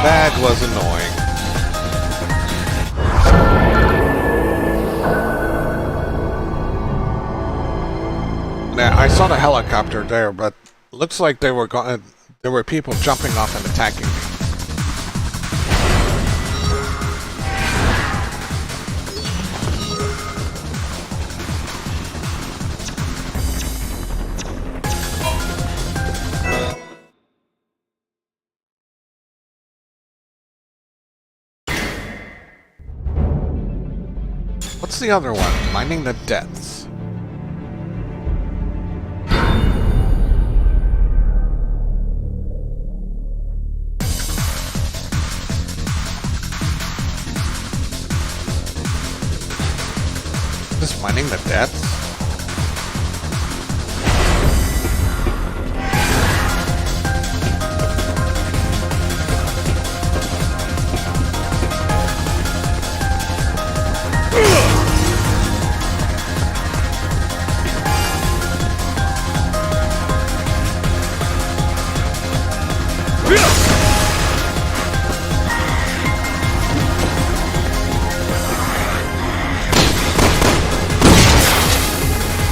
That was annoying. Now, I saw the helicopter there, but looks like they were going. There were people jumping off and attacking me. What's the other one? Mining the depths. Just mining the depths?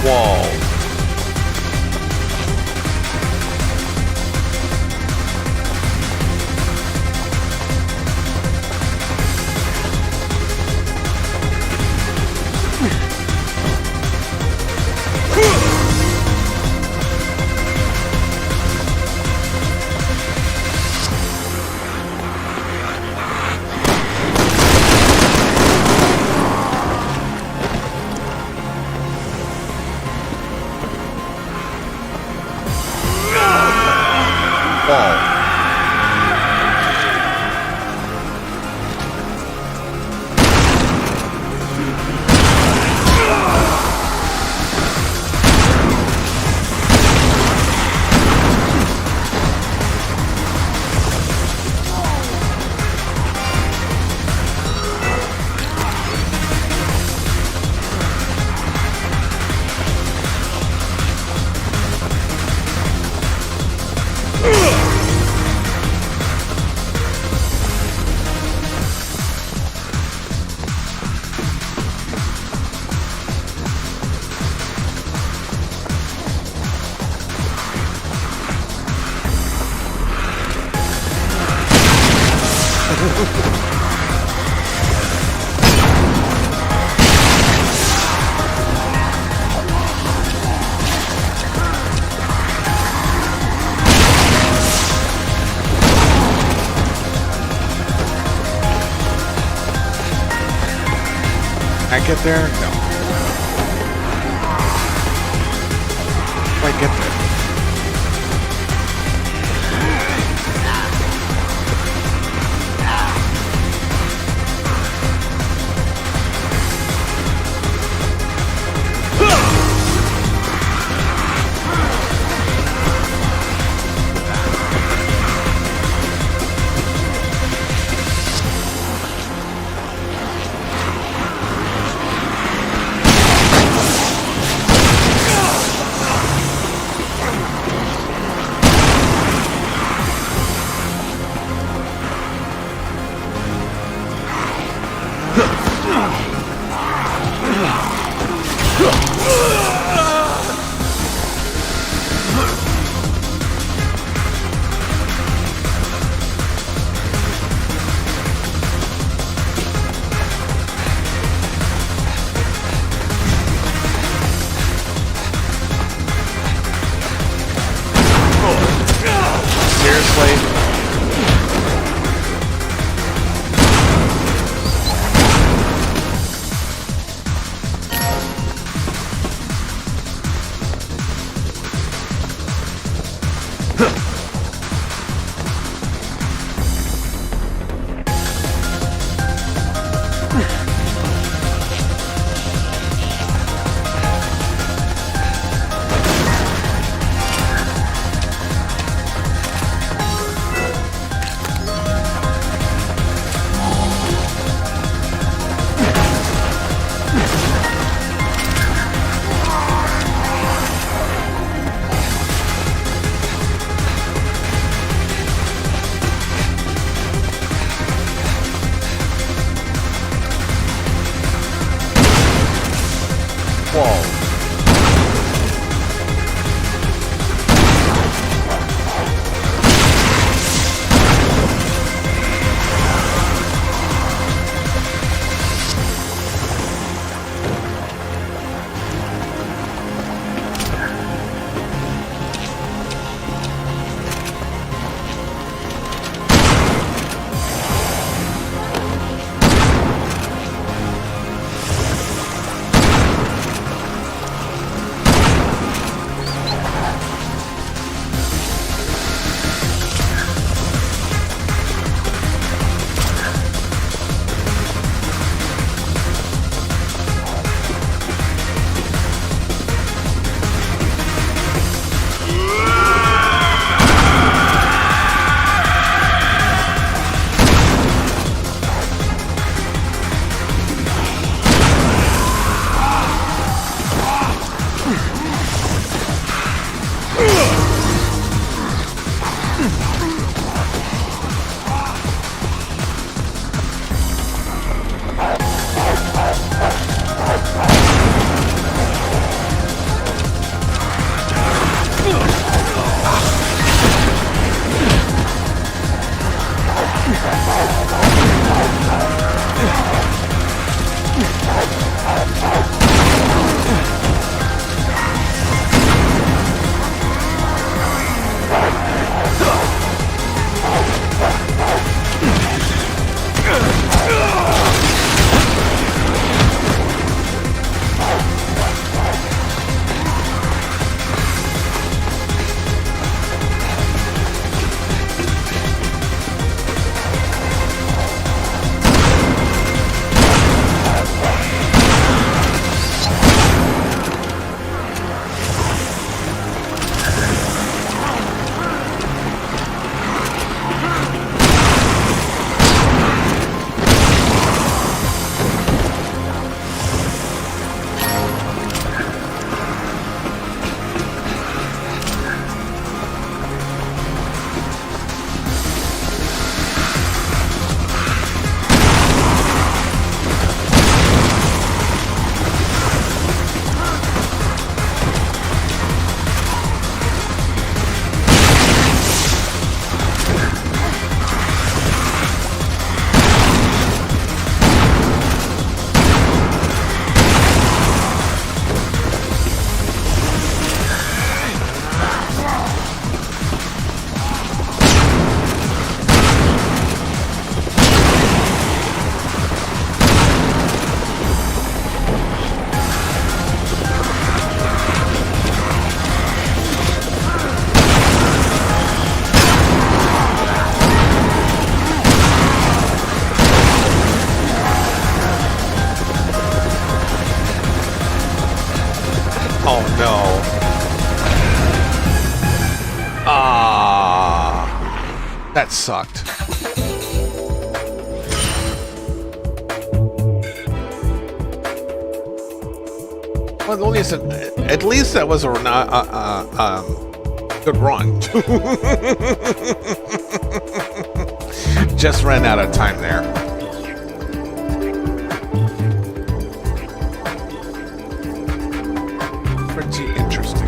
Whoa. I get there? No. I get there. That sucked. Well, at least that was a good run. Just ran out of time there. Pretty interesting.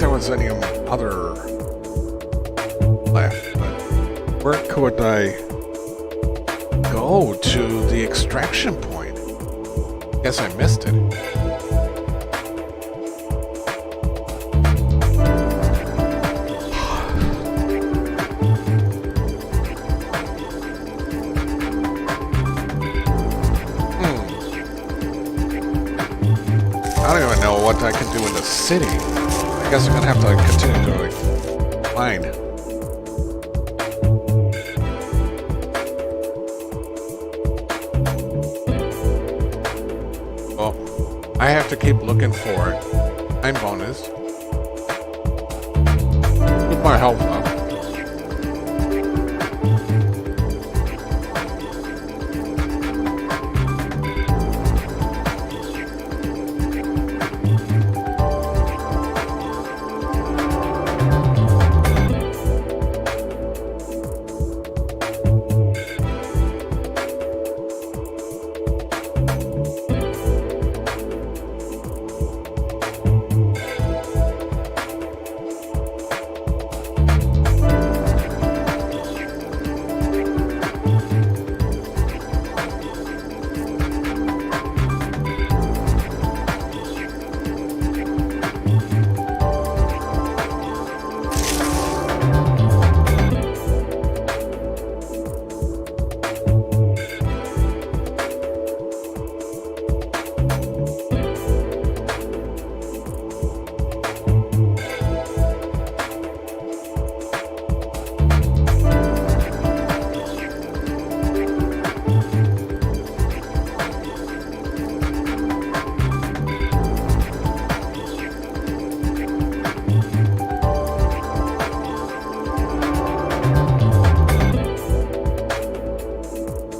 there was any other left, but where could I go to the extraction point? Guess I missed it. I don't even know what I can do in the city. I guess I'm gonna have to continue to like, find. Well, I have to keep looking for it. I'm bonus. Put my health up.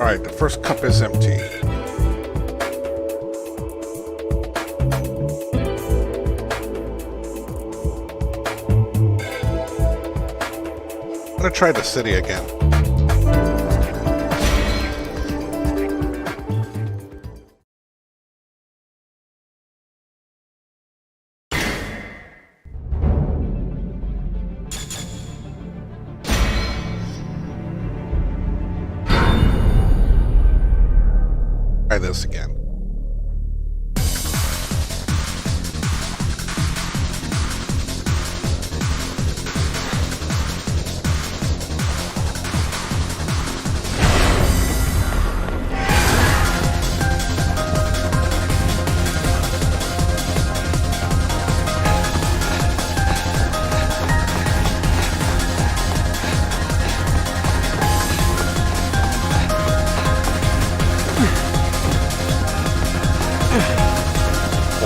Alright, the first cup is empty. I'm gonna try the city again. Try this again.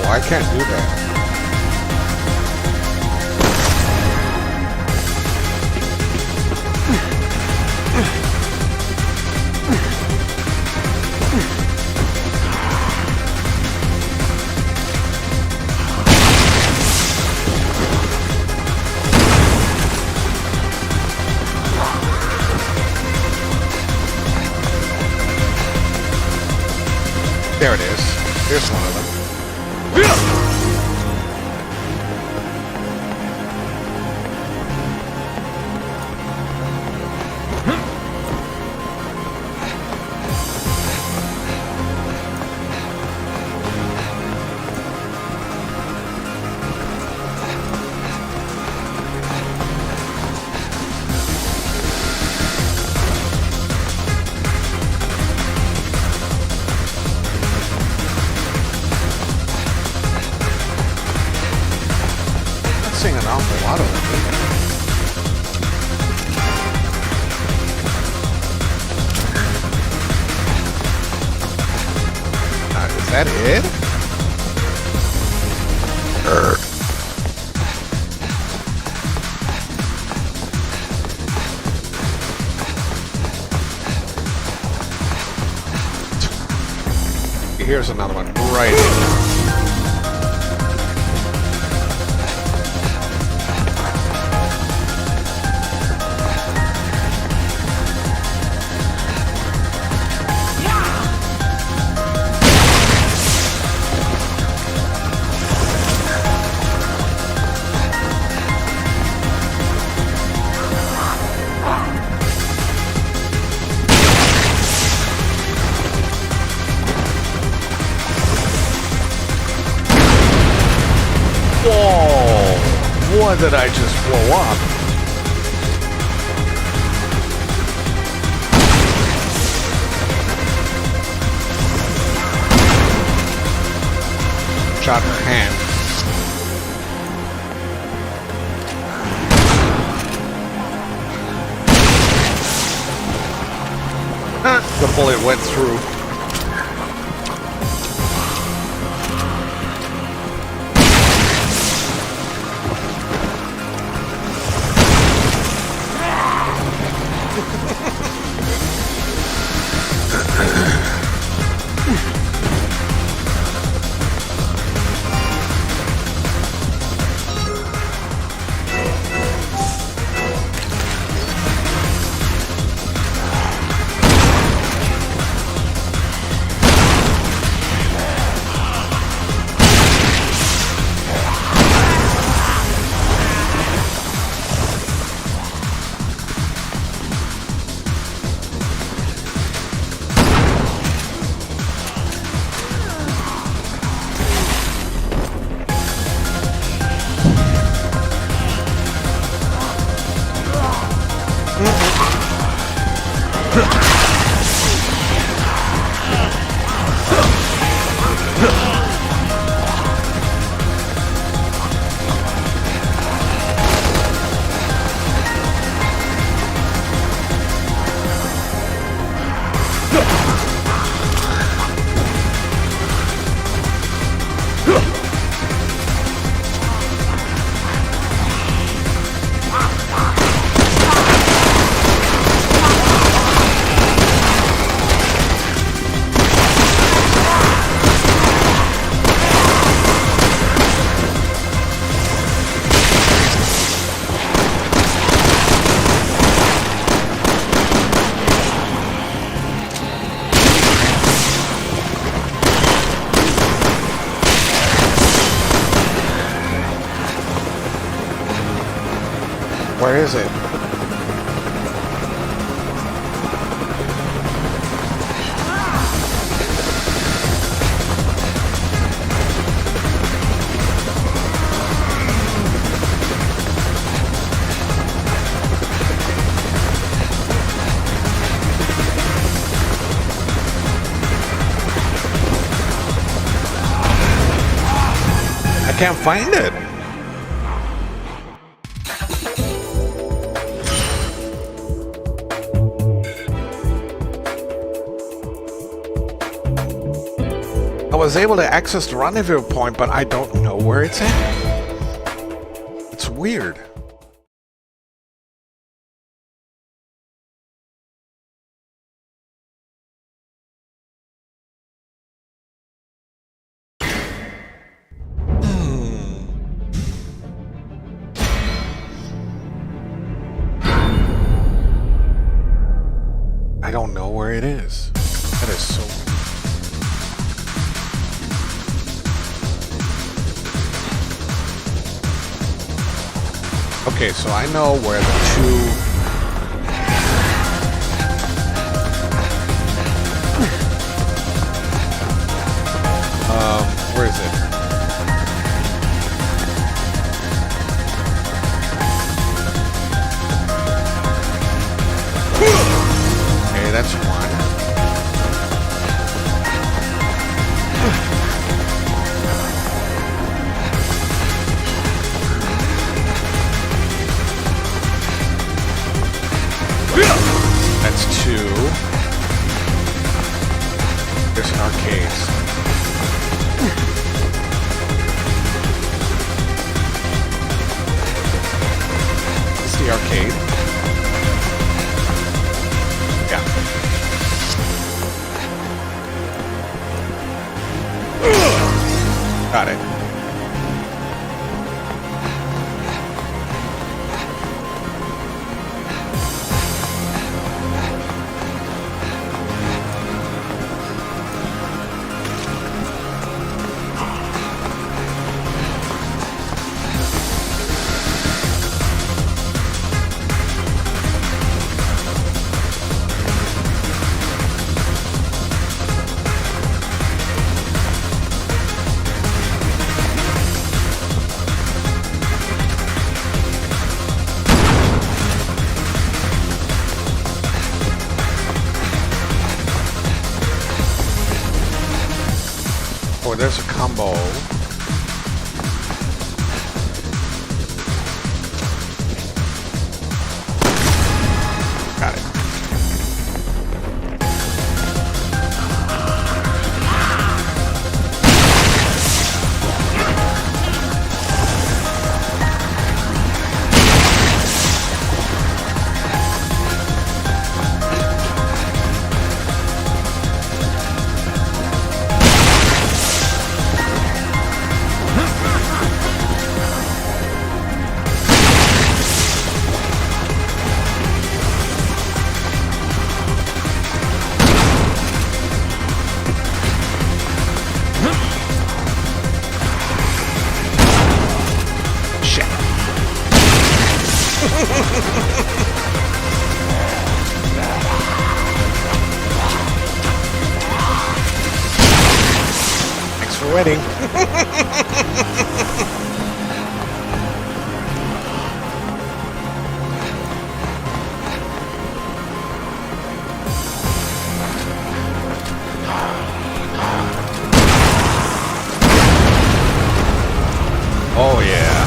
I can't do that. There it is. There's one of them. An awful lot of them. Is that it? Here's another one right here. one did I just blow up? Shot her hand. The bullet went through. Where is it? I can't find it. I was able to access the rendezvous point, but I don't know where it's at. It's weird. I don't know where it is. That is so weird. Okay, so I know where the two... where is it? Okay, that's one. That's two. There's an arcade. It's the arcade. Yeah. Got it. Oh, there's a combo. Got it. Thanks for waiting. Oh yeah.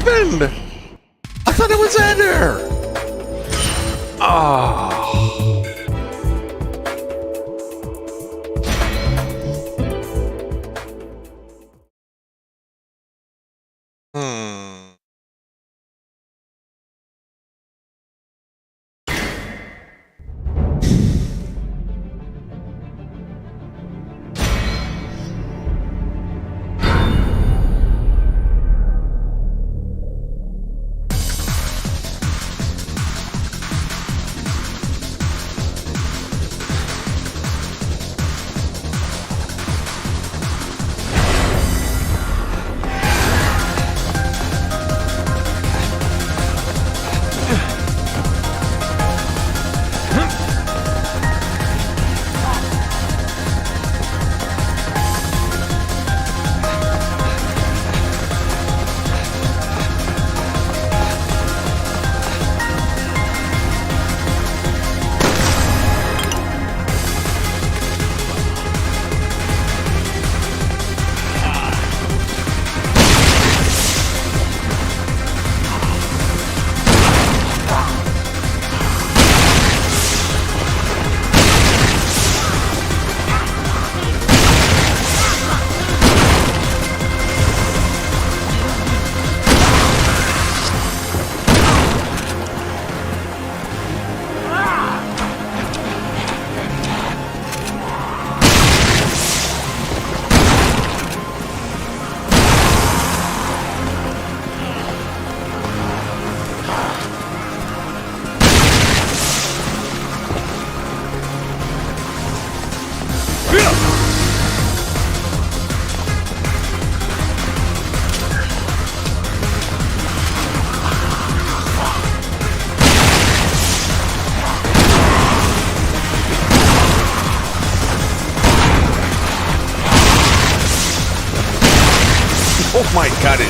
happened? I thought it was Ender. Oh. Cut it.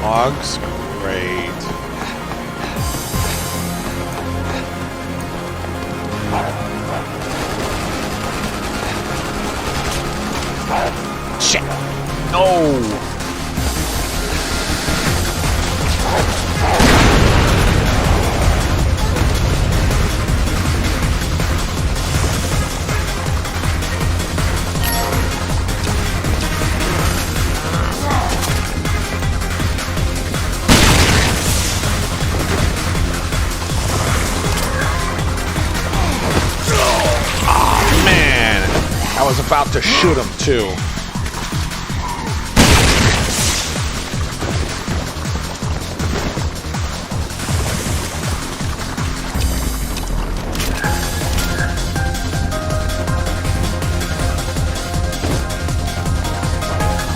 Logs, great. Shit! No! I was about to shoot him too.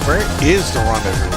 Where is the rendezvous?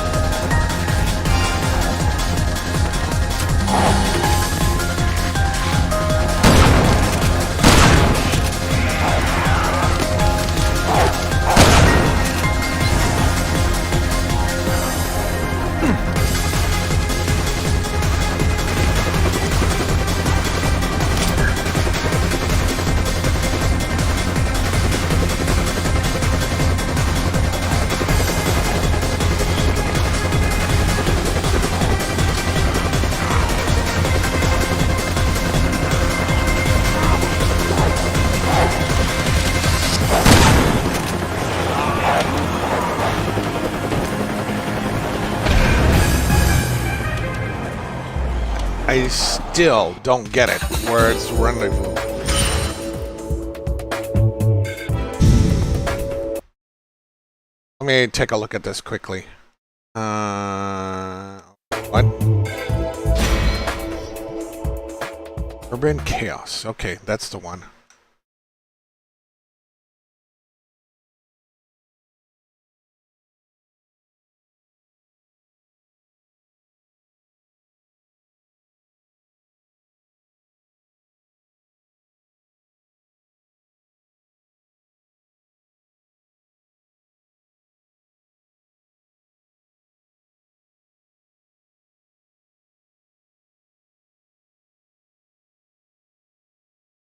I still don't get it. Where's rendezvous? Let me take a look at this quickly. What? Urban Chaos. Okay, that's the one.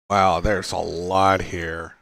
Wow, there's a lot here.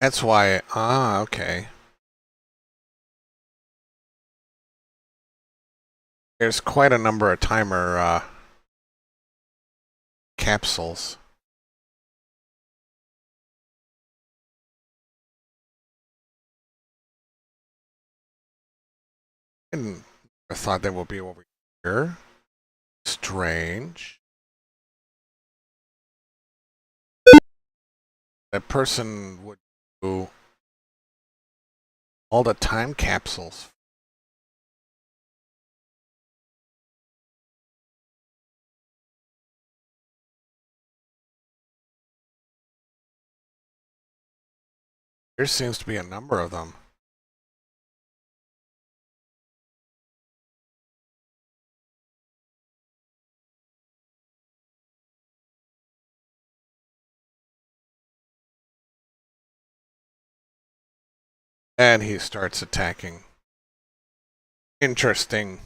That's why. Okay. There's quite a number of timer capsules. I thought they would be over here. Strange. That person would do all the time capsules. There seems to be a number of them. And he starts attacking. Interesting.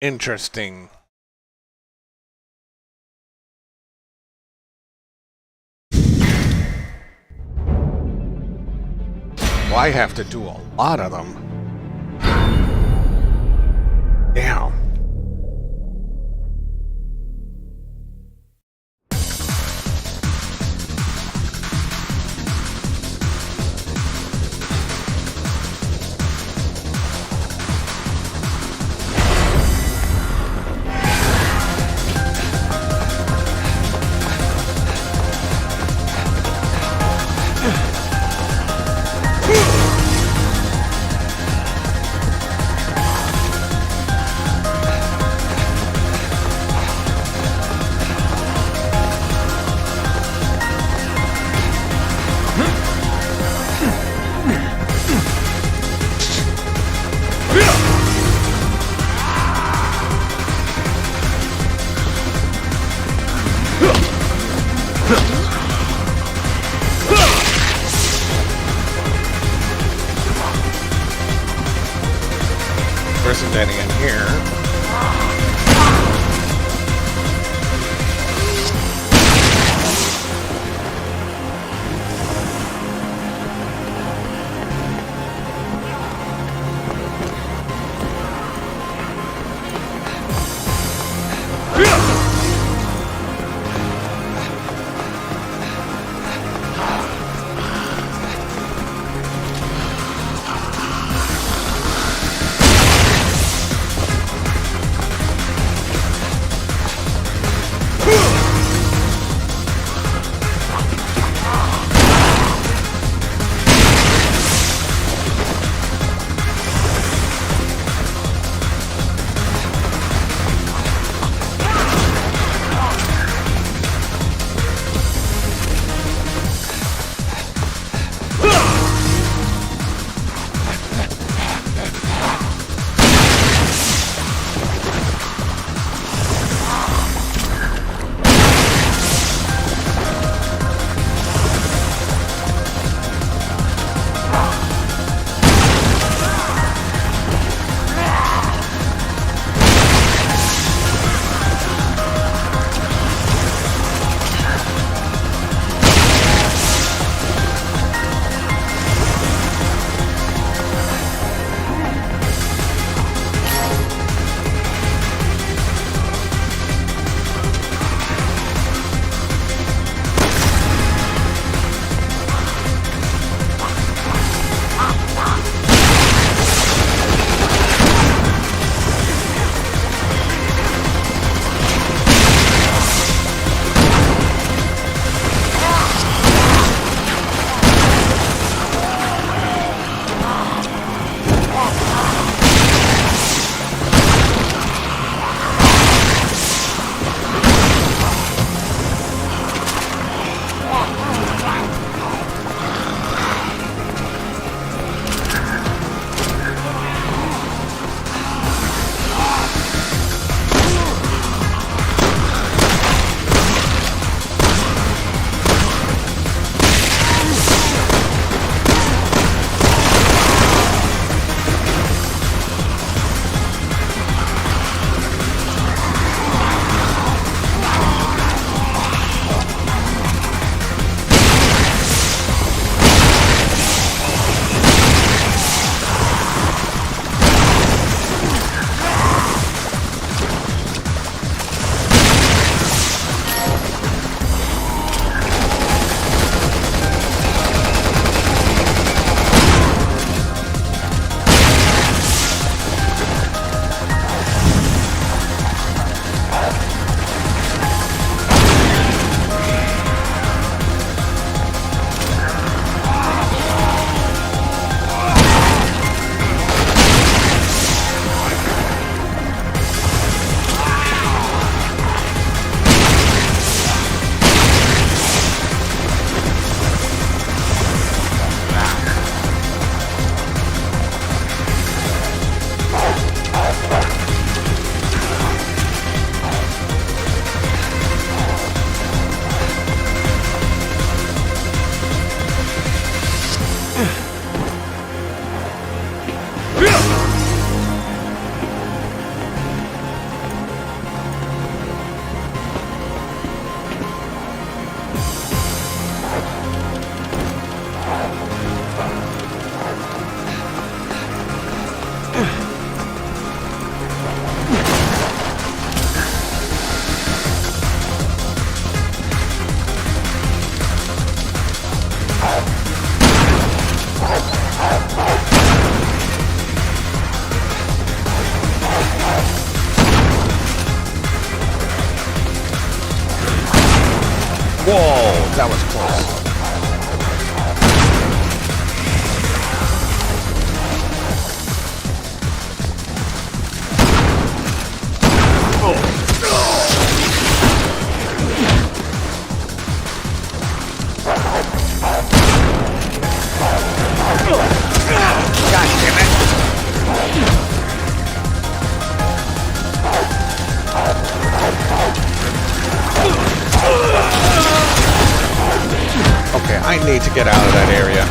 Interesting. Well, I have to do a lot of them. Damn. Person getting in here. That was close. Okay, I need to get out of that area.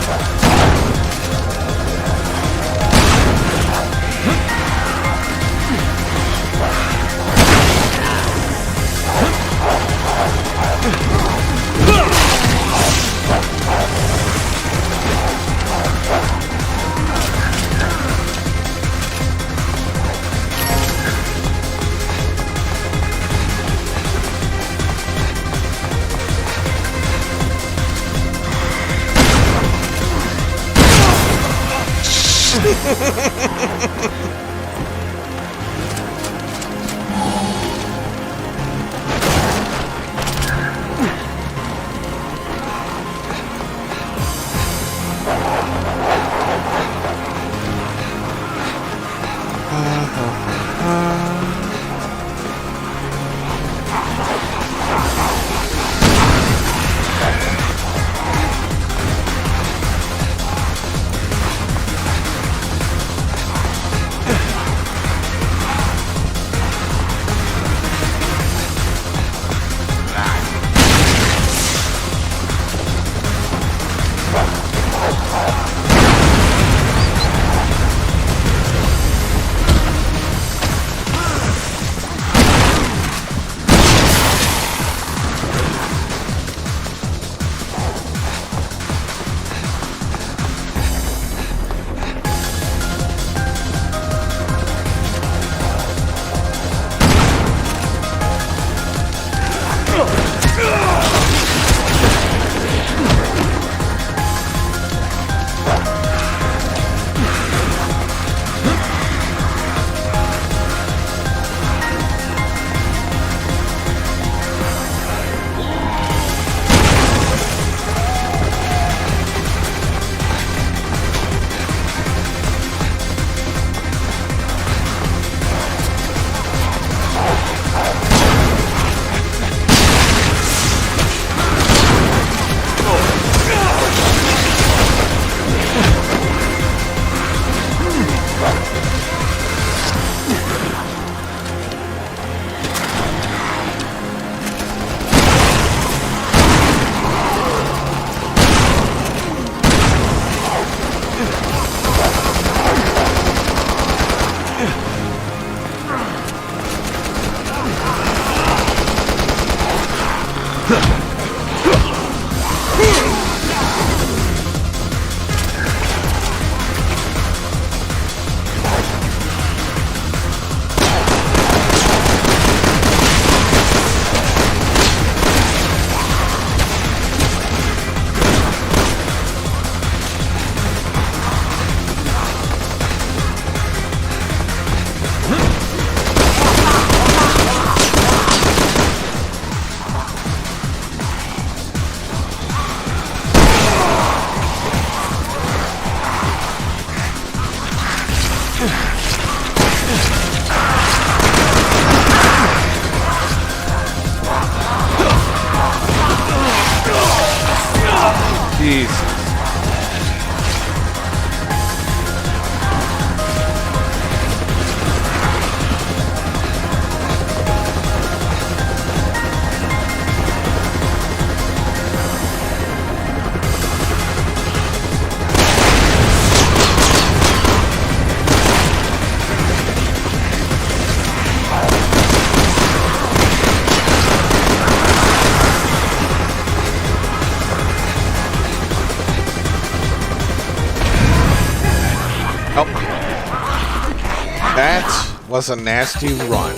That was a nasty run.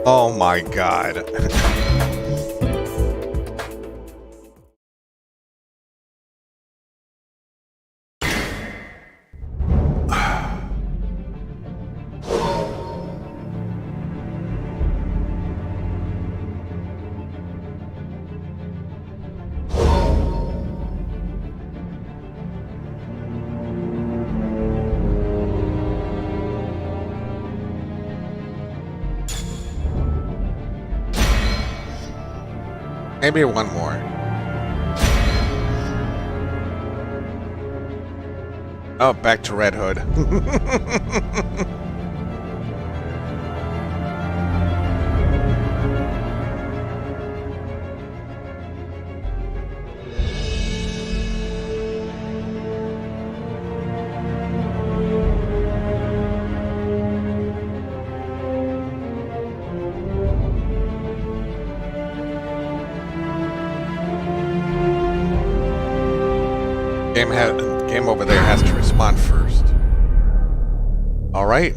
Oh my god. Maybe one more. Oh, back to Red Hood. Game over there has to respond first. All right,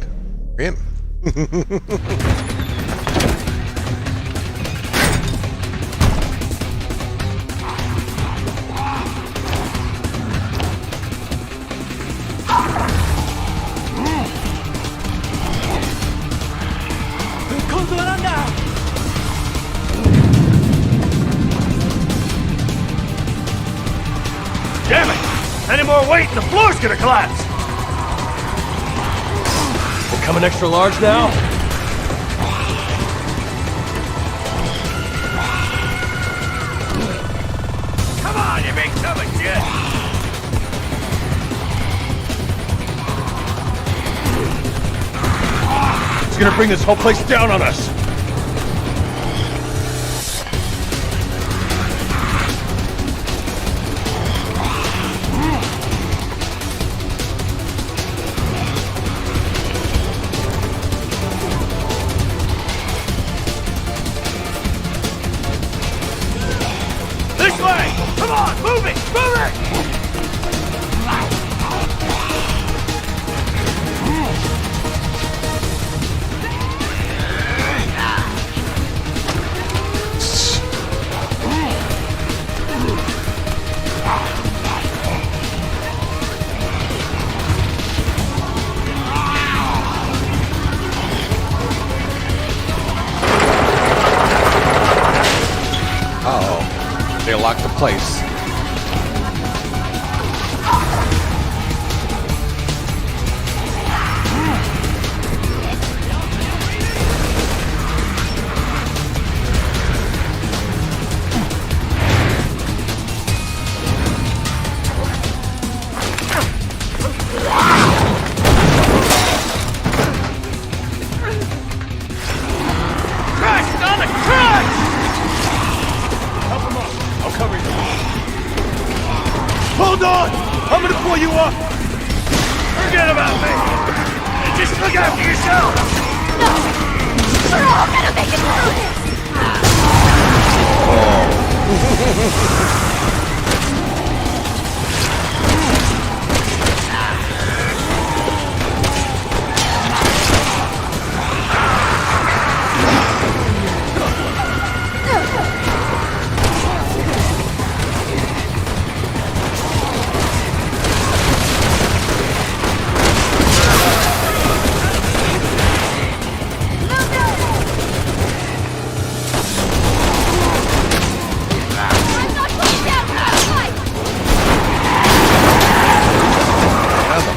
in. Damn it! Any more weight, the floor's gonna collapse! We're coming extra large now? Come on, you big tub of shit! It's gonna bring this whole place down on us! Come on, move it! Move it! Uh-oh. They locked the place. Hold on! I'm gonna pull you up! Forget about me! And just look after yourself! No! We're all gonna make it through this!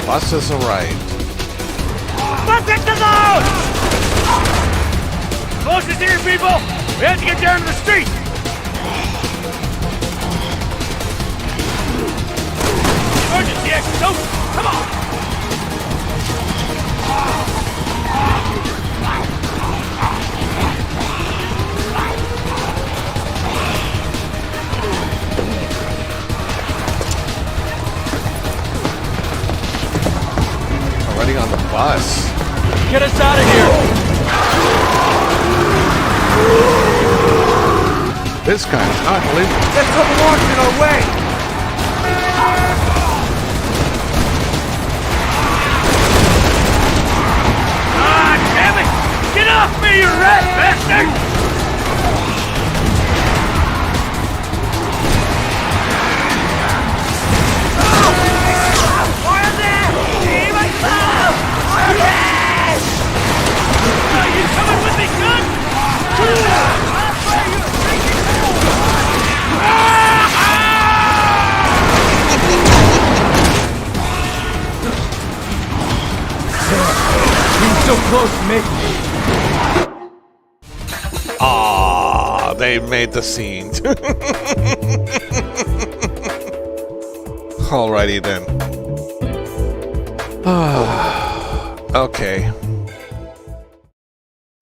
Bus has arrived. Protect the zone! Closest here, people! We have to get down to the street! Emergency exit, don't! Come on! Already on the bus. Get us out of here! This guy's ugly. There's something wrong in our way! Ah, damn it! Get off me, you rat bastard! Are you coming with me, son? He's so close to making it. They made the scene. Alrighty then. Okay.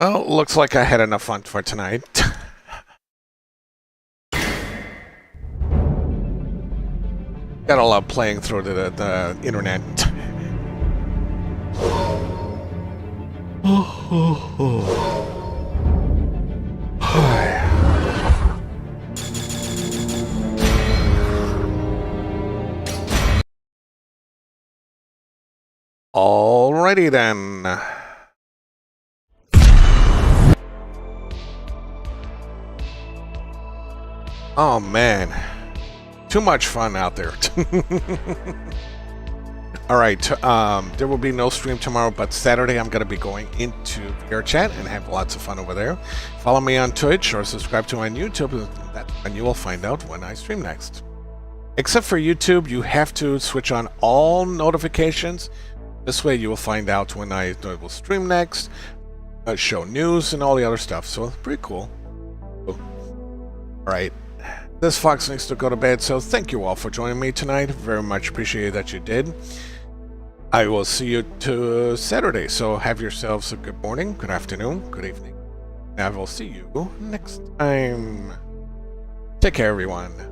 Well, looks like I had enough fun for tonight. Gotta love playing through the internet. Alrighty then. Oh man, too much fun out there. Alright, there will be no stream tomorrow, but Saturday I'm going to be going into VR chat and have lots of fun over there. Follow me on Twitch or subscribe to my YouTube, and you will find out when I stream next. Except for YouTube, you have to switch on all notifications. This way you will find out when I will stream next, show news, and all the other stuff. So it's pretty cool. Alright. This fox needs to go to bed, so thank you all for joining me tonight. Very much appreciate that you did. I will see you to Saturday, so have yourselves a good morning, good afternoon, good evening. I will see you next time. Take care, everyone.